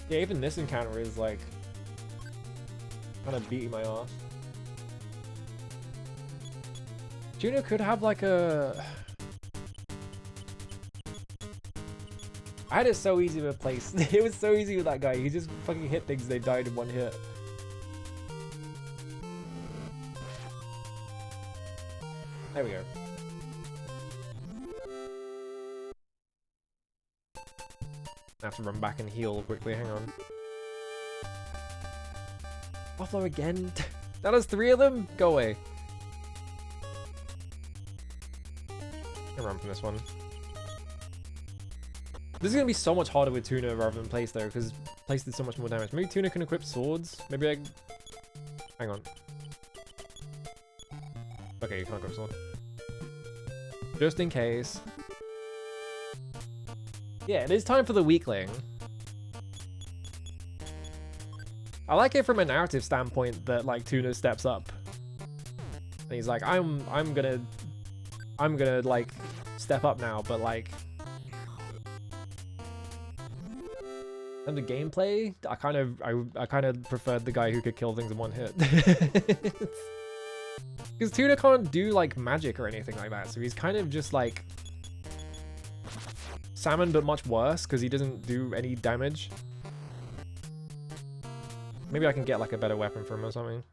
Yeah, even this encounter is like kind of beating my ass. Juno could have like a... I had it so easy to place. It was so easy with that guy. He just fucking hit things, they died in one hit. There we go. I have to run back and heal quickly, hang on. Buffalo again? That has 3 of them? Go away. I'll run from this one. This is going to be so much harder with Tuna rather than Place though, because Place did so much more damage. Maybe Tuna can equip swords? Maybe I... Hang on. Okay, you can't equip sword. Just in case. Yeah, it is time for the weakling. I like it from a narrative standpoint that like Tuna steps up. And he's like, I'm gonna like step up now, but like and the gameplay, I kind of preferred the guy who could kill things in one hit. Because Tuna can't do like magic or anything like that, so he's kind of just like Salmon, but much worse because he doesn't do any damage. Maybe I can get like a better weapon from him or something.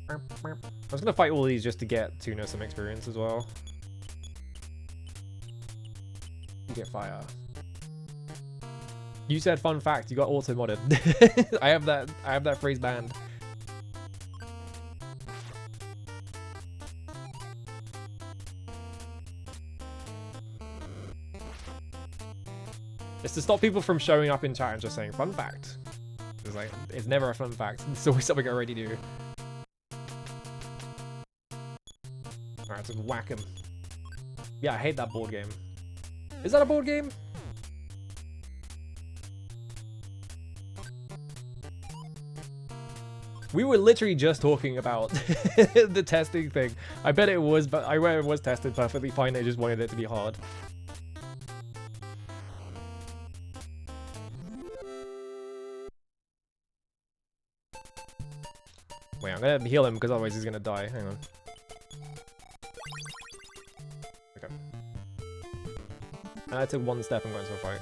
I was gonna fight all these just to get Tuna some experience as well. You get fire. You said fun fact, you got auto modded. I have that phrase banned. It's to stop people from showing up in chat and just saying fun fact. It's like, it's never a fun fact. It's always something I already do. Alright, so whack him. Yeah, I hate that board game. Is that a board game? We were literally just talking about the testing thing. I bet it was, but I bet it was tested perfectly fine. They just wanted it to be hard. Wait, I'm gonna heal him because otherwise he's gonna die. Hang on. Okay. I took one step and went into a fight.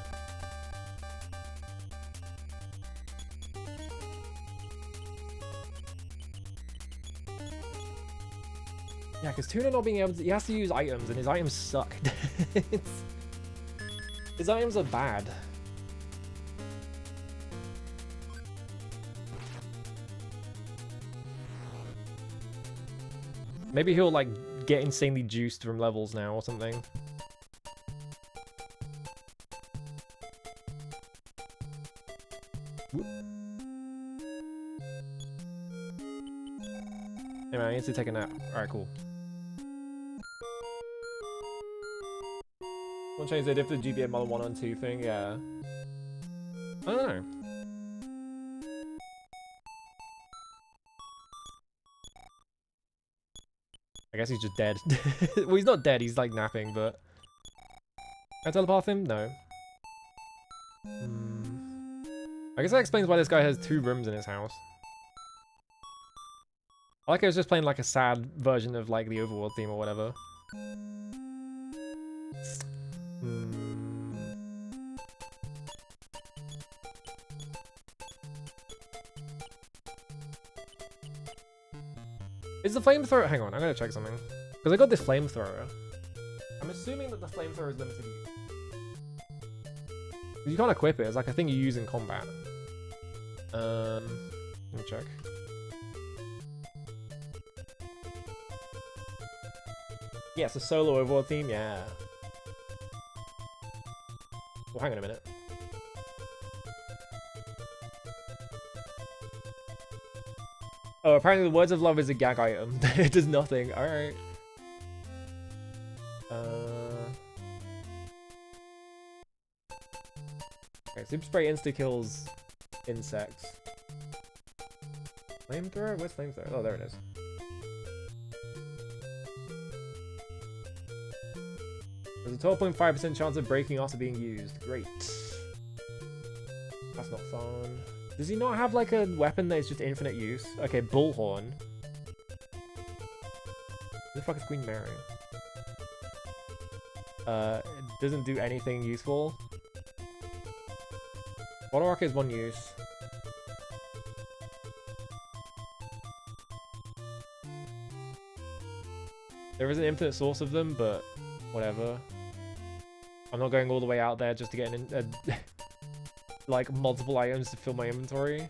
Yeah, because Tuna not being able to... He has to use items, and his items suck. His items are bad. Maybe he'll, like, get insanely juiced from levels now or something. Whoop. Anyway, I need to take a nap. Alright, cool. Want to change the diff to the GBA Model 1 on 2 thing? Yeah. I don't know. I guess he's just dead. Well, he's not dead, he's like napping, but... Can I telepath him? No. I guess that explains why this guy has 2 rooms in his house. I like I was just playing like a sad version of like the Overworld theme or whatever. Is the flamethrower... Hang on, I'm gonna check something. Because I got this flamethrower. I'm assuming that the flamethrower is limited use. You can't equip it, it's like a thing you use in combat. Let me check. Yeah, it's a solo Overworld theme, yeah. Well, hang on a minute. Oh, apparently the Words of Love is a gag item. It does nothing. Alright. Okay, Super Spray insta-kills insects. Flamethrower? Where's Flamethrower? Oh, there it is. There's a 12.5% chance of breaking after being used. Great. That's not fun. Does he not have like a weapon that is just infinite use? Okay, Bullhorn. Who the fuck is Queen Mary? It doesn't do anything useful. Bottle Rocket is 1 use. There is an infinite source of them, but whatever. I'm not going all the way out there just to get like multiple items to fill my inventory.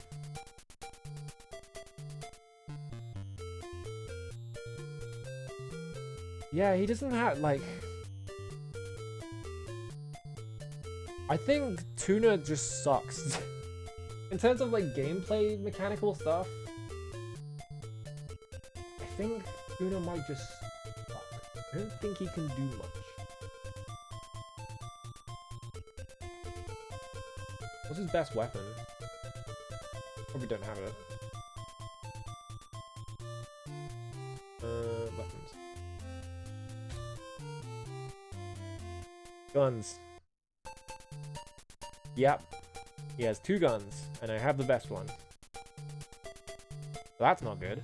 Yeah, he doesn't have like... I think Tuna just sucks. In terms of like gameplay mechanical stuff, I think Tuna might just suck. I don't think he can do much. What's his best weapon? Probably don't have it. Weapons. Guns. Yep. He has 2 guns, and I have the best one. So that's not good.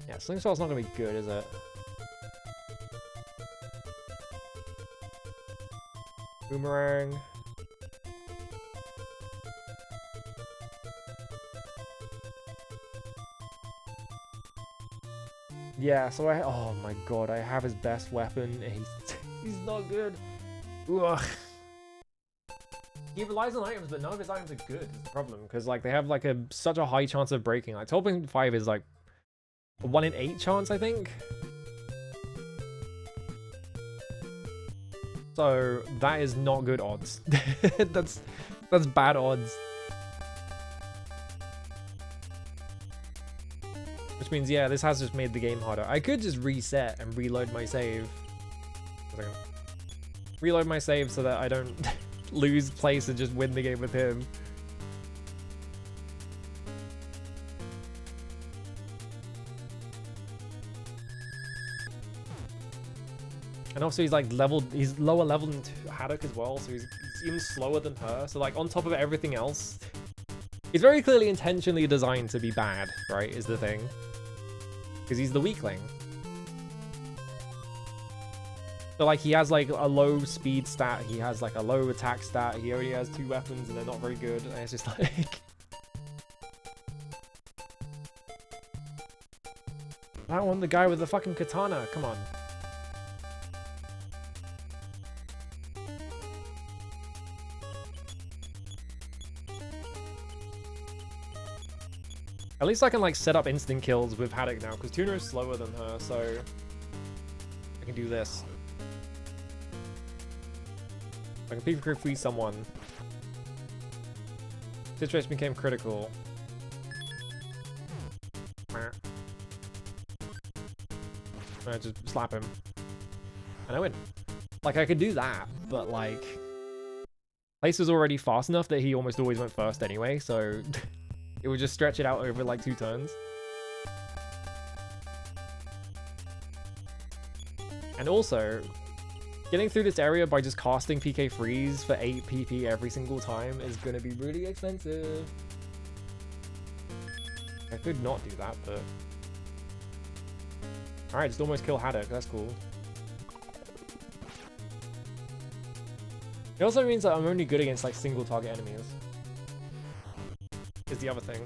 Yeah, Slingshot's not gonna be good, is it? Boomerang. Yeah, so oh my god, I have his best weapon, and he's not good. Ugh. He relies on items, but none of his items are good, is the problem, because like they have like such a high chance of breaking. Like Top 5 is like a 1 in 8 chance, I think. So that is not good odds. that's bad odds. Which means, yeah, this has just made the game harder. I could just reset and reload my save. Reload my save so that I don't lose place and just win the game with him. And also he's like he's lower level than Haddock as well, so he's even slower than her. So like on top of everything else, he's very clearly intentionally designed to be bad, right, is the thing. Because he's the weakling. So like he has like a low speed stat, he has like a low attack stat, he only has 2 weapons and they're not very good, and it's just like... I want the guy with the fucking katana, come on. At least I can like set up instant kills with Haddock now, because Tuna is slower than her, so I can do this. I can PvP free someone. Situation became critical. I just slap him. And I win. Like, I could do that, but like... Place was already fast enough that he almost always went first anyway, so... It would just stretch it out over like 2 turns. And also, getting through this area by just casting PK Freeze for 8 PP every single time is going to be really expensive. I could not do that, but... Alright, just almost kill Haddock, that's cool. It also means that I'm only good against like single target enemies. Is the other thing.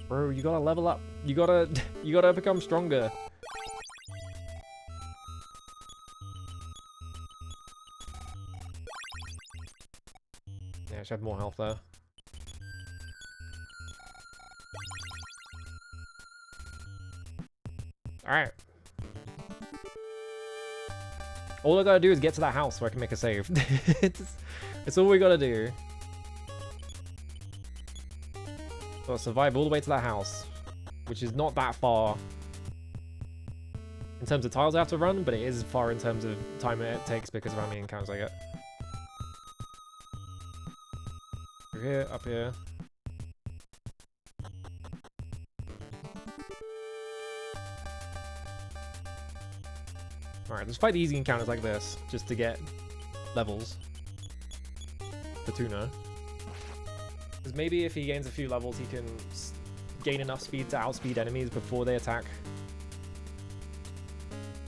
Bro, you gotta level up. You gotta become stronger. Yeah, I should have more health there. Alright. All I gotta do is get to that house so I can make a save. It's all we gotta do. So I'll survive all the way to that house, which is not that far in terms of tiles I have to run, but it is far in terms of time it takes because of how many encounters I get. Over here, up here. Alright, let's fight the easy encounters like this, just to get levels. The Tuna. Because maybe if he gains a few levels, he can gain enough speed to outspeed enemies before they attack.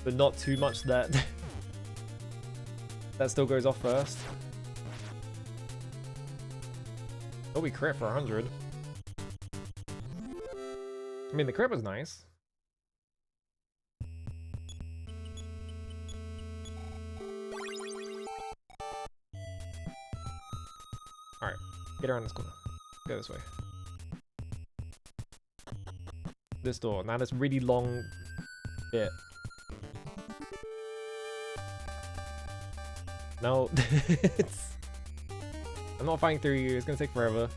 But not too much that that still goes off first. Oh, we crit for 100. I mean, the crit was nice. Alright, get around this corner. Go this way. This door. Now this really long bit. No, I'm not fighting through you. It's gonna take forever.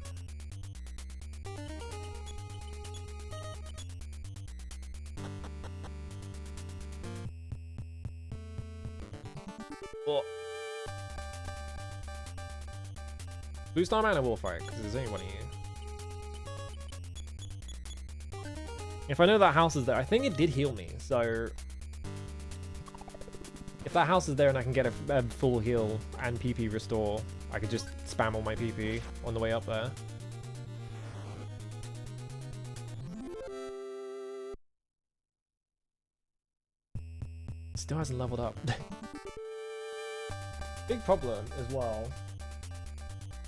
Oh. Blue Starman I will fight, because there's only one of you. If I know that house is there, I think it did heal me, so... If that house is there and I can get a full heal and PP restore, I could just spam all my PP on the way up there. Still hasn't leveled up. Big problem as well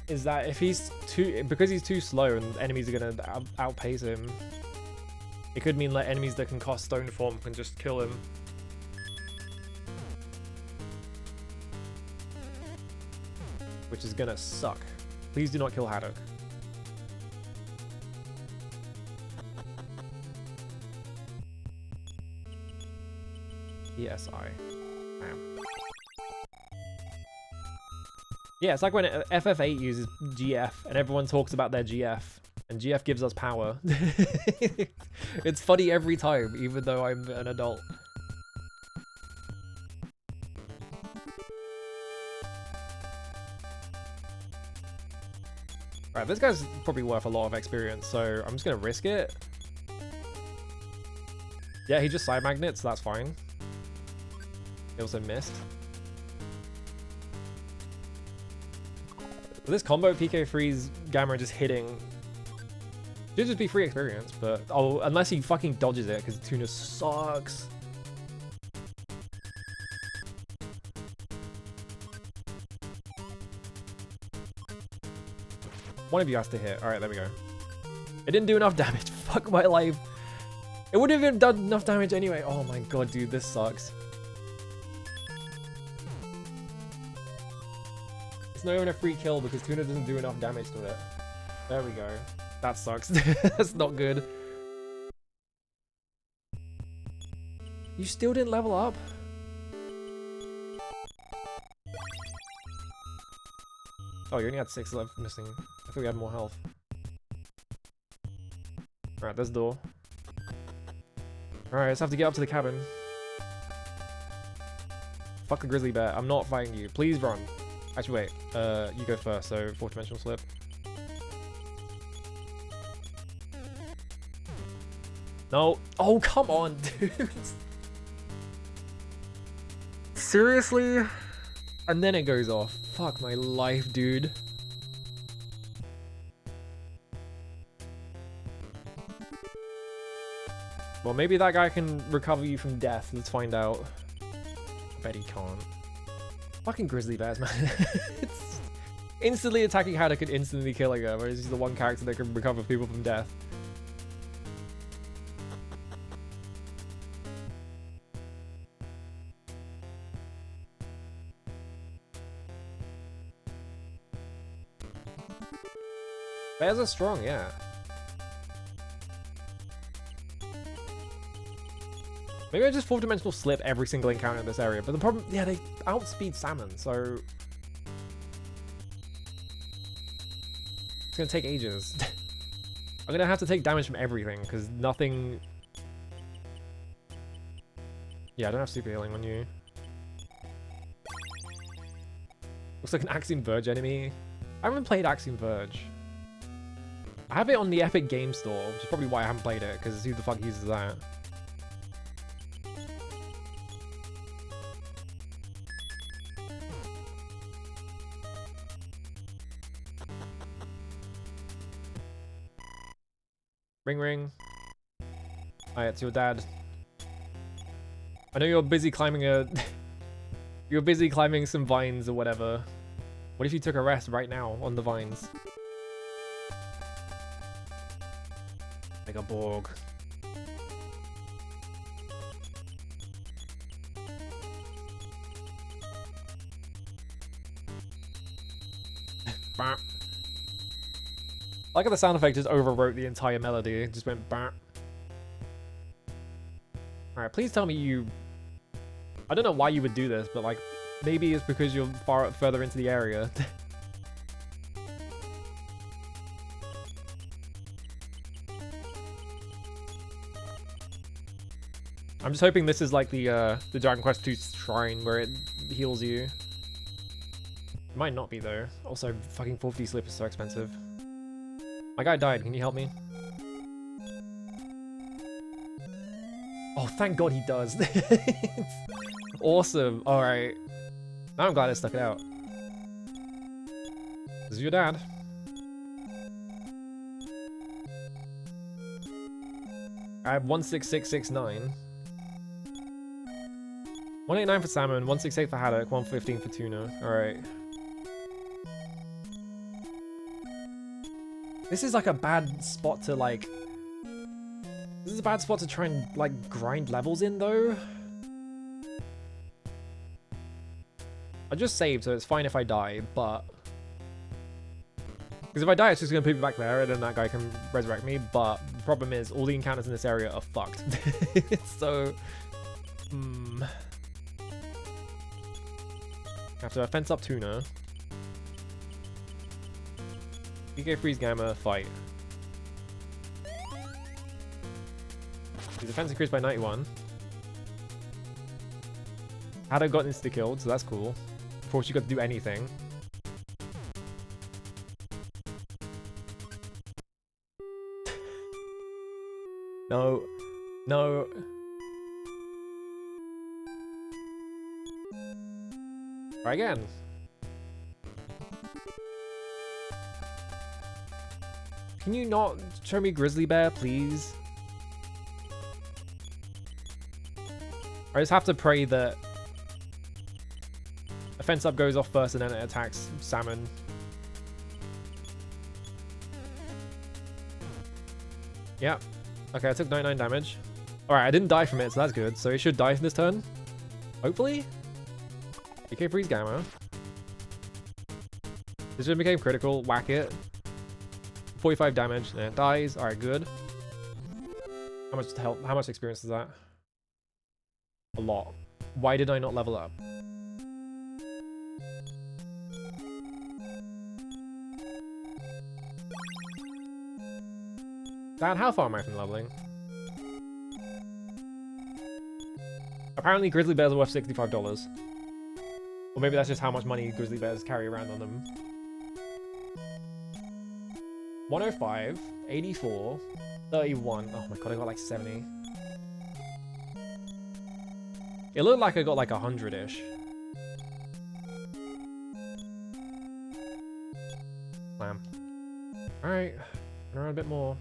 is that if he's because he's too slow and enemies are gonna outpace him, it could mean like enemies that can cast Stone Form can just kill him. Which is gonna suck. Please do not kill Haddock. ESI. Damn. Yeah, it's like when FF8 uses GF and everyone talks about their GF and GF gives us power. It's funny every time, even though I'm an adult. Right, this guy's probably worth a lot of experience, so I'm just gonna risk it. Yeah, he just side magnets, so that's fine. He also missed. But this combo PK freeze Gamera just hitting should just be free experience, but oh, unless he fucking dodges it, because Tuna sucks. One of you has to hit. Alright, there we go. It didn't do enough damage. Fuck my life. It wouldn't have even done enough damage anyway. Oh my god, dude, this sucks. It's not even a free kill because Tuna doesn't do enough damage to it. There we go. That sucks. That's not good. You still didn't level up? Oh, you only had 6 left missing. I thought we had more health. Alright, there's the door. Alright, let's have to get up to the cabin. Fuck the grizzly bear. I'm not fighting you. Please run. Actually, wait. You go first, so 4-dimensional slip. No. Oh, come on, dude. Seriously? And then it goes off. Fuck my life, dude. Well, maybe that guy can recover you from death. Let's find out. I bet he can't. Fucking grizzly bears, man. It's instantly attacking Haddock and instantly killing her, whereas he's the one character that can recover people from death. Bears are strong, yeah. Maybe I just 4-dimensional slip every single encounter in this area, but the problem, yeah, they outspeed salmon, so it's gonna take ages. I'm gonna have to take damage from everything because nothing. Yeah, I don't have super healing on you. Looks like an Axiom Verge enemy. I haven't played Axiom Verge. I have it on the Epic Game Store, which is probably why I haven't played it, because who the fuck uses that? Ring ring. Hi, it's your dad. I know you're busy climbing you're busy climbing some vines or whatever. What if you took a rest right now on the vines? Like a Borg. I like how the sound effect just overwrote the entire melody. It just went bap. Alright, please tell me you... I don't know why you would do this, but like, maybe it's because you're further into the area. I'm just hoping this is like the Dragon Quest II shrine where it heals you. Might not be though. Also, fucking 450 slip is so expensive. My guy died. Can you help me? Oh, thank God he does. Awesome. All right. Now I'm glad I stuck it out. This is your dad. I have 16669. 189 for salmon, 168 for haddock, 115 for tuna. Alright. This is like a bad spot to like... This is a bad spot to try and like grind levels in though. I just saved, so it's fine if I die, but... Because if I die, it's just going to put me back there, and then that guy can resurrect me, but the problem is, all the encounters in this area are fucked. So... Have to fence up tuna. PK freeze gamma, fight. His defense increased by 91. Haddock got insta-killed, so that's cool. Before she got to do anything. No. No. Try again. Can you not show me Grizzly Bear, please? I just have to pray that a fence up goes off first and then it attacks salmon. Yeah. Okay, I took 99 damage. Alright, I didn't die from it, so that's good. So it should die this turn. Hopefully? PK freeze gamma. This just became critical. Whack it. 45 damage. And it dies. Alright, good. How much health? How much experience is that? A lot. Why did I not level up? Dan, how far am I from leveling? Apparently Grizzly Bears are worth $65. Or maybe that's just how much money Grizzly Bears carry around on them. 105, 84, 31. Oh my god, I got like 70. It looked like I got like 100-ish. Slam. Alright, around a bit more.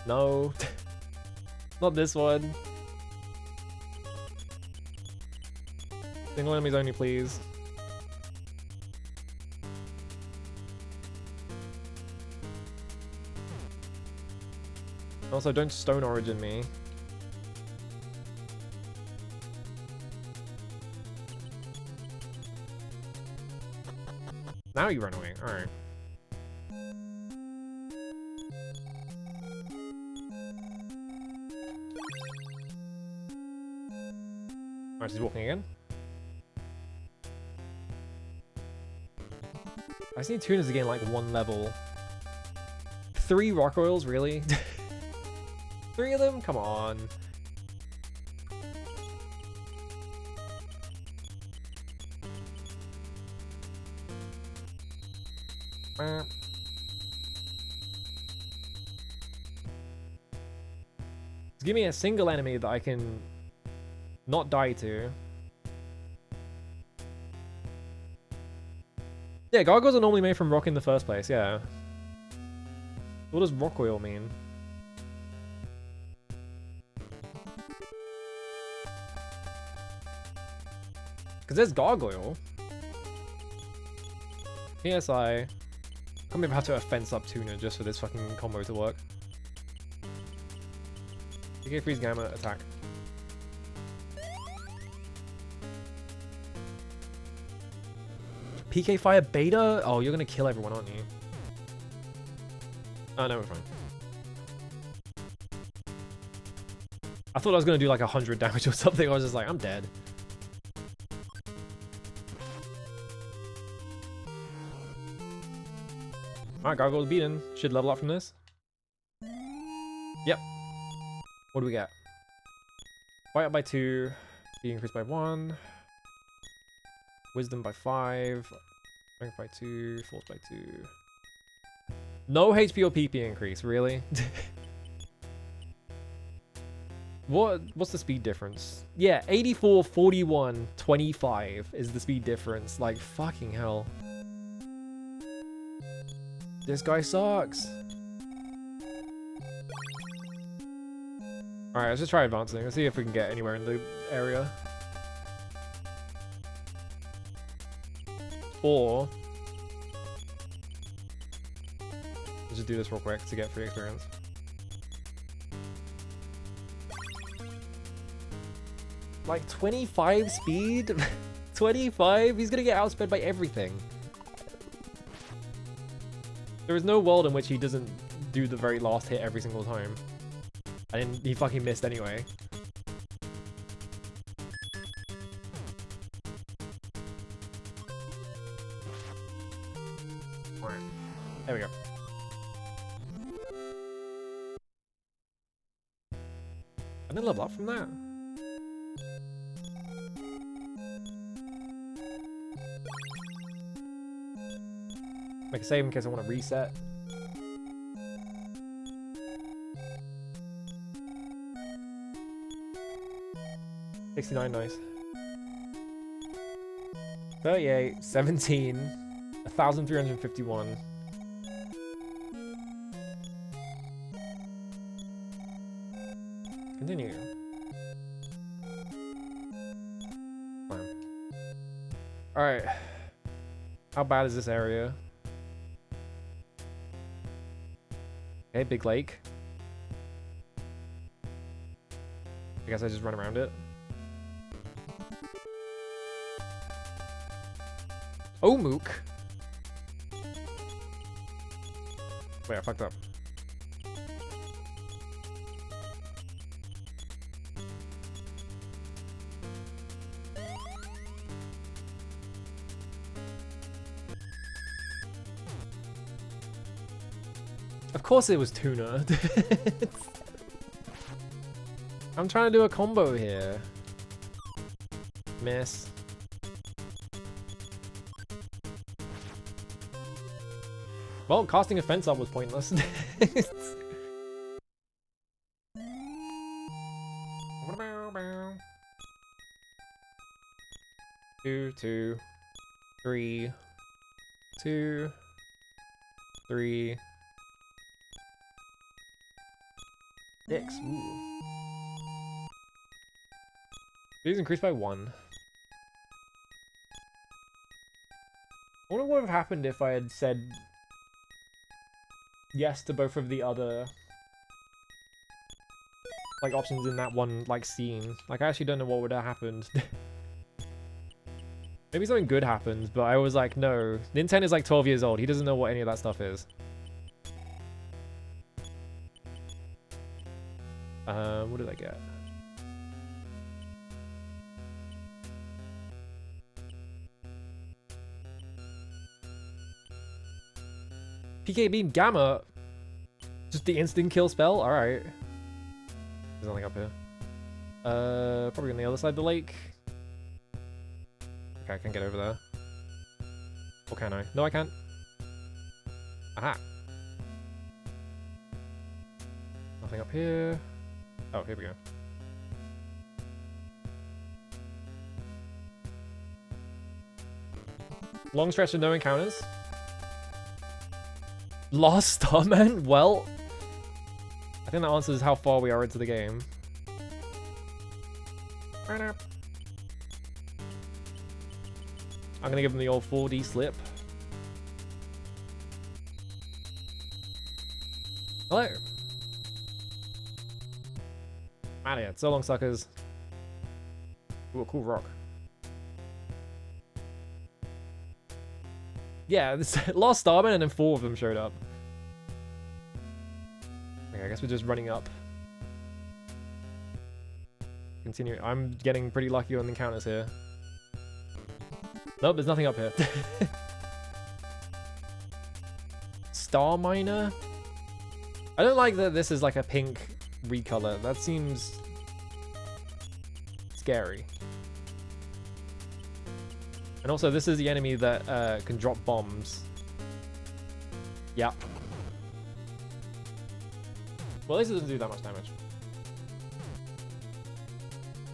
No. Not this one. Single enemies only, please. Also, don't Stone Origin me. Now you run away. Alright. Alright, she's walking again. I just need tunas to gain like 1 level. 3 rock oils, really? 3 of them? Come on. Just give me a single enemy that I can not die to. Yeah, gargoyles are normally made from rock in the first place, yeah. What does rock oil mean? Because there's gargoyle. PSI. I'm gonna have to fence up tuna just for this fucking combo to work. PK freeze gamma, attack. PK fire beta? Oh, you're gonna kill everyone, aren't you? Oh, no, we're fine. I thought I was gonna do like 100 damage or something. I was just like, I'm dead. Alright, gargoyle's beaten. Should level up from this. Yep. What do we get? Fight up by 2. Speed increased by 1. Wisdom by 5. Strength by 2. Force by 2. No HP or PP increase, really? What's the speed difference? Yeah, 84, 41, 25 is the speed difference. Like, fucking hell. This guy sucks. Alright, let's just try advancing. Let's see if we can get anywhere in the area. Or let's just do this real quick to get free experience. Like 25 speed? 25? He's gonna get outsped by everything. There is no world in which he doesn't do the very last hit every single time. And he fucking missed anyway. There we go. And then level up from that. Make a save in case I want to reset. $69, nice. 38, 17, 1,351. Continue. Alright. How bad is this area? Okay, big lake. I guess I just run around it. Oh, Mook. Wait, I fucked up. Of course it was tuna. I'm trying to do a combo here. Miss. Well, casting a fence up was pointless. 2, 2, 3, 2, 3, 6. Ooh. These increased by 1. I wonder what would have happened if I had said yes to both of the other like options in that one like scene. Like I actually don't know what would have happened. Maybe something good happens, but I was like, no. Nintendo is like 12 years old. He doesn't know what any of that stuff is. What did I get? PK Beam Gamma! Just the instant kill spell? Alright. There's nothing up here. Probably on the other side of the lake. Okay, I can get over there. Or can I? No, I can't. Aha! Nothing up here. Oh, here we go. Long stretch of no encounters. Lost Starman? Well, I think that answers how far we are into the game. I'm gonna give him the old 4D slip. Hello. Out of here. So long, suckers. Ooh, a cool rock. Yeah, this Lost Starman and then 4 of them showed up. Okay, I guess we're just running up. Continue. I'm getting pretty lucky on the encounters here. Nope, there's nothing up here. Star Miner? I don't like that this is like a pink recolor. That seems scary. And also, this is the enemy that can drop bombs. Yep. Well, this doesn't do that much damage.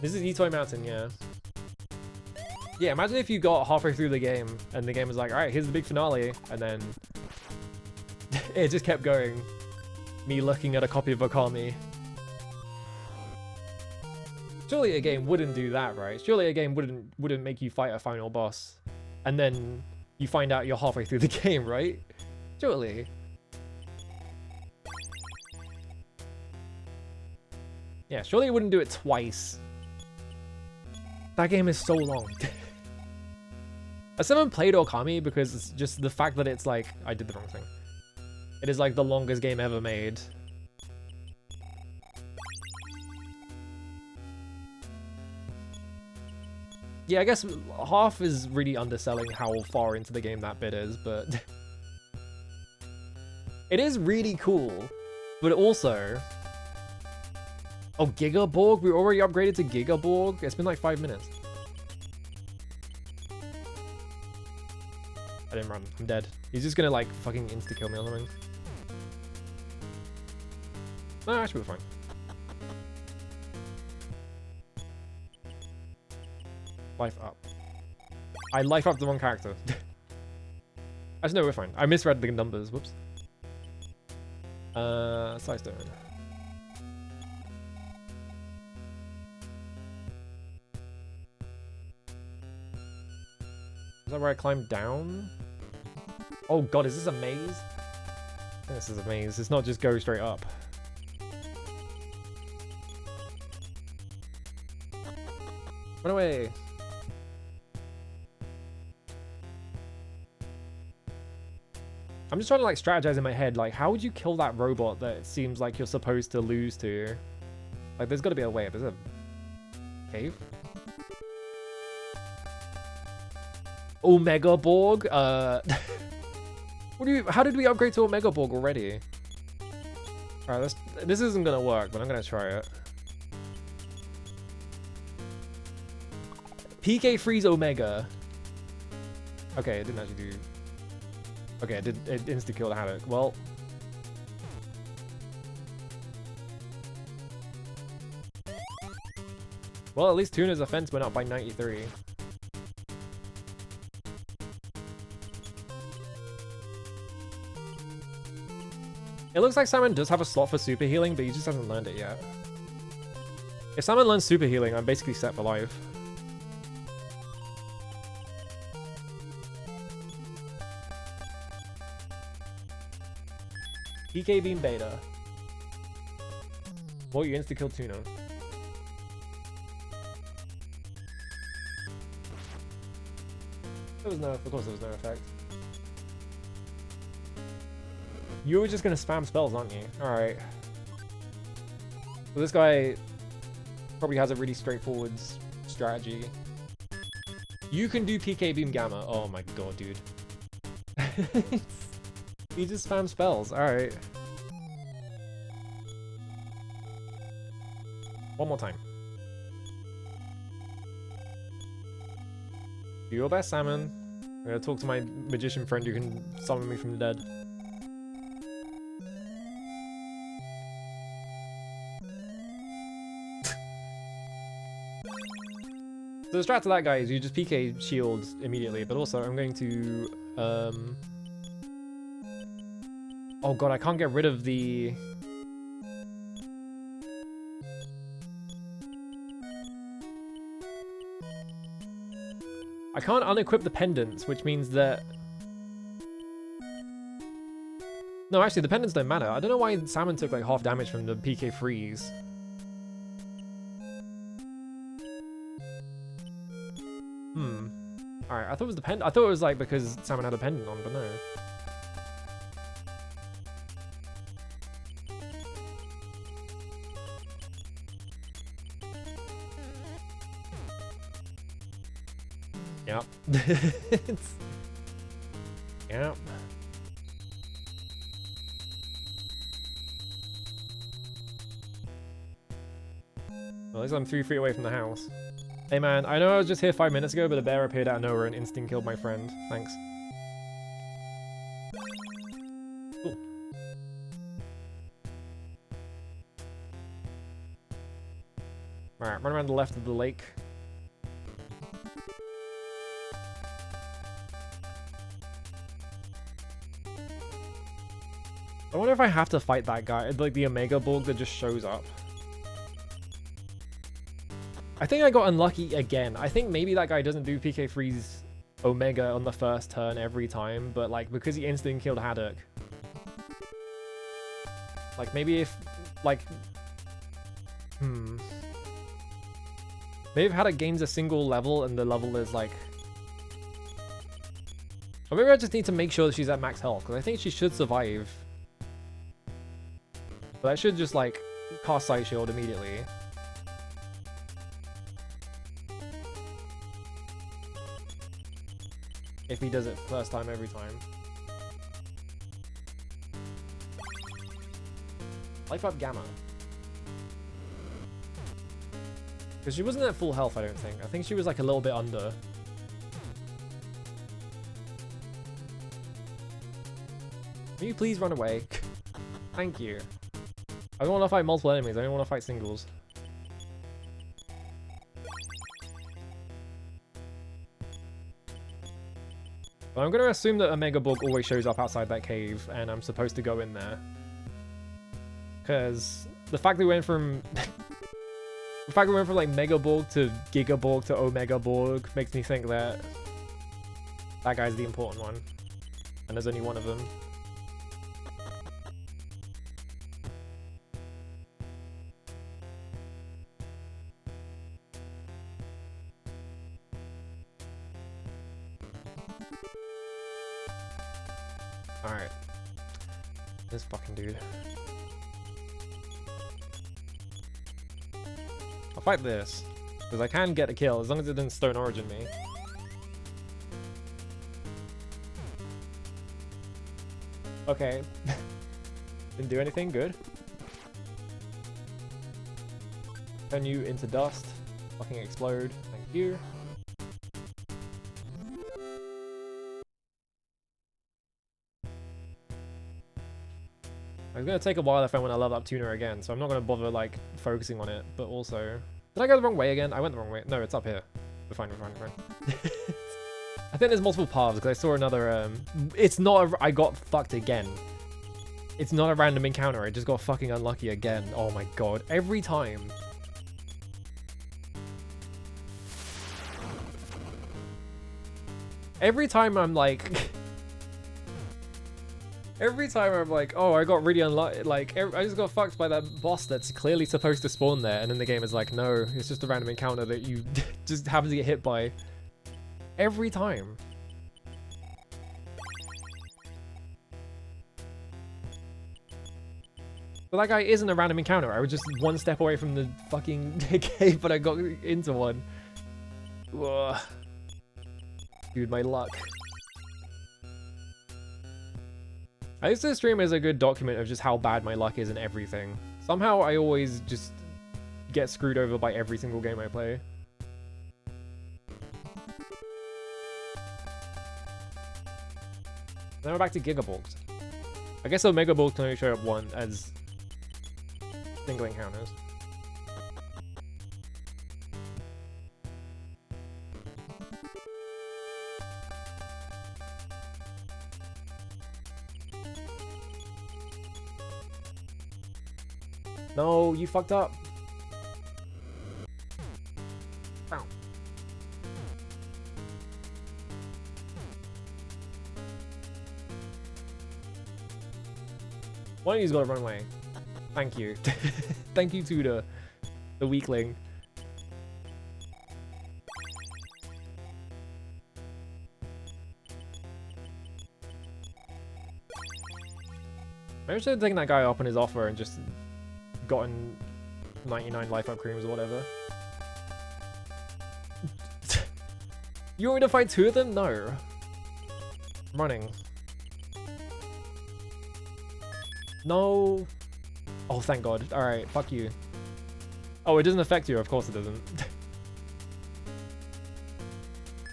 This is Itoi Mountain, yeah. Yeah, imagine if you got halfway through the game and the game was like, alright, here's the big finale, and then it just kept going. Me looking at a copy of Okami. Surely a game wouldn't do that, right? Surely a game wouldn't make you fight a final boss and then you find out you're halfway through the game, right? Surely. Yeah, surely it wouldn't do it twice. That game is so long. I still haven't played Okami because it's just the fact that it's like, I did the wrong thing. It is like the longest game ever made. Yeah, I guess half is really underselling how far into the game that bit is, but it is really cool. But also, oh, Gigaborg? We already upgraded to Gigaborg? It's been like 5 minutes. I didn't run. I'm dead. He's just gonna like fucking insta-kill me or something. No, actually we're fine. Life up. I life up the wrong character. Actually, no, we're fine. I misread the numbers. Whoops. Side stone. Is that where I climb down? Oh god, is this a maze? I think this is a maze. It's not just go straight up. Run away! I'm just trying to like strategize in my head, like how would you kill that robot that it seems like you're supposed to lose to? Like there's gotta be a way. There's a cave? Omega Borg? What do you, how did we upgrade to Omega Borg already? Alright, this isn't gonna work, but I'm gonna try it. PK Freeze Omega. Okay, it didn't actually do... Okay, it insta-killed Haddock. Well... Well, at least Tuna's offense went up by 93. It looks like Salmon does have a slot for super healing, but he just hasn't learned it yet. If Salmon learns super healing, I'm basically set for life. PK Beam Beta. Well, you insta-killed Tuna. There was no, of course there was no effect. You were just gonna spam spells, aren't you? Alright. So this guy probably has a really straightforward strategy. You can do PK Beam Gamma. Oh my god, dude. He just spams spells. Alright. One more time. Do your best, Salmon. I'm gonna talk to my magician friend who can summon me from the dead. So the strat to that guy is you just PK shield immediately, but also I'm going to oh god, I can't get rid of the... I can't unequip the pendants, which means that... No, actually, the pendants don't matter. I don't know why Salmon took like half damage from the PK freeze. Alright, I thought it was the pendant. I thought it was like because Salmon had a pendant on, but no. Yep. Yep. Well, at least I'm 3 feet away from the house. Hey man, I know I was just here 5 minutes ago, but the bear appeared out of nowhere and instant killed my friend. Thanks. Cool. Alright, run around the left of the lake. I wonder if I have to fight that guy, like the Omega Borg that just shows up. I think I got unlucky again. I think maybe that guy doesn't do PK Freeze Omega on the first turn every time, but like because he instant killed Haddock. Like maybe if like maybe if Haddock gains a single level and the level is like, or maybe I just need to make sure that she's at max health, because I think she should survive. But I should just like cast Side Shield immediately. If he does it first time every time. Life up Gamma. Because she wasn't at full health, I don't think. I think she was like a little bit under. Can you please run away? Thank you. I don't want to fight multiple enemies, I don't want to fight singles. But I'm going to assume that Omega Borg always shows up outside that cave, and I'm supposed to go in there. Because the fact that we went from... the fact that we went from like Mega Borg to Giga Borg to Omega Borg makes me think that that guy's the important one. And there's only one of them. Alright. This fucking dude. I'll fight this. Because I can get a kill as long as it didn't Stone Origin me. Okay. Didn't do anything, good. Turn you into dust. Fucking explode. Thank you. It's gonna take a while if I want to level up Tuna again, so I'm not gonna bother like focusing on it. But also, did I go the wrong way again? I went the wrong way. No, it's up here. We're fine. We're fine. We're fine. I think there's multiple paths because I saw another. It's not. I got fucked again. It's not a random encounter. I just got fucking unlucky again. Oh my god! Every time. Every time I'm like. Every time I'm like, oh, I got really unlucky, like, I just got fucked by that boss that's clearly supposed to spawn there, and then the game is like, no, it's just a random encounter that you just happen to get hit by. Every time. But that guy isn't a random encounter. I was just one step away from the fucking cave, but I got into one. Ugh. Dude, my luck. I used to stream as a good document of just how bad my luck is in everything. Somehow I always just get screwed over by every single game I play. Now we're back to Gigaborgs. I guess Omega Borg can only show up one as single encounters. No, you fucked up. Ow. One of you's gotta run away. Thank you. Thank you to the weakling. Maybe I should have taken that guy up on his offer and just gotten 99 life up creams or whatever. You want me to fight two of them? No. I'm running. No. Oh, thank God. Alright, fuck you. Oh, it doesn't affect you. Of course it doesn't.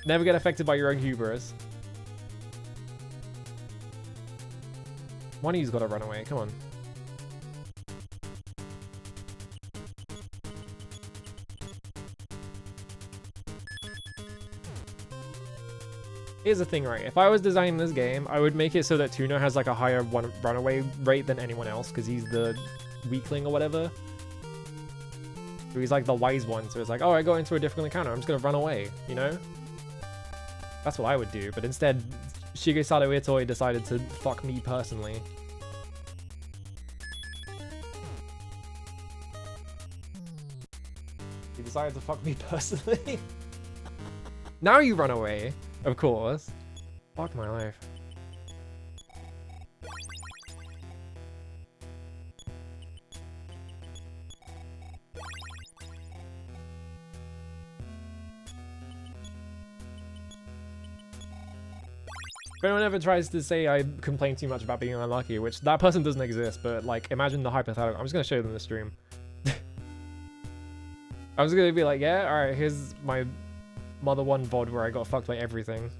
Never get affected by your own hubris. One of you's got to run away. Come on. Here's the thing, right? If I was designing this game, I would make it so that Tuna has like a higher runaway rate than anyone else because he's the weakling or whatever. So he's like the wise one. So it's like, oh, I got into a difficult encounter. I'm just going to run away, you know? That's what I would do. But instead, Shigesato Itoi decided to fuck me personally. He decided to fuck me personally. Now you run away. Of course. Fuck my life. If anyone ever tries to say I complain too much about being unlucky, which that person doesn't exist, but like imagine the hypothetical. I'm just gonna show them the stream. I was gonna be like, yeah, alright, here's my Mother 1 VOD where I got fucked by everything.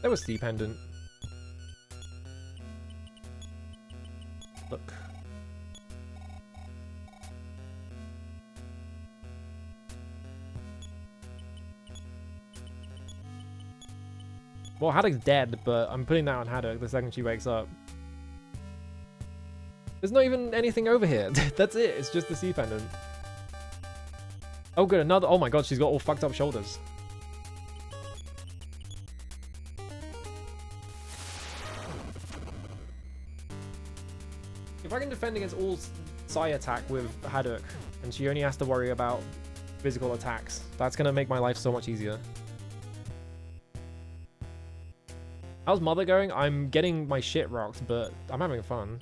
There was Sea Pendant. Look. Well, Haddock's dead, but I'm putting that on Haddock the second she wakes up. There's not even anything over here. That's it. It's just the Sea Pendant. Oh, good. Another. Oh my god, she's got all fucked up shoulders. If I can defend against all Psy attack with Haddock, and she only has to worry about physical attacks, that's gonna make my life so much easier. How's Mother going? I'm getting my shit rocked, but I'm having fun.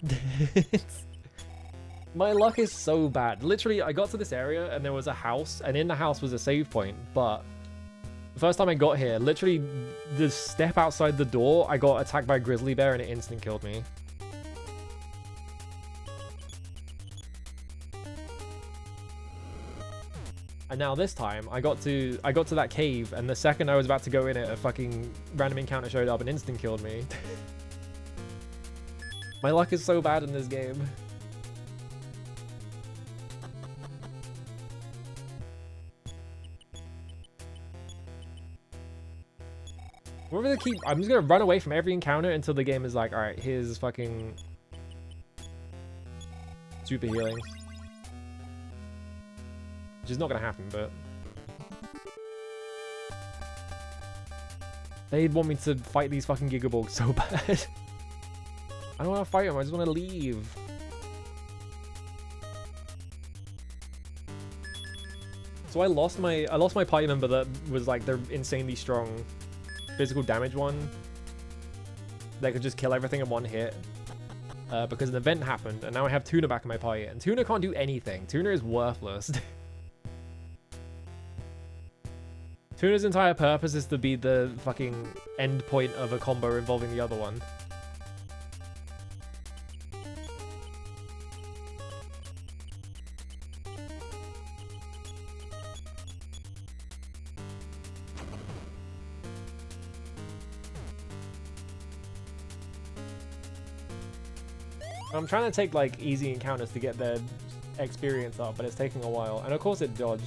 My luck is so bad. Literally, I got to this area and there was a house, and in the house was a save point, but the first time I got here, literally the step outside the door, I got attacked by a grizzly bear and it instant killed me. And now this time, I got to that cave, and the second I was about to go in it, a fucking random encounter showed up and instant killed me. My luck is so bad in this game. We're gonna keep. I'm just gonna run away from every encounter until the game is like, all right, here's fucking super healing. Which is not gonna happen, but they'd want me to fight these fucking Gigaborgs so bad. I don't want to fight them. I just want to leave. So I lost my party member that was like the insanely strong physical damage one that could just kill everything in one hit. Because an event happened, and now I have Tuna back in my party, and Tuna can't do anything. Tuna is worthless. Tuna's entire purpose is to be the fucking end point of a combo involving the other one. I'm trying to take like easy encounters to get their experience up, but it's taking a while. And of course it dodged.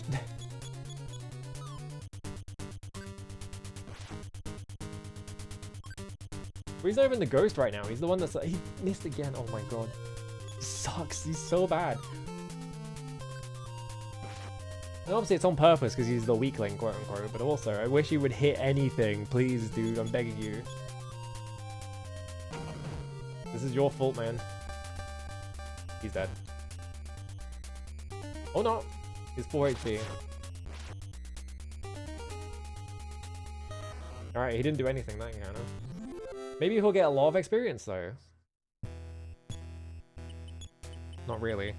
But he's not even the ghost right now. He's the one that's like, he missed again. Oh my god. Sucks. He's so bad. And obviously it's on purpose because he's the weakling, quote unquote. But also, I wish he would hit anything. Please, dude. I'm begging you. This is your fault, man. He's dead. Oh no. He's 4 HP. Alright, he didn't do anything that encounter. Maybe he'll get a lot of experience though. Not really.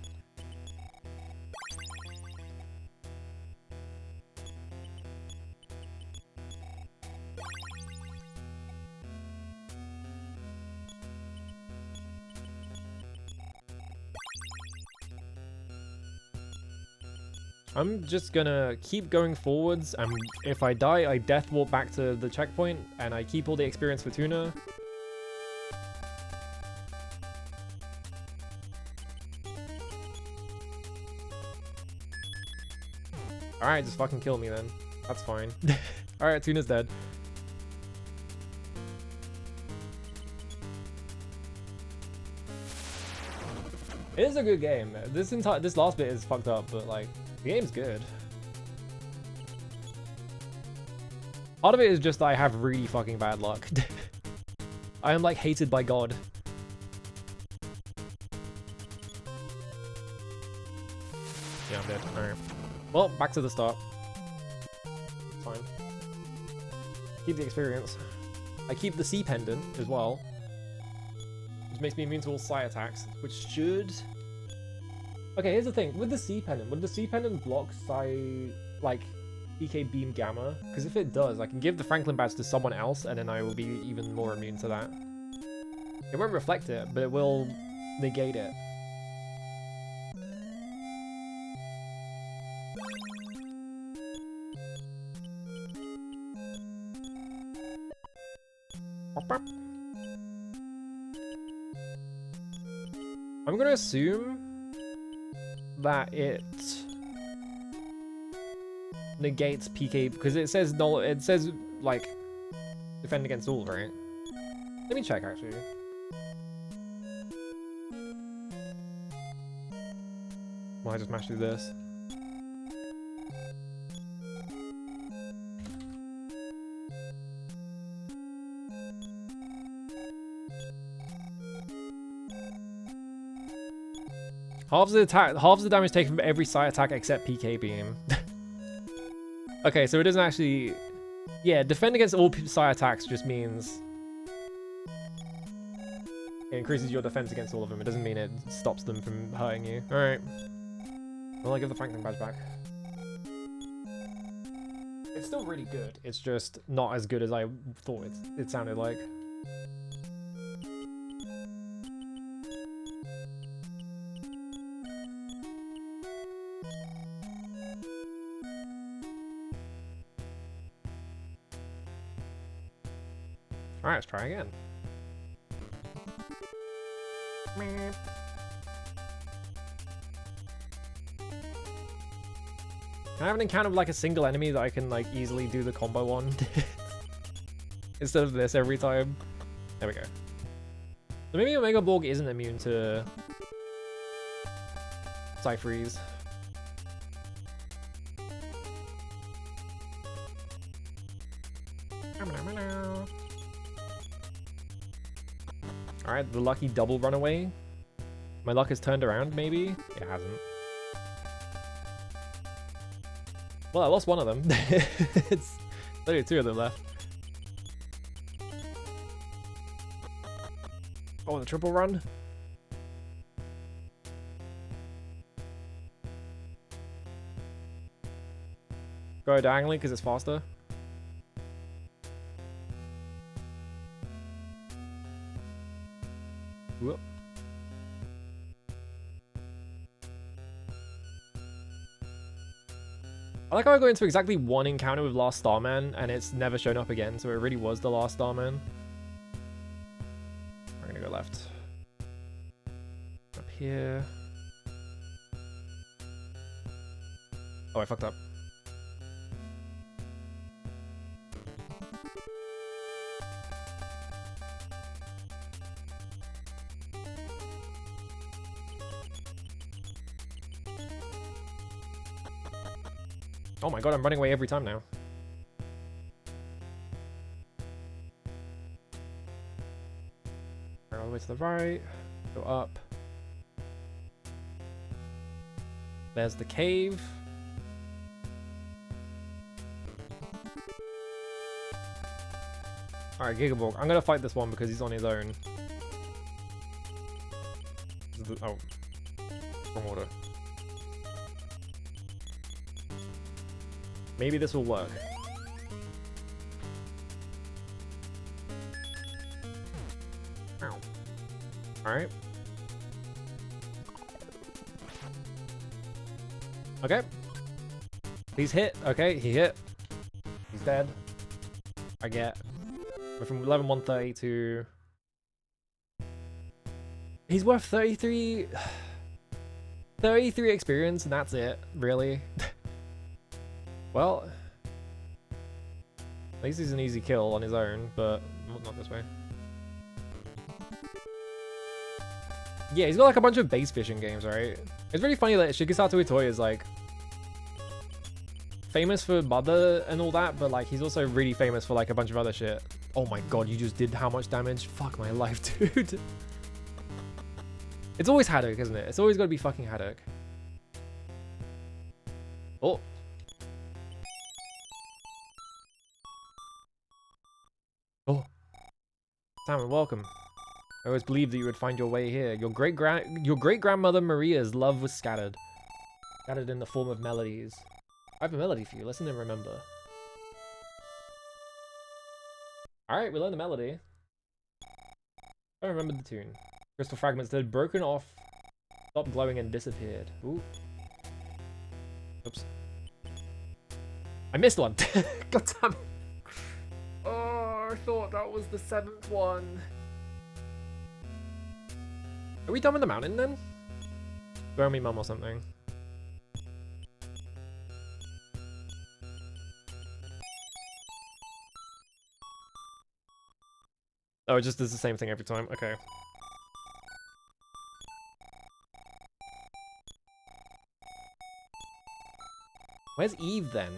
I'm just gonna keep going forwards, and if I die, I death warp back to the checkpoint, and I keep all the experience for Tuna. Alright, just fucking kill me then. That's fine. Alright, Tuna's dead. It is a good game. This last bit is fucked up, but like the game's good. Part of it is just that I have really fucking bad luck. I am like hated by God. Yeah, I'm dead. Alright. Well, back to the start. It's fine. Keep the experience. I keep the C pendant as well, which makes me immune to all psi attacks, which should... Okay, here's the thing. With the C pendant, would the C pendant block psi, like, PK Beam Gamma? Because if it does, I can give the Franklin badge to someone else, and then I will be even more immune to that. It won't reflect it, but it will negate it. I'm gonna assume that it negates PK because it says no. It says like defend against all, right? Let me check actually. Well, I just mashed through this. Halves the damage taken from every psi attack except PK Beam. Okay, so it doesn't actually... Yeah, defend against all psi attacks just means... It increases your defense against all of them. It doesn't mean it stops them from hurting you. Alright. Well, I'll give the Franklin badge back. It's still really good. It's just not as good as I thought it sounded like. Alright, let's try again. Can I have an encounter with like a single enemy that I can like easily do the combo on? Instead of this every time. There we go. So maybe Omega Borg isn't immune to Psy-Freeze. Alright, the lucky double runaway. My luck has turned around, maybe? It hasn't. Well, I lost one of them. It's only two of them left. Oh, the triple run? Go diagonally because it's faster. Whoop. I like how I go into exactly one encounter with Last Starman and it's never shown up again, so it really was the Last Starman. I'm gonna go left. Up here. Oh, I fucked up. Oh my god, I'm running away every time now. All the way to the right. Go up. There's the cave. Alright, Gigaborg. I'm gonna fight this one because he's on his own. Oh. Wrong order. Maybe this will work. Ow. Alright. Okay. Please hit. Okay, he hit. He's dead. I get. We're from level 130 to... He's worth 33... 33 experience, and that's it, really. Well... At least he's an easy kill on his own, but not this way. Yeah, he's got like a bunch of base fishing games, right? It's really funny that Shigesato Itoi is like famous for Mother and all that, but like he's also really famous for like a bunch of other shit. Oh my god, you just did how much damage? Fuck my life, dude. It's always Haddock, isn't it? It's always gotta be fucking Haddock. Oh. Oh. Simon, welcome. I always believed that you would find your way here. Your great-grandmother Maria's love was scattered. Scattered in the form of melodies. I have a melody for you. Listen and remember. Alright, we learned the melody. I remember the tune. Crystal fragments that had broken off, stopped glowing, and disappeared. Ooh. Oops. I missed one. God damn it. Oh, I thought that was the 7th one. Are we done with the mountain then? Throw me mum or something. Oh, it just does the same thing every time. Okay. Where's Eve then?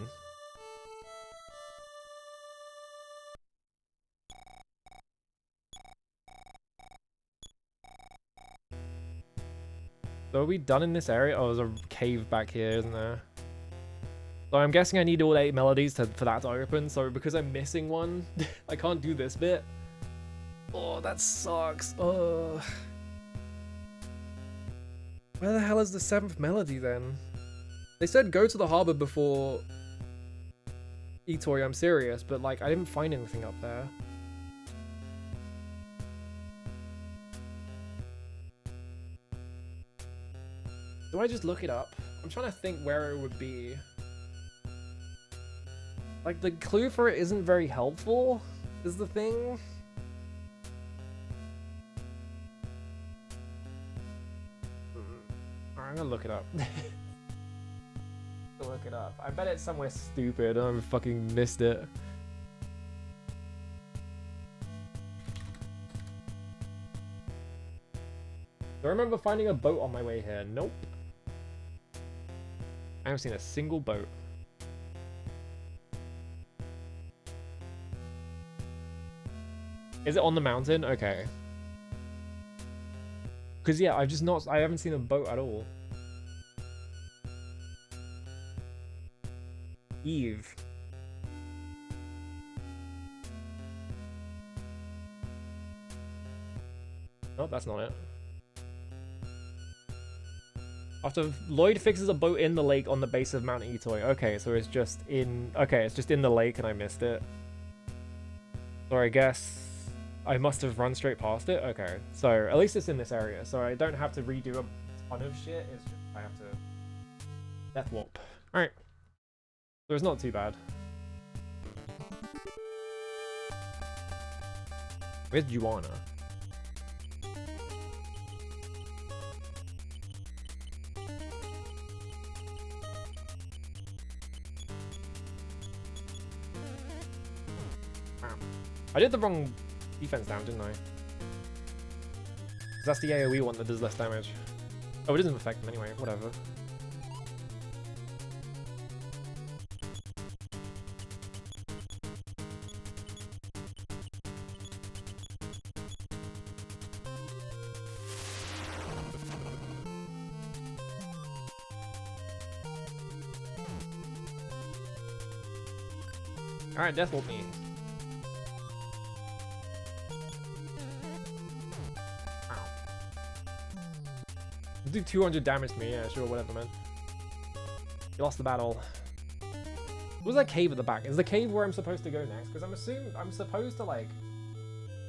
So are we done in this area? Oh, there's a cave back here, isn't there? So I'm guessing I need all 8 melodies for that to open. So because I'm missing one, I can't do this bit. Oh, that sucks. Oh. Where the hell is the 7th melody then? They said go to the harbor before Itoi, I'm serious, but like I didn't find anything up there. Do I just look it up? I'm trying to think where it would be. Like, the clue for it isn't very helpful, is the thing. I'm gonna look it up. Look it up. I bet it's somewhere stupid. I fucking missed it. Do I remember finding a boat on my way here? Nope. I haven't seen a single boat. Is it on the mountain? Okay. Because yeah, I haven't seen a boat at all. Eve. Nope, that's not it. After Lloyd fixes a boat in the lake on the base of Mount Itoi. Okay, so it's just in... Okay, it's just in the lake and I missed it. So I guess I must have run straight past it. Okay, so at least it's in this area. So I don't have to redo a ton of shit. It's just I have to... Death warp. Alright. So it's not too bad. Where's Juana? I did the wrong defense down, didn't I? 'Cause that's the AoE one that does less damage. Oh, it doesn't affect them anyway, whatever. Alright, Death Warp me. Do 200 damage to me, yeah, sure, whatever, man. You lost the battle. What was that cave at the back? Is the cave where I'm supposed to go next? Because I'm supposed to, like...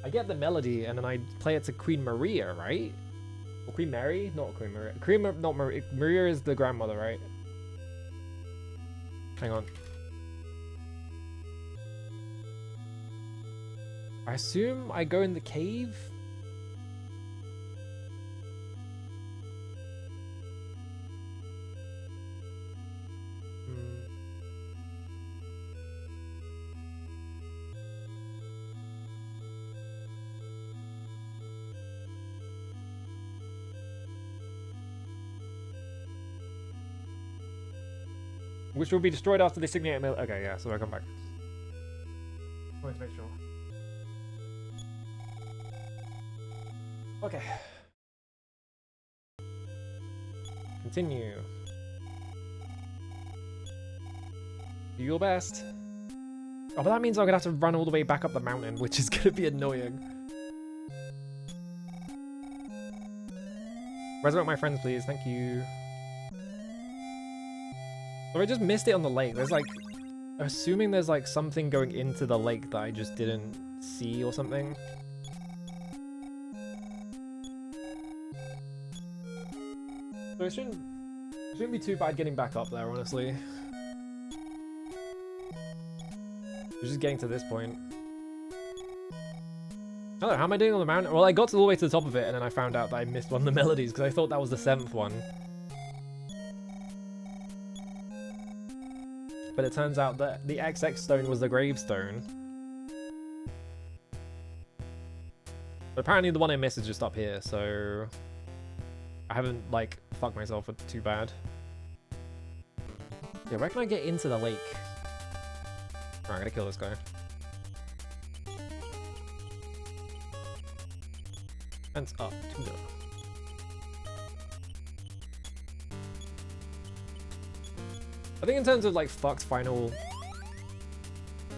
I get the melody, and then I play it to Queen Maria, right? Or Queen Mary? Not Queen Maria. Not Maria. Maria is the grandmother, right? Hang on. I assume I go in the cave? Which will be destroyed after the Signet Mill. Okay, yeah, so I come back. Wanted to make sure. Okay. Continue. Do your best. Oh, but that means I'm gonna have to run all the way back up the mountain, which is gonna be annoying. Resurrect my friends, please. Thank you. So I just missed it on the lake. There's like, assuming there's like something going into the lake that I just didn't see or something. So it shouldn't be too bad getting back up there, honestly. We're just getting to this point. I don't know, how am I doing on the mountain? Well, I got all the way to the top of it and then I found out that I missed one of the melodies because I thought that was the 7th one. But it turns out that the XX stone was the gravestone. But apparently the one I missed is just up here, so I haven't, like, fucked myself too bad. Yeah, where can I get into the lake? Alright, I'm gonna kill this guy. Fence up, tuna. I think in terms of like fucked final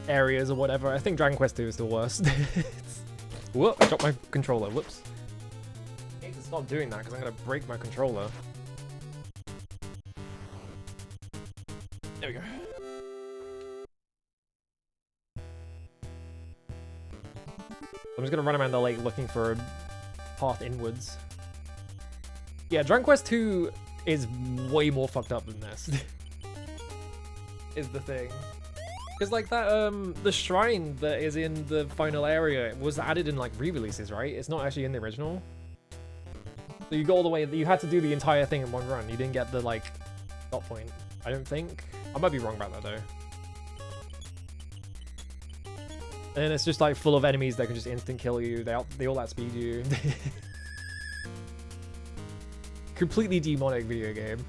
areas or whatever, I think Dragon Quest II is the worst. Whoop, I dropped my controller, whoops. I need to stop doing that because I'm gonna break my controller. There we go. I'm just gonna run around the lake looking for a path inwards. Yeah, Dragon Quest II is way more fucked up than this. Is the thing. Because like that, the shrine that is in the final area was added in like re-releases, right? It's not actually in the original. So you go all the way, you had to do the entire thing in one run. You didn't get the like stop point, I don't think. I might be wrong about that though. And it's just like full of enemies that can just instant kill you. They all outspeed you. Completely demonic video game.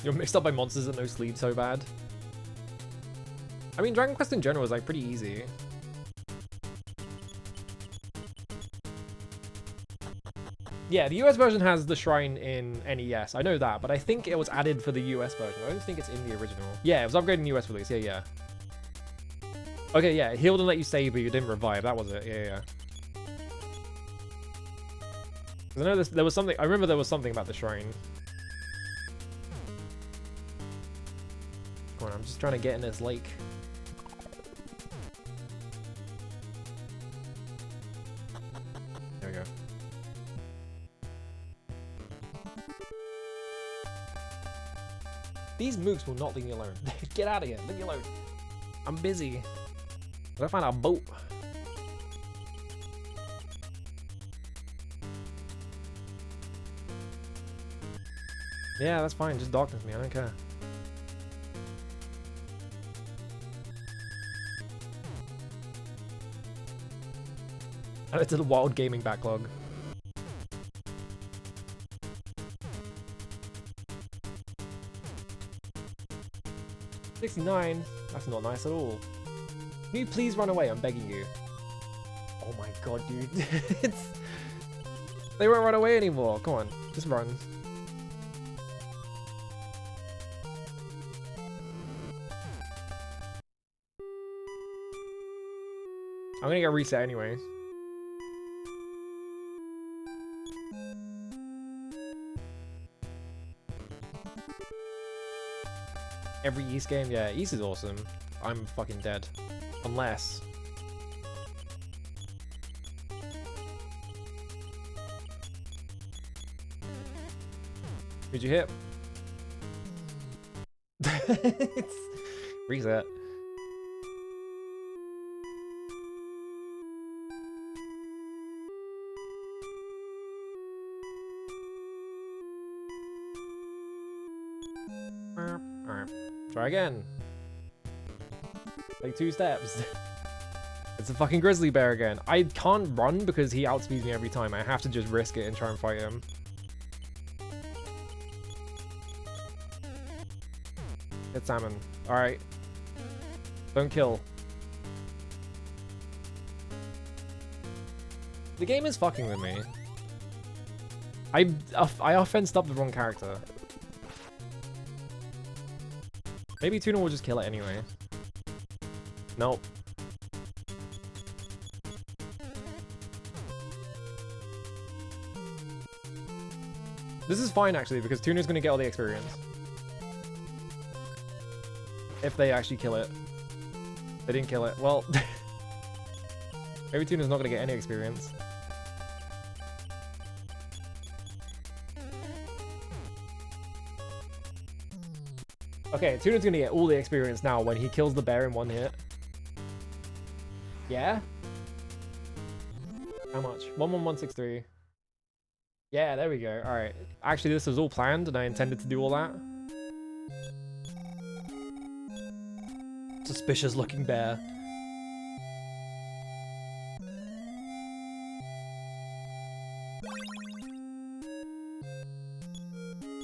You're mixed up by monsters that no sleep so bad. I mean, Dragon Quest in general is like pretty easy. Yeah, the US version has the shrine in NES. I know that, but I think it was added for the US version. I don't think it's in the original. Yeah, it was upgraded in the US release. Yeah. Okay, yeah, it healed and let you save, but you didn't revive. That was it. Yeah. Because I know there was something. I remember there was something about the shrine. Come on, I'm just trying to get in this lake. There we go. These mooks will not leave me alone. Get out of here. Leave me alone. I'm busy. I gotta find a boat. Yeah, that's fine. Just darkness me. I don't care. Add it to the wild gaming backlog. $69? That's not nice at all. Can you please run away? I'm begging you. Oh my god, dude. They won't run away anymore. Come on, just run. I'm gonna get reset anyway. Every East game? Yeah, East is awesome. I'm fucking dead. Unless... Who'd you hit? Reset. Alright. Try again. Like 2 steps. It's a fucking grizzly bear again. I can't run because he outspeeds me every time. I have to just risk it and try and fight him. Hit salmon. Alright. Don't kill. The game is fucking with me. I offensed up the wrong character. Maybe Tuna will just kill it anyway. Nope. This is fine actually, because Tuna's gonna get all the experience. If they actually kill it. They didn't kill it. Well, maybe Tuna's not gonna get any experience. Okay, Tuna's gonna get all the experience now when he kills the bear in 1 hit. Yeah? How much? 11163. Yeah, there we go. Alright. Actually, this was all planned and I intended to do all that. Suspicious looking bear.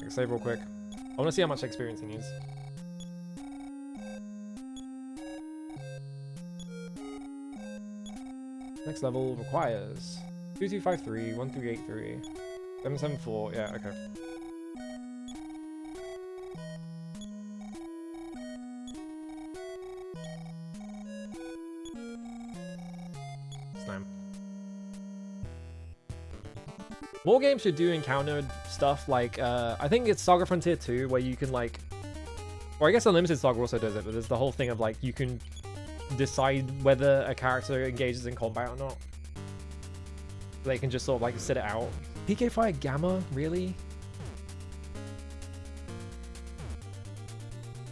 Save real quick. I want to see how much experience he needs. Next level requires 2253, 1383, 774. Yeah, okay. Slam. More games should do encountered stuff like, I think it's Saga Frontier 2, where you can like, or I guess Unlimited Saga also does it, but there's the whole thing of like, you can decide whether a character engages in combat or not. They can just sort of like sit it out. PK Fire Gamma? Really?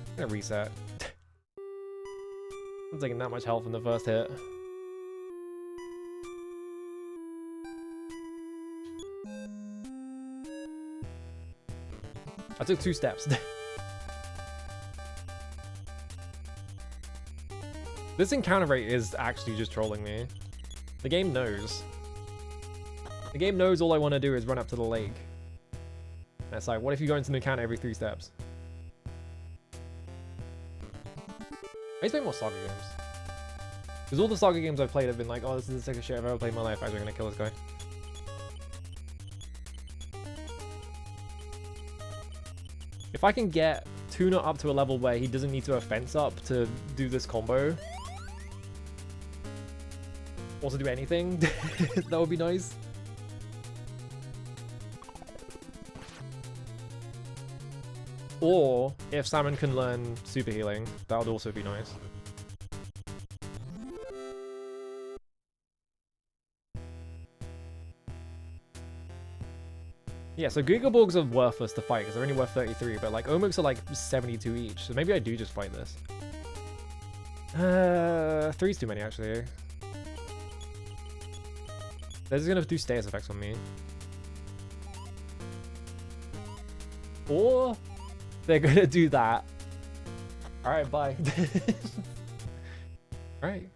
I'm gonna reset. I'm taking that much health in the first hit. I took 2 steps. This encounter rate is actually just trolling me. The game knows. The game knows all I want to do is run up to the lake. And it's like, what if you go into an encounter every 3 steps? I used to play more Saga games. Because all the Saga games I've played have been like, oh, this is the sickest shit I've ever played in my life. I'm gonna kill this guy. If I can get Tuna up to a level where he doesn't need to offense up to do this combo, also do anything, that would be nice. Or if Salmon can learn super healing, that would also be nice. Yeah, so Gigaborgs are worthless to fight because they're only worth 33, but like Omuks are like 72 each, so maybe I do just fight this. 3's too many actually. They're just gonna do status effects on me. Or they're gonna do that. Alright, bye. Alright.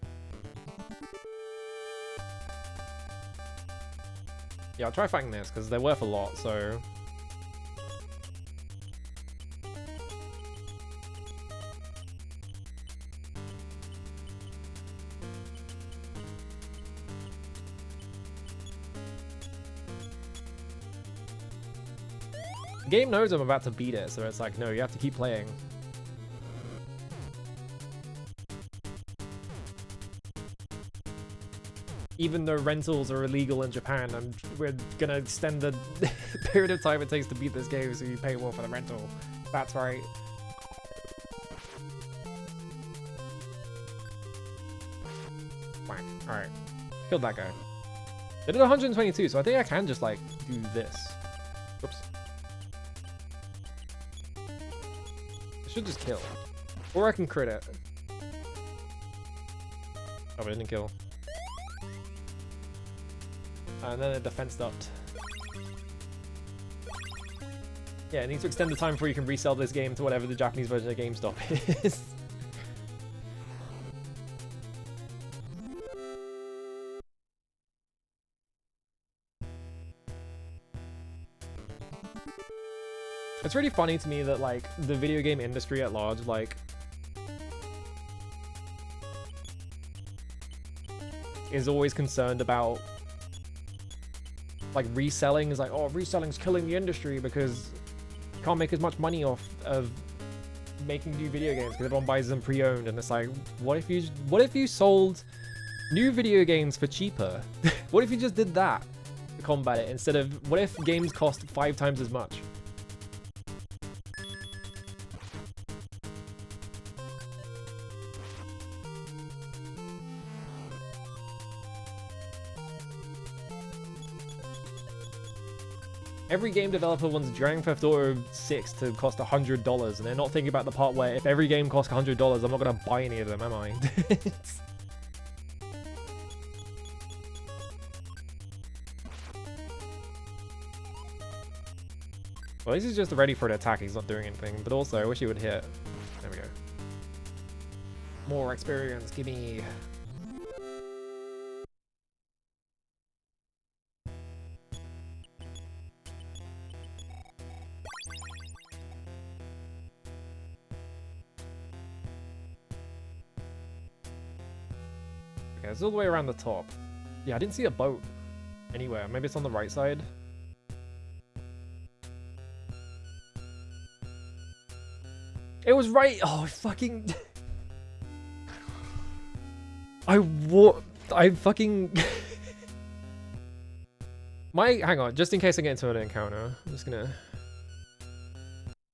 Yeah, I'll try fighting this, because they're worth a lot, so... The game knows I'm about to beat it, so it's like, no, you have to keep playing. Even though rentals are illegal in Japan, we're gonna extend the period of time it takes to beat this game so you pay more for the rental. That's right. Whack. Alright. Killed that guy. They did 122, so I think I can just, like, do this. Oops. Should just kill. Or I can crit it. Oh, I didn't kill. And then the defense upped. Yeah, it needs to extend the time before you can resell this game to whatever the Japanese version of GameStop is. It's really funny to me that, like, the video game industry at large, like, is always concerned about, like, reselling. Is like, oh, reselling's killing the industry because you can't make as much money off of making new video games because everyone buys them pre-owned. And it's like, what if you sold new video games for cheaper? What if you just did that to combat it instead of, what if games cost 5 times as much? Every game developer wants Grand Theft Auto 6 to cost $100, and they're not thinking about the part where if every game costs $100, I'm not going to buy any of them, am I? Well, this is just ready for an attack. He's not doing anything, but also I wish he would hit. There we go. More experience, gimme. Okay, it's all the way around the top. Yeah, I didn't see a boat anywhere. Maybe it's on the right side. It was right. Oh, fucking. I fucking. Hang on, just in case I get into an encounter, I'm just gonna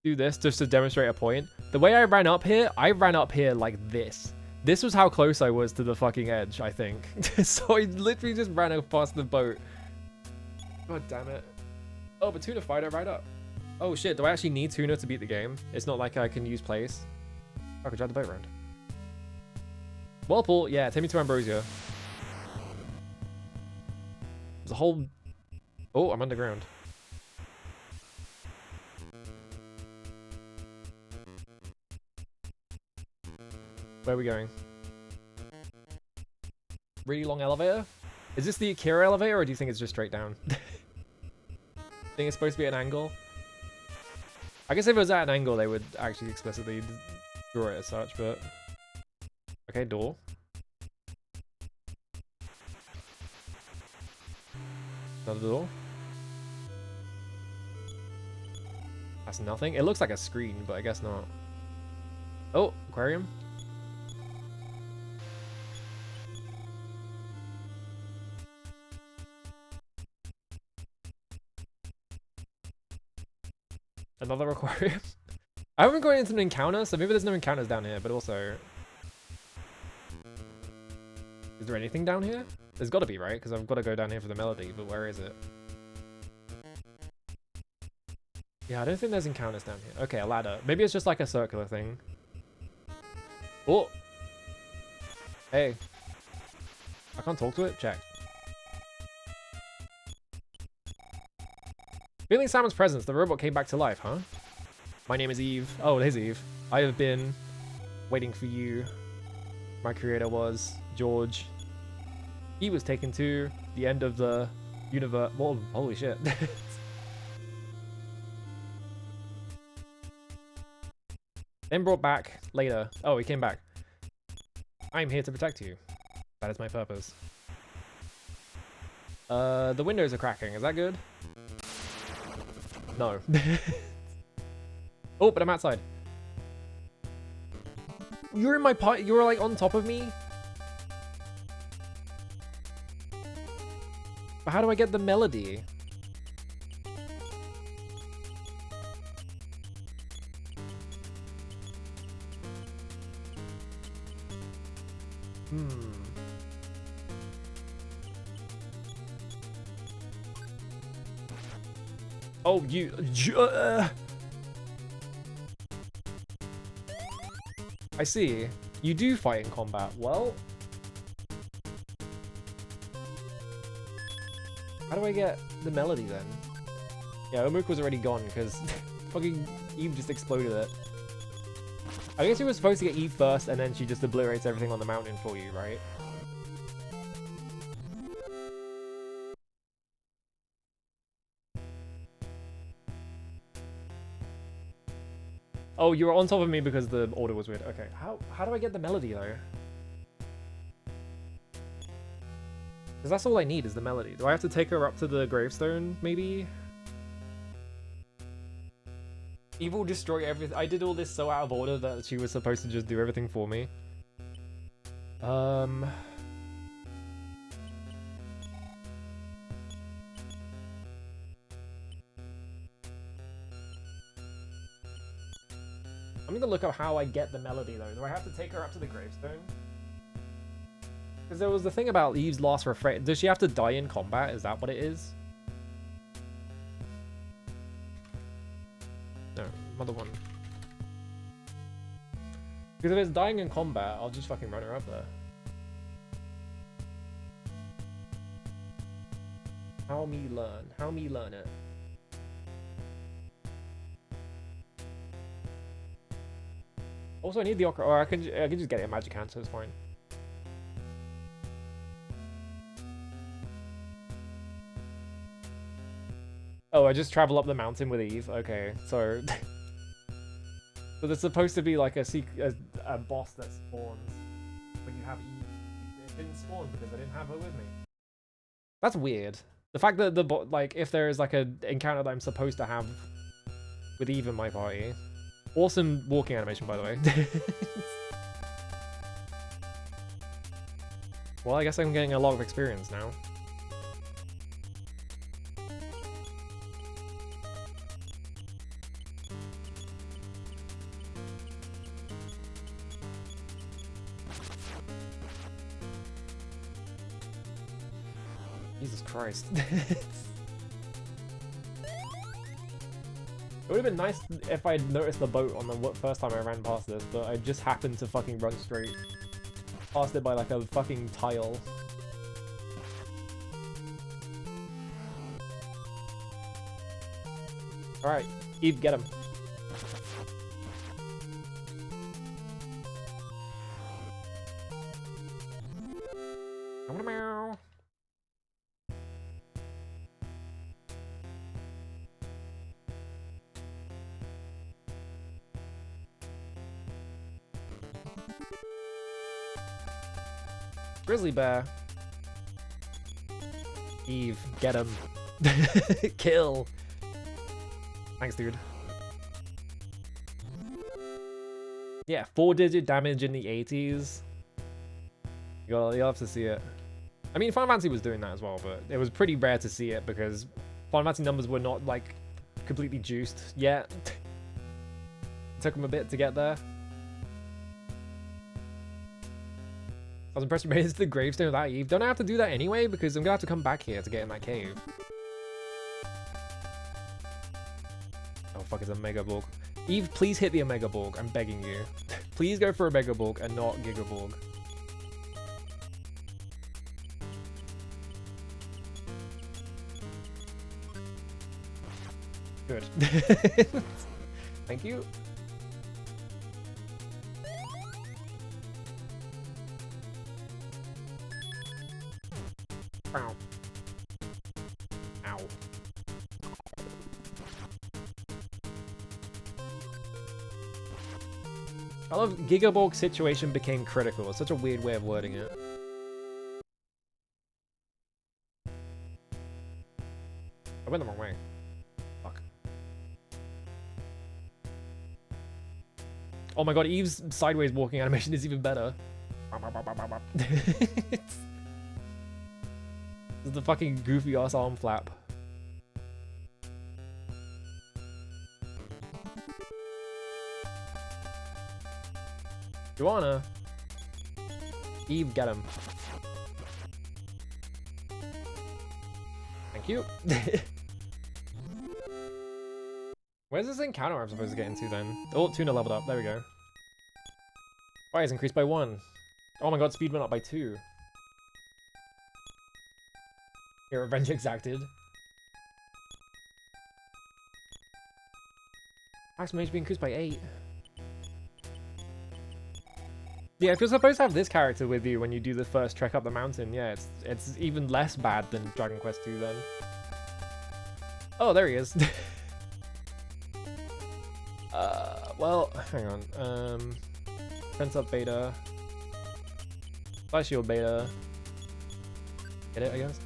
do this just to demonstrate a point. The way I ran up here like this. This was how close I was to the fucking edge, I think. So I literally just ran up past the boat. God damn it. Oh, but Tuna Fighter right up. Oh shit, do I actually need Tuna to beat the game? It's not like I can use place. I could drive the boat around. Whirlpool, yeah, take me to Ambrosia. There's a whole... Oh, I'm underground. Where are we going? Really long elevator? Is this the Akira elevator, or do you think it's just straight down? Think it's supposed to be at an angle? I guess if it was at an angle, they would actually explicitly draw it as such, but... Okay, door. Another door. That's nothing. It looks like a screen, but I guess not. Oh, aquarium. Another aquarium. I haven't gone into an encounter, so maybe there's no encounters down here, but also... Is there anything down here? There's got to be, right? Because I've got to go down here for the melody, but where is it? Yeah, I don't think there's encounters down here. Okay, a ladder. Maybe it's just like a circular thing. Oh! Hey. I can't talk to it? Check. Feeling Salmon's presence, the robot came back to life, huh? My name is Eve. Oh, it is Eve. I have been waiting for you. My creator was George. He was taken to the end of the universe. Whoa, holy shit. Then brought back later. Oh, he came back. I'm here to protect you. That is my purpose. The windows are cracking. Is that good? No. Oh, but I'm outside. You're in my pot. You're like on top of me. But how do I get the melody? Oh, you... I see. You do fight in combat. Well, how do I get the melody then? Yeah, Omuk was already gone because fucking Eve just exploded it. I guess you were supposed to get Eve first and then she just obliterates everything on the mountain for you, right? Oh, you were on top of me because the order was weird. Okay, how do I get the melody though? Because that's all I need is the melody. Do I have to take her up to the gravestone, maybe? Eve will destroy everything. I did all this so out of order that she was supposed to just do everything for me. I'm gonna look up how I get the melody though. Do I have to take her up to the gravestone? Because there was the thing about Eve's last refrain. Does she have to die in combat? Is that what it is? No, another one. Because if it's dying in combat, I'll just fucking run her up there. How me learn? How me learn it? Also, I need the Okra, or I can just get it in Magic Hand, so it's fine. Oh, I just travel up the mountain with Eve. Okay, so so there's supposed to be like a boss that spawns when you have Eve. It didn't spawn because I didn't have her with me. That's weird. The fact that like if there is like a encounter that I'm supposed to have with Eve in my party. Awesome walking animation, by the way. Well, I guess I'm getting a lot of experience now. Jesus Christ. It would have been nice if I'd noticed the boat on the first time I ran past this, but I just happened to fucking run straight past it by like a fucking tile. Alright, Eve, get him. Meow. Grizzly bear. Eve, get him. Kill. Thanks, dude. Yeah, 4-digit damage in the 80s. You'll have to see it. I mean, Final Fantasy was doing that as well, but it was pretty rare to see it because Final Fantasy numbers were not, like, completely juiced yet. It took them a bit to get there. I was impressed you made it to the gravestone without Eve. Don't I have to do that anyway? Because I'm gonna have to come back here to get in that cave. Oh fuck, it's a Mega Borg. Eve, please hit the Omega Borg. I'm begging you. Please go for a Mega Borg and not Giga Borg. Good. Thank you. Ow. Ow. I love Gigaborg situation became critical. It's such a weird way of wording it. I went the wrong way. Fuck. Oh my god, Eve's sideways walking animation is even better. This is the fucking goofy ass arm flap. Joanna. Eve, get him. Thank you. Where's this encounter I'm supposed to get into then? Oh, Tuna leveled up. There we go. Fire is increased by 1. Oh my god, speed went up by 2. Here, revenge exacted. Maximum HP increased by 8. Yeah, if you're supposed to have this character with you when you do the first trek up the mountain, yeah, it's even less bad than Dragon Quest II then. Oh, there he is. Well, hang on. Fence up beta. Fly shield beta. Get it, I guess?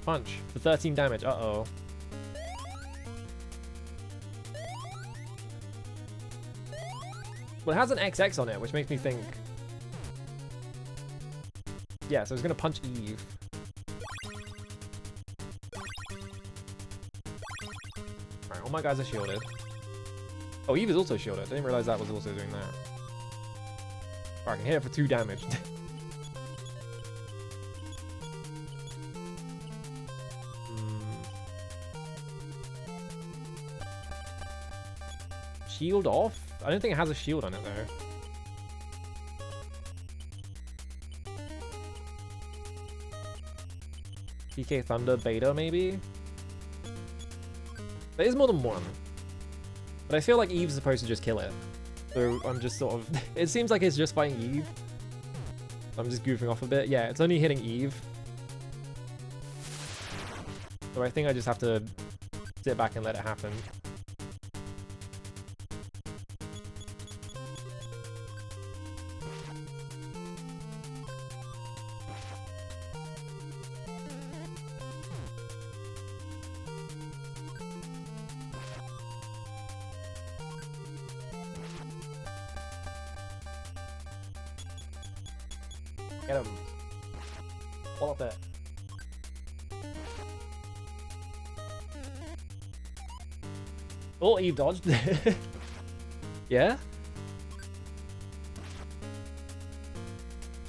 Punch for 13 damage. Uh-oh. Well, it has an XX on it, which makes me think... Yeah, so it's gonna punch Eve. Alright, all my guys are shielded. Oh, Eve is also shielded. I didn't realize that was also doing that. Alright, I can hit it for 2 damage. Shield off? I don't think it has a shield on it though. PK Thunder Beta, maybe? There is more than one. But I feel like Eve's supposed to just kill it. So I'm just sort of... It seems like it's just fighting Eve. I'm just goofing off a bit. Yeah, it's only hitting Eve. So I think I just have to sit back and let it happen. Get him. Pull up it. Oh, Eve dodged. Yeah?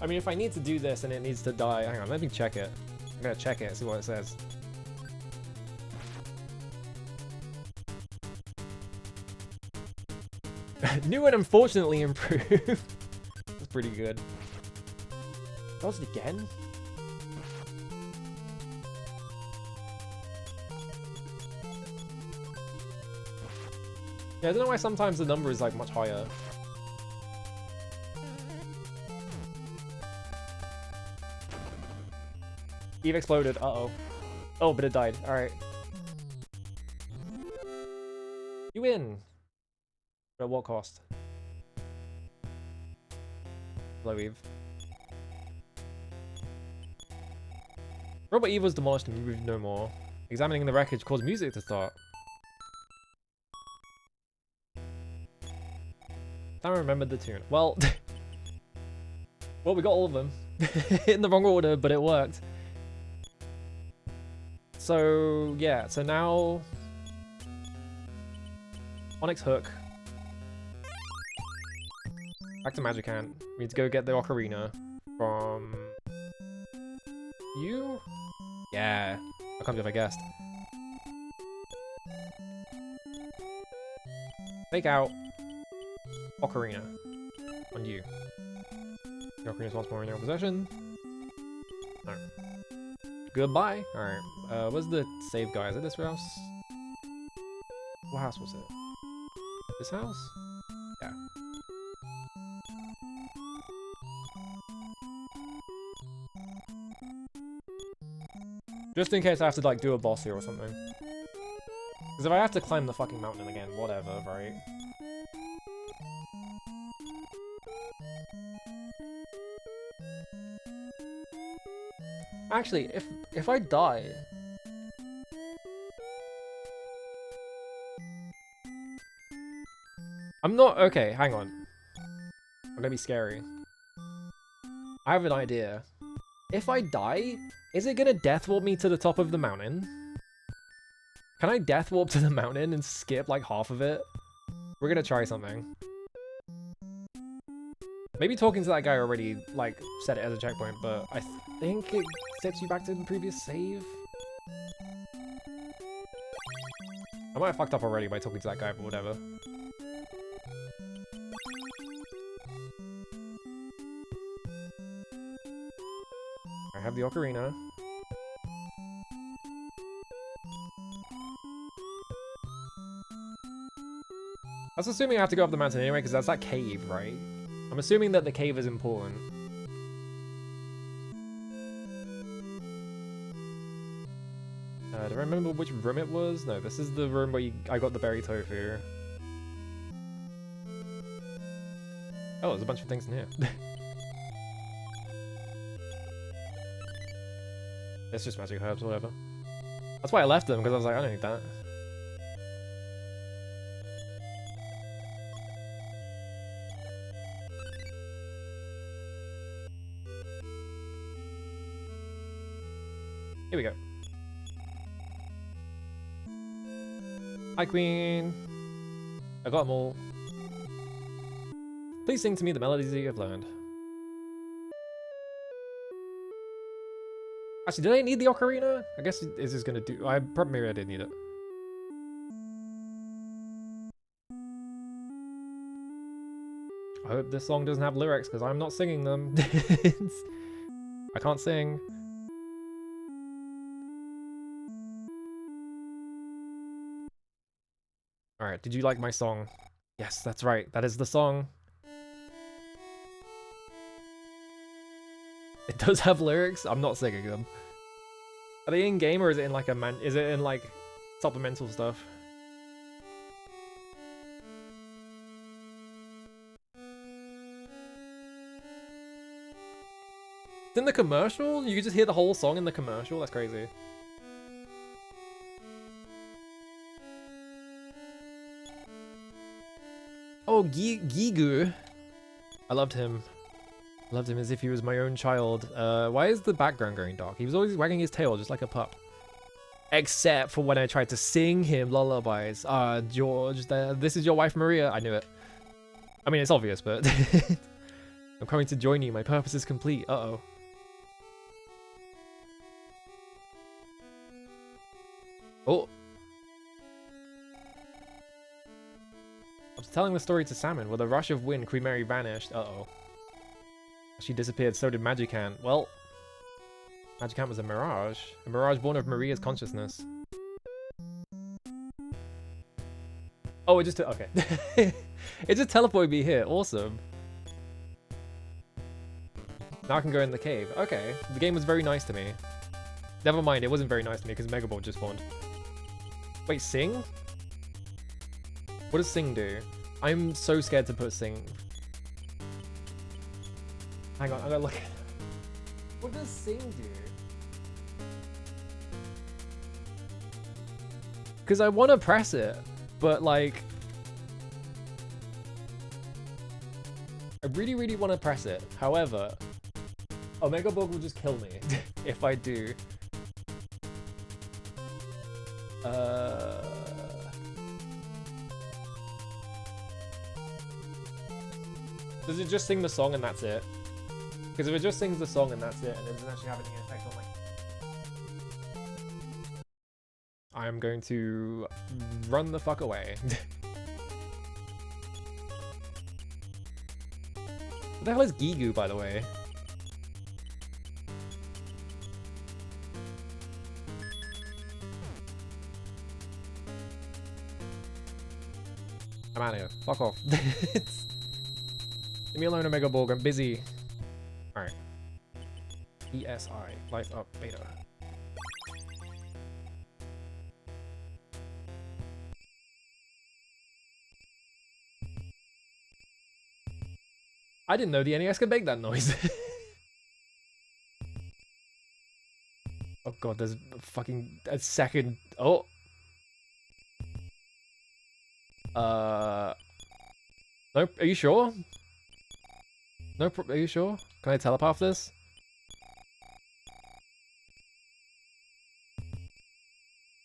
I mean, if I need to do this and it needs to die... Hang on, let me check it. I'm gonna check it, see what it says. New and unfortunately improved. That's pretty good. Dodged again? Yeah, I don't know why sometimes the number is like much higher. Eve exploded. Uh-oh. Oh, but it died. Alright. You win! But at what cost? Hello, Eve. Robot Eve was demolished and moved no more. Examining the wreckage caused music to start. I remembered the tune. Well, well, we got all of them in the wrong order, but it worked. So yeah, so now Onyx Hook. Back to Magicant. We need to go get the Ocarina from you. Yeah, I can't believe I guessed. Fake out Ocarina on you. The Ocarina is once more in your possession. No. Goodbye. Alright, where's the save guy? Is it this house? What house was it? This house? Yeah. Just in case I have to like do a boss here or something. Because if I have to climb the fucking mountain again, whatever, right? Actually, if I die... I'm not... Okay, hang on. I'm gonna be scary. I have an idea. If I die, is it gonna death warp me to the top of the mountain? Can I death warp to the mountain and skip like half of it? We're gonna try something. Maybe talking to that guy already like set it as a checkpoint, but I think it sets you back to the previous save. I might have fucked up already by talking to that guy, but whatever. I have the ocarina. I was assuming I have to go up the mountain anyway, because that's that cave, right? I'm assuming that the cave is important. Do I remember which room it was? No, this is the room where I got the berry tofu. Oh, there's a bunch of things in here. It's just magic herbs, whatever. That's why I left them, because I was like, I don't need that. Here we go. Hi, Queen. I got them all. Please sing to me the melodies that you have learned. Actually, did I need the ocarina? I guess is this gonna do? Maybe I did need it. I hope this song doesn't have lyrics because I'm not singing them. I can't sing. Alright, did you like my song? Yes, that's right. That is the song. It does have lyrics. I'm not singing them. Are they in game or is it in like is it in like supplemental stuff? It's in the commercial? You can just hear the whole song in the commercial? That's crazy. Oh, Gigu. I loved him. Loved him as if he was my own child. Why is the background going dark? He was always wagging his tail just like a pup. Except for when I tried to sing him lullabies. George, this is your wife Maria. I knew it. I mean, it's obvious, but... I'm coming to join you. My purpose is complete. Uh-oh. Oh. I was telling the story to Salmon. With a rush of wind, Queen Mary vanished. Uh-oh. She disappeared, so did Magikarp. Well, Magikarp was a mirage born of Maria's consciousness. Oh, it just okay. It just teleported me here. Awesome. Now I can go in the cave. Okay, the game was very nice to me. Never mind, it wasn't very nice to me because Mega Ball just spawned. Wait, Sing? What does Sing do? I'm so scared to put Sing. Hang on, I'm gonna look at it. What does Sing do? Because I want to press it, but like... I really, really want to press it. However, Omega Bug will just kill me if I do. Does it just sing the song and that's it? Because if it just sings the song and that's it, and it doesn't actually have any effect on like... I'm going to run the fuck away. What the hell is Gigu, by the way? I'm out of here. Fuck off. Leave me alone, Omega Borg. I'm busy. Alright. ESI. Life up. Beta. I didn't know the NES could make that noise. Oh god, there's a second. Oh. Nope. Are you sure? Nope. Are you sure? Can I telepath this?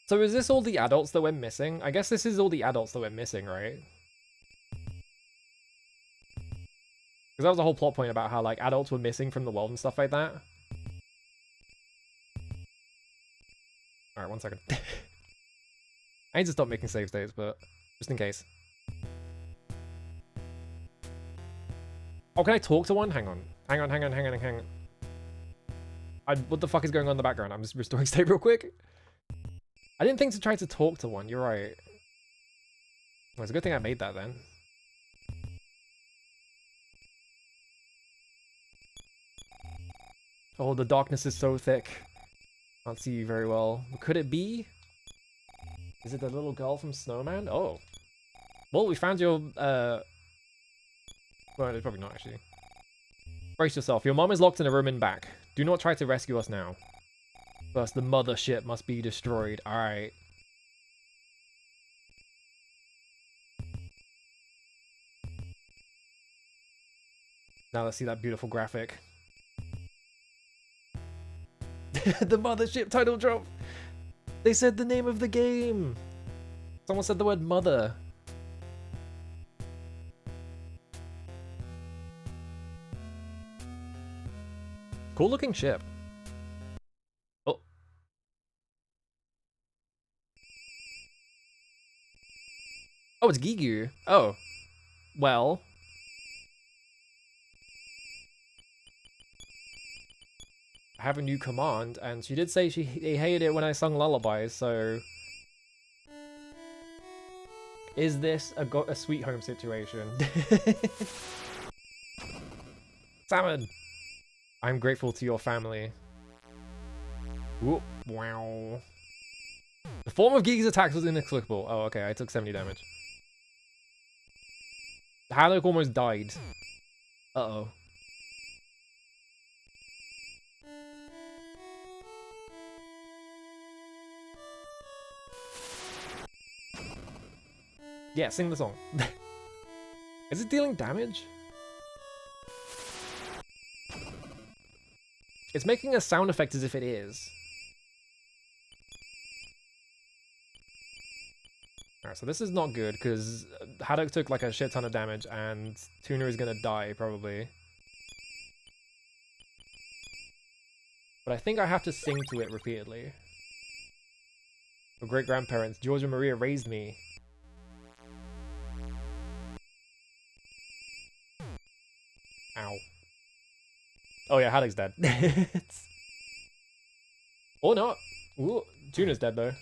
So is this all the adults that we're missing? I guess this is all the adults that we're missing, right? Because that was the whole plot point about how like adults were missing from the world and stuff like that. Alright, 1 second. I need to stop making save states, but just in case. Oh, can I talk to one? Hang on. Hang on. What the fuck is going on in the background? I'm just restoring state real quick. I didn't think to try to talk to one. You're right. Well, it's a good thing I made that then. Oh, the darkness is so thick. Can't see you very well. Could it be? Is it the little girl from Snowman? Oh. Well, we found your, well, it's probably not actually. Brace yourself. Your mom is locked in a room in back. Do not try to rescue us now. First, the mothership must be destroyed. Alright. Now let's see that beautiful graphic. The mothership title drop! They said the name of the game! Someone said the word mother. Cool looking ship. Oh. Oh, it's Gigu. Oh. Well. I have a new command, and she did say they hated it when I sung lullabies, so... Is this a sweet home situation? Salmon! I'm grateful to your family. Ooh, wow. The form of Gigi's attacks was inexplicable. Oh, okay, I took 70 damage. Halleck almost died. Uh-oh. Yeah, sing the song. Is it dealing damage? It's making a sound effect as if it is. Alright, so this is not good, because Haddock took like a shit ton of damage, and Tuna is gonna die, probably. But I think I have to sing to it repeatedly. My great-grandparents, George and Maria, raised me. Ow. Oh yeah, Haddock's dead. Or not. Ooh, Tuna's dead though.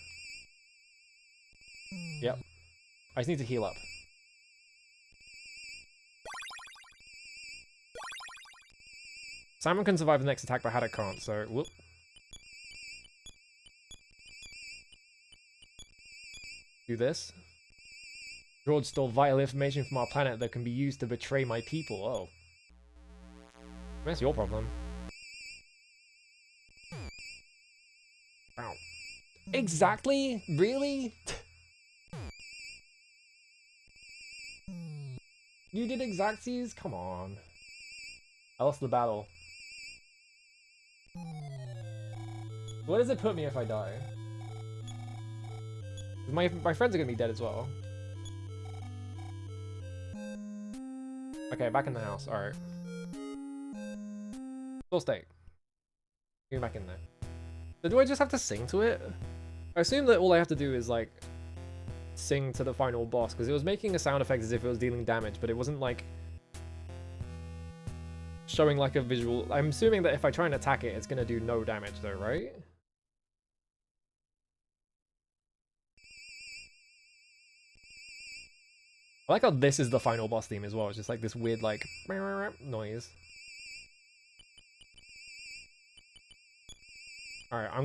Yep. I just need to heal up. Salmon can survive the next attack, but Haddock can't, so whoop. Do this. George stole vital information from our planet that can be used to betray my people. Oh. That's your problem. Wow. Exactly? Really? You did exactsies? Come on. I lost the battle. Where does it put me if I die? My friends are gonna be dead as well. Okay, back in the house. Alright. Still stay. Get back in there. So do I just have to sing to it? I assume that all I have to do is like sing to the final boss, because it was making a sound effect as if it was dealing damage, but it wasn't like showing like a visual. I'm assuming that if I try and attack it, it's gonna do no damage though, right? I like how this is the final boss theme as well. It's just like this weird like noise. Alright, I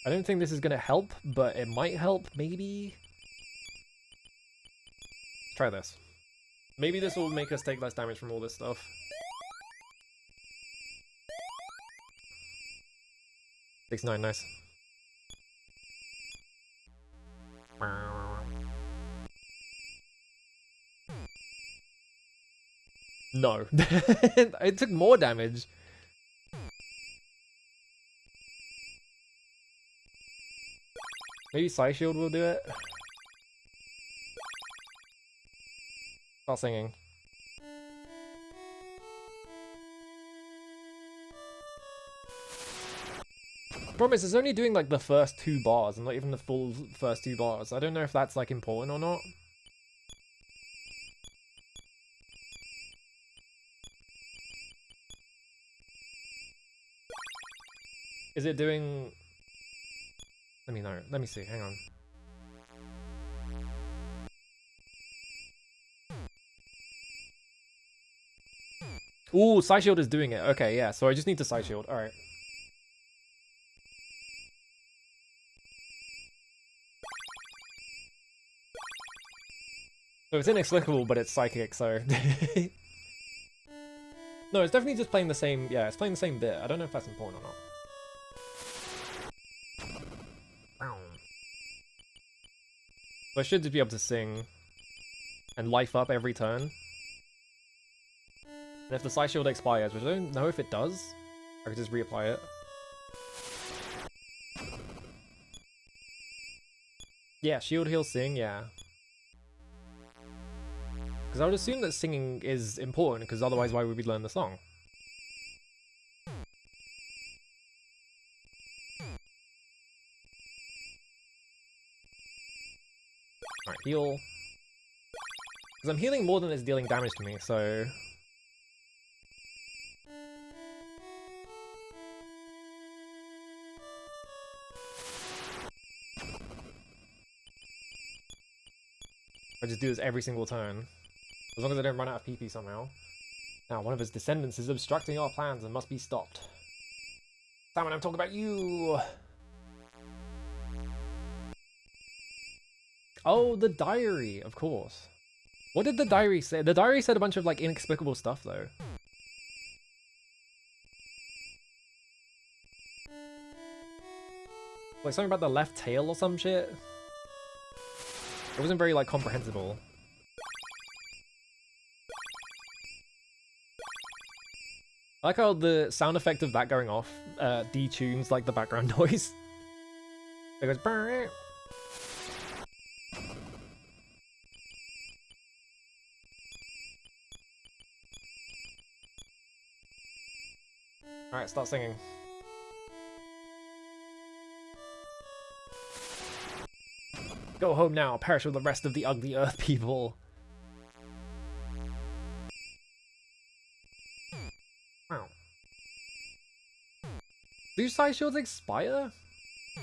don't think this is gonna help, but it might help, maybe? Try this. Maybe this will make us take less damage from all this stuff. Takes 9, nice. No. It took more damage. Maybe Psy Shield will do it. Start singing. Problem is, it's only doing like the first 2 bars and not even the full first 2 bars. I don't know if that's like important or not. Is it doing... Let me know. Let me see. Hang on. Ooh, Side Shield is doing it. Okay, yeah. So I just need to Side Shield. Alright. So it's inexplicable, but it's psychic, so... No, it's definitely just playing the same... Yeah, it's playing the same bit. I don't know if that's important or not. So I should just be able to sing and life up every turn. And if the Side Shield expires, which I don't know if it does, I could just reapply it. Yeah, Shield, Heal, Sing, yeah. Because I would assume that singing is important, because otherwise why would we learn the song? Alright, heal. Because I'm healing more than it's dealing damage to me, so... I just do this every single turn. As long as I don't run out of PP somehow. Now, one of his descendants is obstructing our plans and must be stopped. Simon, I'm talking about you! Oh, the diary, of course. What did the diary say? The diary said a bunch of, like, inexplicable stuff, though. Like, something about the left tail or some shit? It wasn't very, like, comprehensible. I like how the sound effect of that going off detunes, like, the background noise. It goes... Brr. Alright, start singing. Go home now, perish with the rest of the ugly earth people. Wow. Do Side Shields expire? I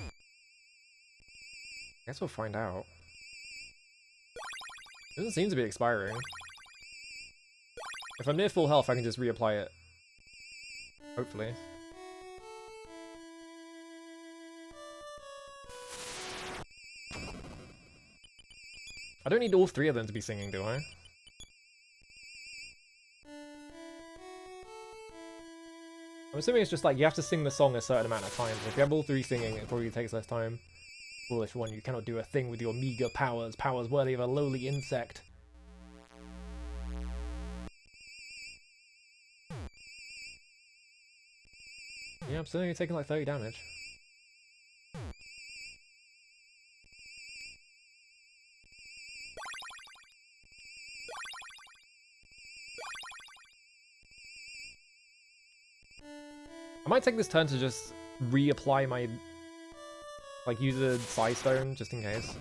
guess we'll find out. It doesn't seem to be expiring. If I'm near full health, I can just reapply it. Hopefully. I don't need all three of them to be singing, do I? I'm assuming it's just like you have to sing the song a certain amount of times. If you have all three singing, it probably takes less time. Foolish one, you cannot do a thing with your meager powers. Powers worthy of a lowly insect. Yeah, I'm still only taking like 30 damage. I might take this turn to just reapply my... like, use a Psy Stone, just in case.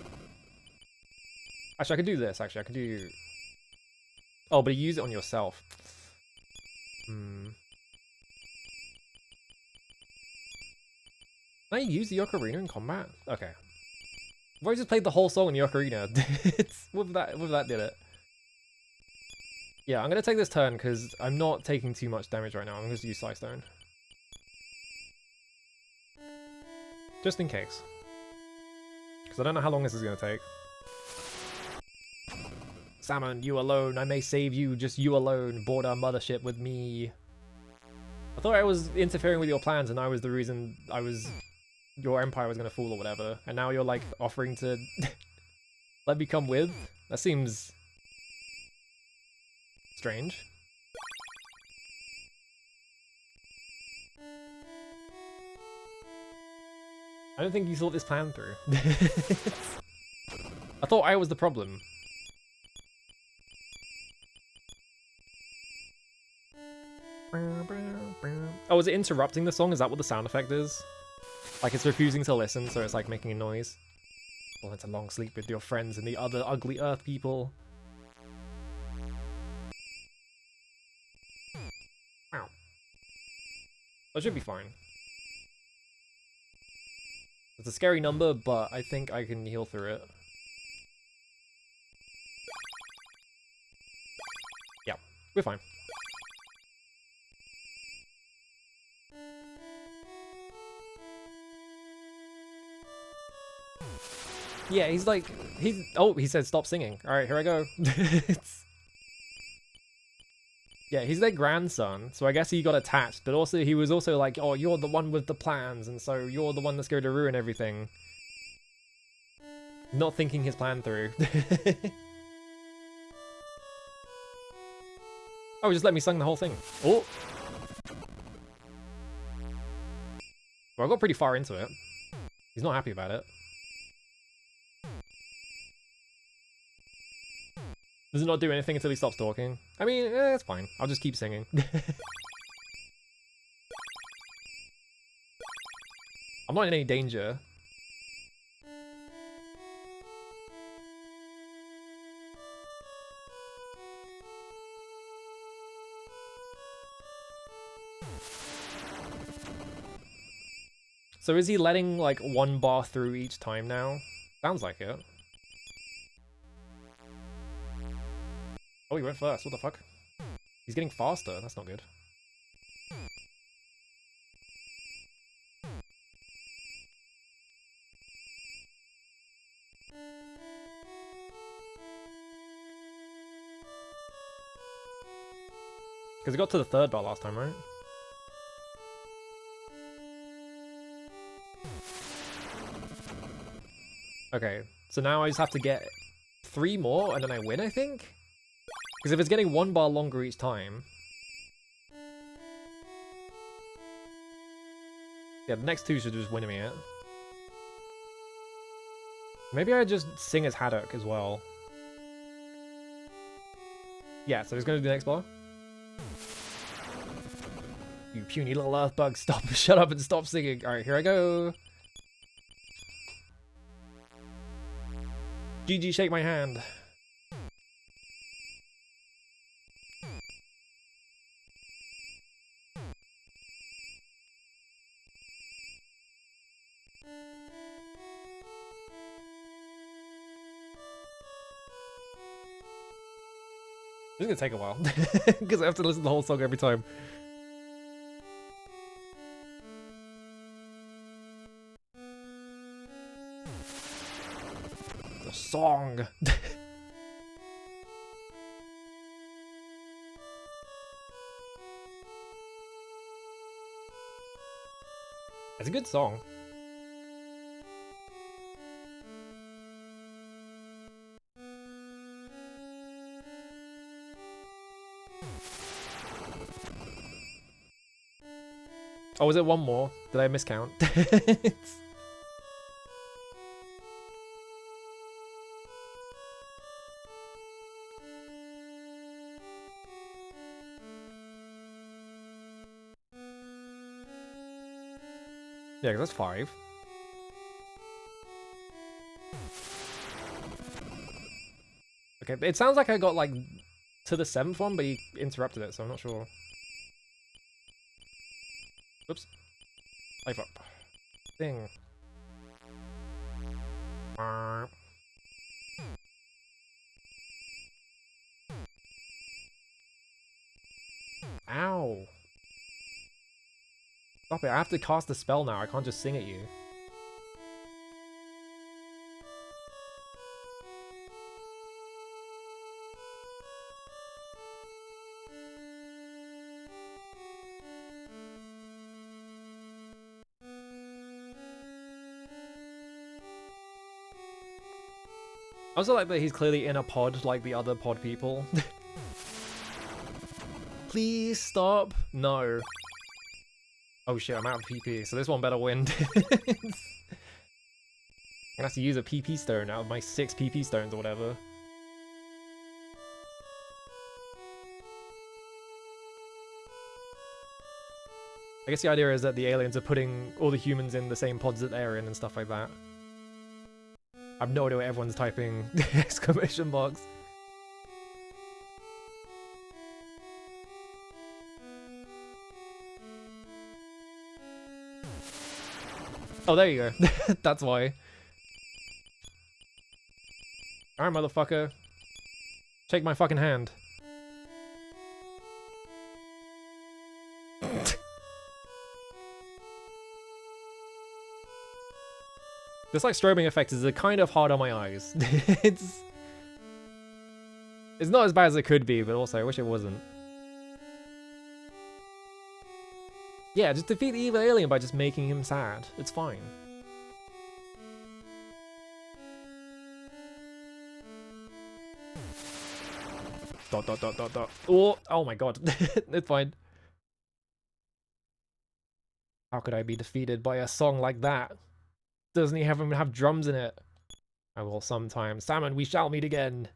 Actually, I could do this, actually. I could do... Oh, but you use it on yourself. Hmm. Can I use the Ocarina in combat? Okay. I've already just played the whole song in the Ocarina. with that did it. Yeah, I'm gonna take this turn because I'm not taking too much damage right now. I'm gonna just use Psy Stone. Just in case. Because I don't know how long this is gonna take. Salmon, you alone. I may save you, just you alone. Board our mothership with me. I thought I was interfering with your plans and I was the reason your empire was gonna fall or whatever. And now you're like offering to let me come with? That seems strange. I don't think you thought this plan through. I thought I was the problem. Oh, is it interrupting the song? Is that what the sound effect is? Like it's refusing to listen, so it's like making a noise. Well, it's a long sleep with your friends and the other ugly earth people. Wow. That should be fine. It's a scary number, but I think I can heal through it. Yeah, we're fine. Yeah, he's like, oh, he said stop singing. All right, here I go. Yeah, he's their grandson, so I guess he got attached, but also he was also like, oh, you're the one with the plans, and so you're the one that's going to ruin everything. Not thinking his plan through. Oh, just let me sing the whole thing. Oh! Well, I got pretty far into it. He's not happy about it. Does it not do anything until he stops talking? I mean, it's fine. I'll just keep singing. I'm not in any danger. So is he letting, like, one bar through each time now? Sounds like it. Oh, he went first. What the fuck? He's getting faster. That's not good. Because he got to the third bar last time, right? Okay, so now I just have to get 3 more and then I win, I think? Because if it's getting 1 bar longer each time... Yeah, the next 2 should just win me it. Maybe I just sing as Haddock as well. Yeah, so he's gonna do the next bar. You puny little earth bug, stop, shut up and stop singing. Alright, here I go. GG, shake my hand. This is gonna take a while because I have to listen to the whole song every time. The song. It's a good song. Oh, was it one more? Did I miscount? Yeah, 'cause that's 5. Okay, it sounds like I got like to the 7th one, but he interrupted it, so I'm not sure. Oops. Life up. Thing. Ow. Stop it, I have to cast a spell now, I can't just sing at you. I also like that he's clearly in a pod like the other pod people. Please stop. No. Oh shit, I'm out of PP, so this one better win. I'm gonna have to use a PP stone out of my 6 PP stones or whatever. I guess the idea is that the aliens are putting all the humans in the same pods that they're in and stuff like that. I have no idea what everyone's typing exclamation marks. Oh, there you go. That's why. Alright, motherfucker. Shake my fucking hand. This like strobing effect is kind of hard on my eyes. it's not as bad as it could be, but also I wish it wasn't. Yeah, just defeat the evil alien by just making him sad. It's fine. Dot dot dot dot dot. Oh my god. It's fine. How could I be defeated by a song like that? Doesn't he even have drums in it? I will sometime. Salmon, we shall meet again.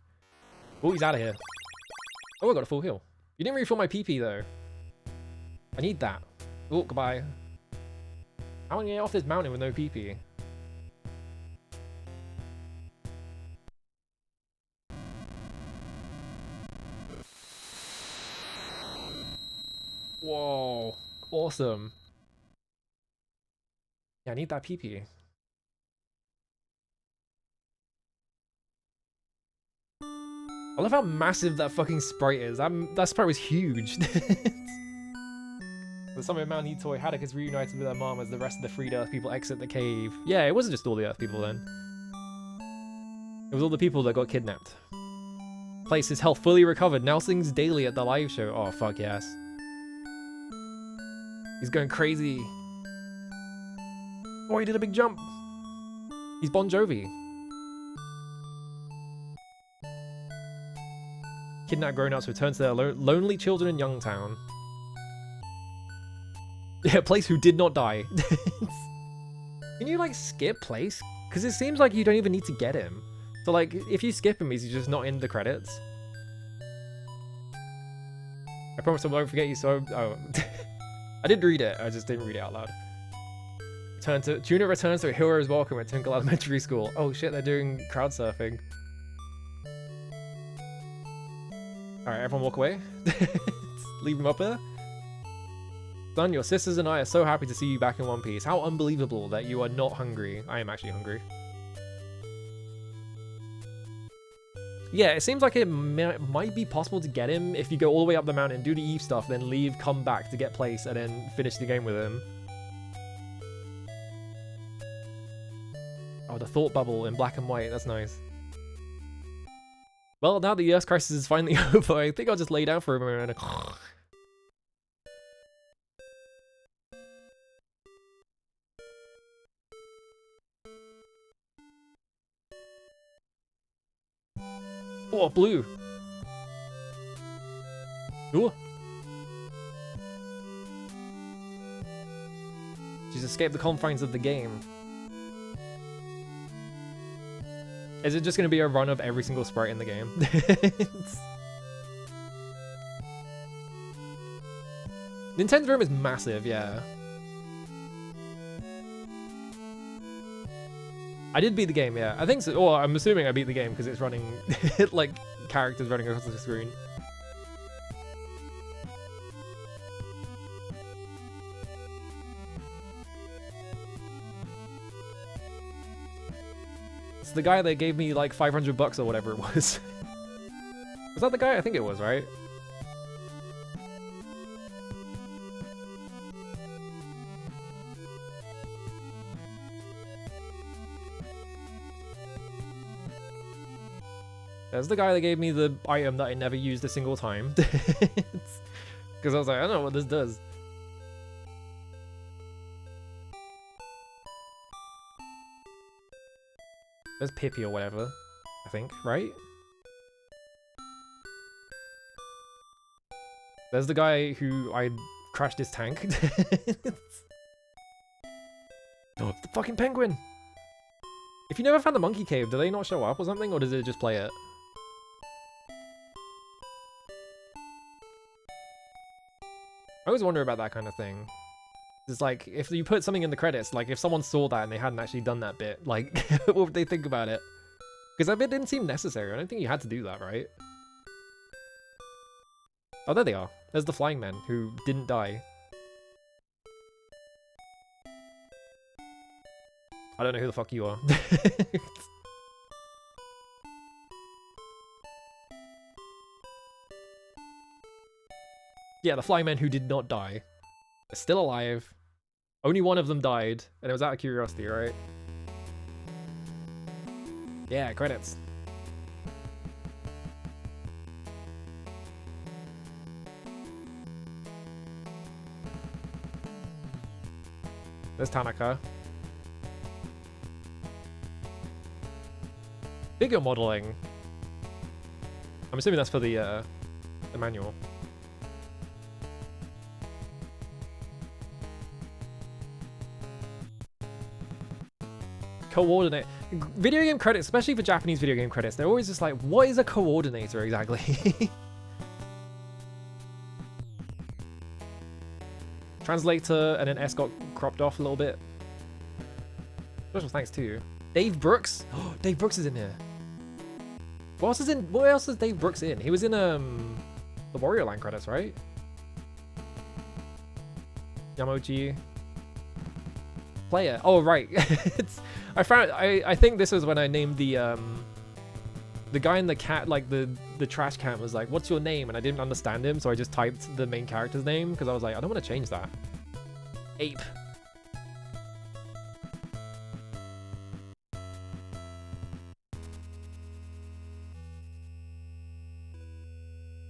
Oh, he's out of here. Oh, I got a full heal. You didn't refill my PP though. I need that. Oh, goodbye. How am I gonna get off this mountain with no PP? Whoa. Awesome. Yeah, I need that PP. I love how massive that fucking sprite is. That sprite was huge. The Summit of Mount Nitoy, Haddock is reunited with her mom as the rest of the freed Earth people exit the cave. Yeah, it wasn't just all the Earth people then. It was all the people that got kidnapped. Place his health fully recovered, now sings daily at the live show. Oh, fuck yes. He's going crazy. Oh, he did a big jump. He's Bon Jovi. Kidnapped grown-ups return to their lonely children in Youngtown. Yeah, Place who did not die. Can you like skip Place? Because it seems like you don't even need to get him. So like, if you skip him, he's just not in the credits. I promise I won't forget you, so... Oh. I did read it, I just didn't read it out loud. Tuna returns to a hero's welcome at Tinkle Elementary School. Oh shit, they're doing crowd surfing. Alright, everyone walk away. Leave him up there. Son, your sisters and I are so happy to see you back in one piece. How unbelievable that you are not hungry. I am actually hungry. Yeah, it seems like it might be possible to get him if you go all the way up the mountain, do the Eve stuff, then leave, come back to get Place, and then finish the game with him. Oh, the thought bubble in black and white. That's nice. Well, now the Earth crisis is finally over, I think I'll just lay down for a moment and... Oh, blue. Ooh. She's escaped the confines of the game. Is it just going to be a run of every single sprite in the game? Nintendo's room is massive, yeah. I did beat the game, yeah. I think so. Or I'm assuming I beat the game because it's running, like, characters running across the screen. It's the guy that gave me like $500 or whatever it was. Was that the guy? I think it was, right? That's the guy that gave me the item that I never used a single time. Because I was like, I don't know what this does. There's Pippi or whatever, I think, right? There's the guy who I crashed his tank. Oh, the fucking penguin! If you never found the monkey cave, do they not show up or something, or does it just play it? I always wonder about that kind of thing. It's like, if you put something in the credits, like if someone saw that and they hadn't actually done that bit, like, what would they think about it? Because that bit didn't seem necessary. I don't think you had to do that, right? Oh, there they are. There's the flying men who didn't die. I don't know who the fuck you are. Yeah, the flying men who did not die. They're still alive. Only one of them died, and it was out of curiosity, right? Yeah, credits. There's Tanaka. Figure modeling. I'm assuming that's for the manual. Coordinate. Video game credits, especially for Japanese video game credits, they're always just like, what is a coordinator exactly? Translator, and then S got cropped off a little bit. Special thanks too. Dave Brooks? Oh, Dave Brooks is in here. What else is Dave Brooks in? He was in the Wario Land credits, right? Yamoji. Player. Oh right. I think this is when I named the guy in the cat, like the trash can was like, what's your name? And I didn't understand him, so I just typed the main character's name because I was like, I don't want to change that. Ape.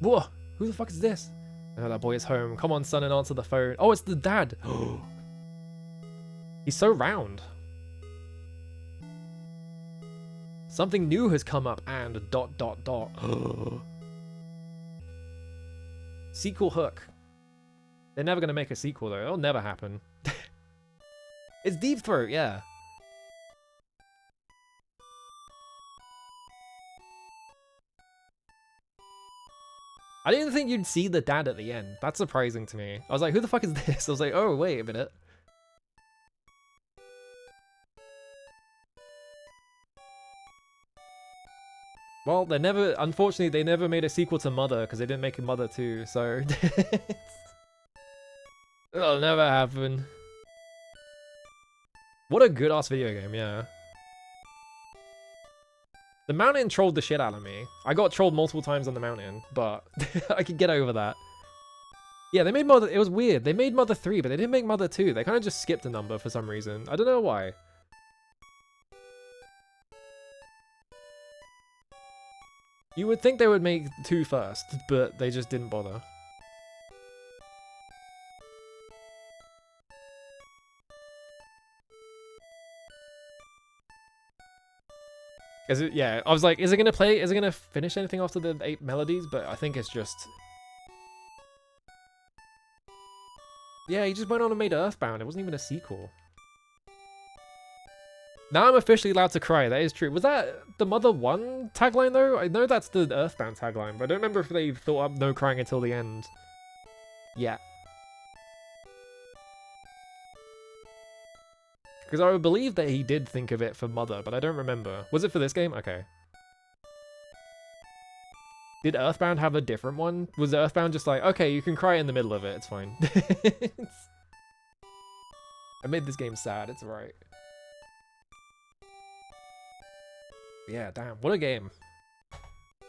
Whoa, who the fuck is this? Oh, that boy is home. Come on, son, and answer the phone. Oh, it's the dad. He's so round. Something new has come up and ... Sequel hook. They're never going to make a sequel, though. It'll never happen. It's Deep Throat, yeah. I didn't think you'd see the dad at the end. That's surprising to me. I was like, who the fuck is this? I was like, oh, wait a minute. Well, unfortunately, they never made a sequel to Mother because they didn't make a Mother 2, so it'll never happen. What a good ass video game, yeah. The mountain trolled the shit out of me. I got trolled multiple times on the mountain, but I could get over that. Yeah, they made Mother, it was weird. They made Mother 3, but they didn't make Mother 2. They kind of just skipped a number for some reason. I don't know why. You would think they would make 2 first, but they just didn't bother. Yeah, I was like, is it gonna finish anything after the 8 melodies? But I think it's just... Yeah, he just went on and made Earthbound. It wasn't even a sequel. Now I'm officially allowed to cry. That is true. Was that the Mother 1 tagline, though? I know that's the Earthbound tagline, but I don't remember if they thought up no crying until the end. Yeah. Because I would believe that he did think of it for Mother, but I don't remember. Was it for this game? Okay. Did Earthbound have a different one? Was Earthbound just like, okay, you can cry in the middle of it, it's fine. I made this game sad, it's alright. Yeah, damn, what a game.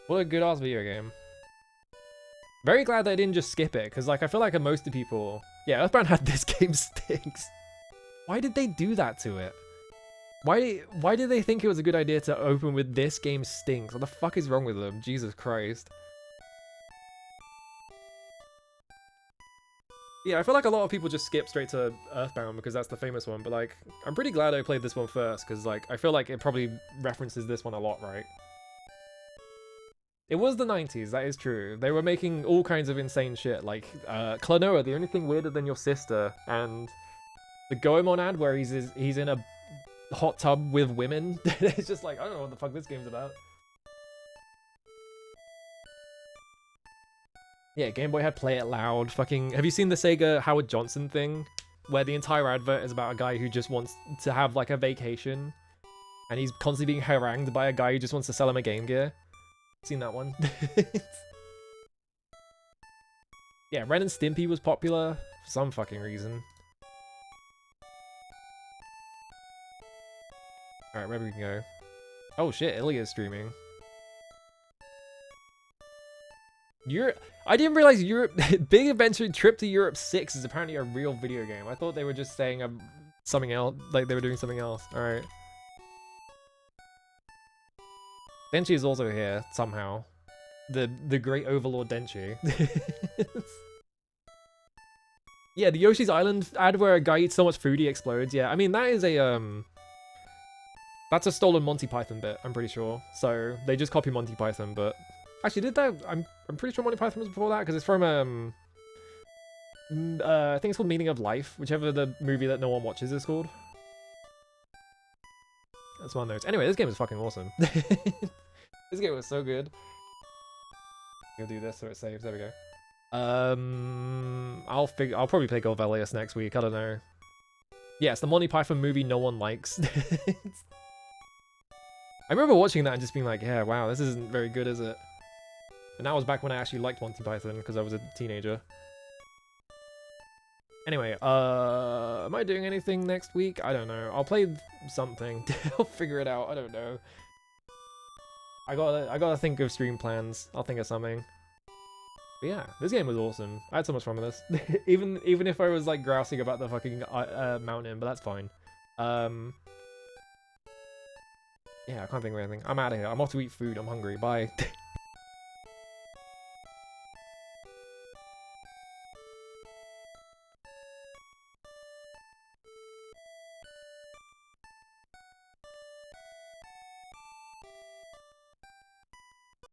What a good ass video game. Very glad they didn't just skip it, because like I feel like most of people... Yeah, Earthbound had this game stinks. Why did they do that to it? Why did they think it was a good idea to open with this game stinks? What the fuck is wrong with them? Jesus Christ. Yeah, I feel like a lot of people just skip straight to Earthbound because that's the famous one, but like, I'm pretty glad I played this one first because like, I feel like it probably references this one a lot, right? It was the 90s, that is true. They were making all kinds of insane shit, like Klonoa, The Only Thing Weirder Than Your Sister, and the Goemon ad where he's in a hot tub with women. It's just like, I don't know what the fuck this game's about. Yeah, Game Boy had Play It Loud. Fucking, have you seen the Sega Howard Johnson thing? Where the entire advert is about a guy who just wants to have like a vacation. And he's constantly being harangued by a guy who just wants to sell him a Game Gear. Seen that one? Yeah, Ren and Stimpy was popular for some fucking reason. Alright, where we can go. Oh shit, Ilya is streaming. Europe. I didn't realize Europe. Big Adventure Trip to Europe 6 is apparently a real video game. I thought they were just saying something else, like they were doing something else. All right. Denchi is also here somehow. The great overlord Denchi. Yeah, the Yoshi's Island ad where a guy eats so much food he explodes. Yeah, I mean that is a that's a stolen Monty Python bit. I'm pretty sure. So they just copy Monty Python, but. Actually, did that? I'm pretty sure Monty Python was before that because it's from I think it's called Meaning of Life, whichever the movie that no one watches is called. That's one of those. Anyway, this game is fucking awesome. This game was so good. I'm gonna do this so it saves. There we go. I'll probably play Golf Elias next week. I don't know. Yeah, it's the Monty Python movie no one likes. I remember watching that and just being like, yeah, wow, this isn't very good, is it? And that was back when I actually liked Monty Python because I was a teenager. Anyway, am I doing anything next week? I don't know. I'll play something. I'll figure it out. I don't know. I gotta think of stream plans. I'll think of something. But yeah, this game was awesome. I had so much fun with this. even if I was like grousing about the fucking mountain, but that's fine. Yeah, I can't think of anything. I'm out of here. I'm off to eat food. I'm hungry. Bye.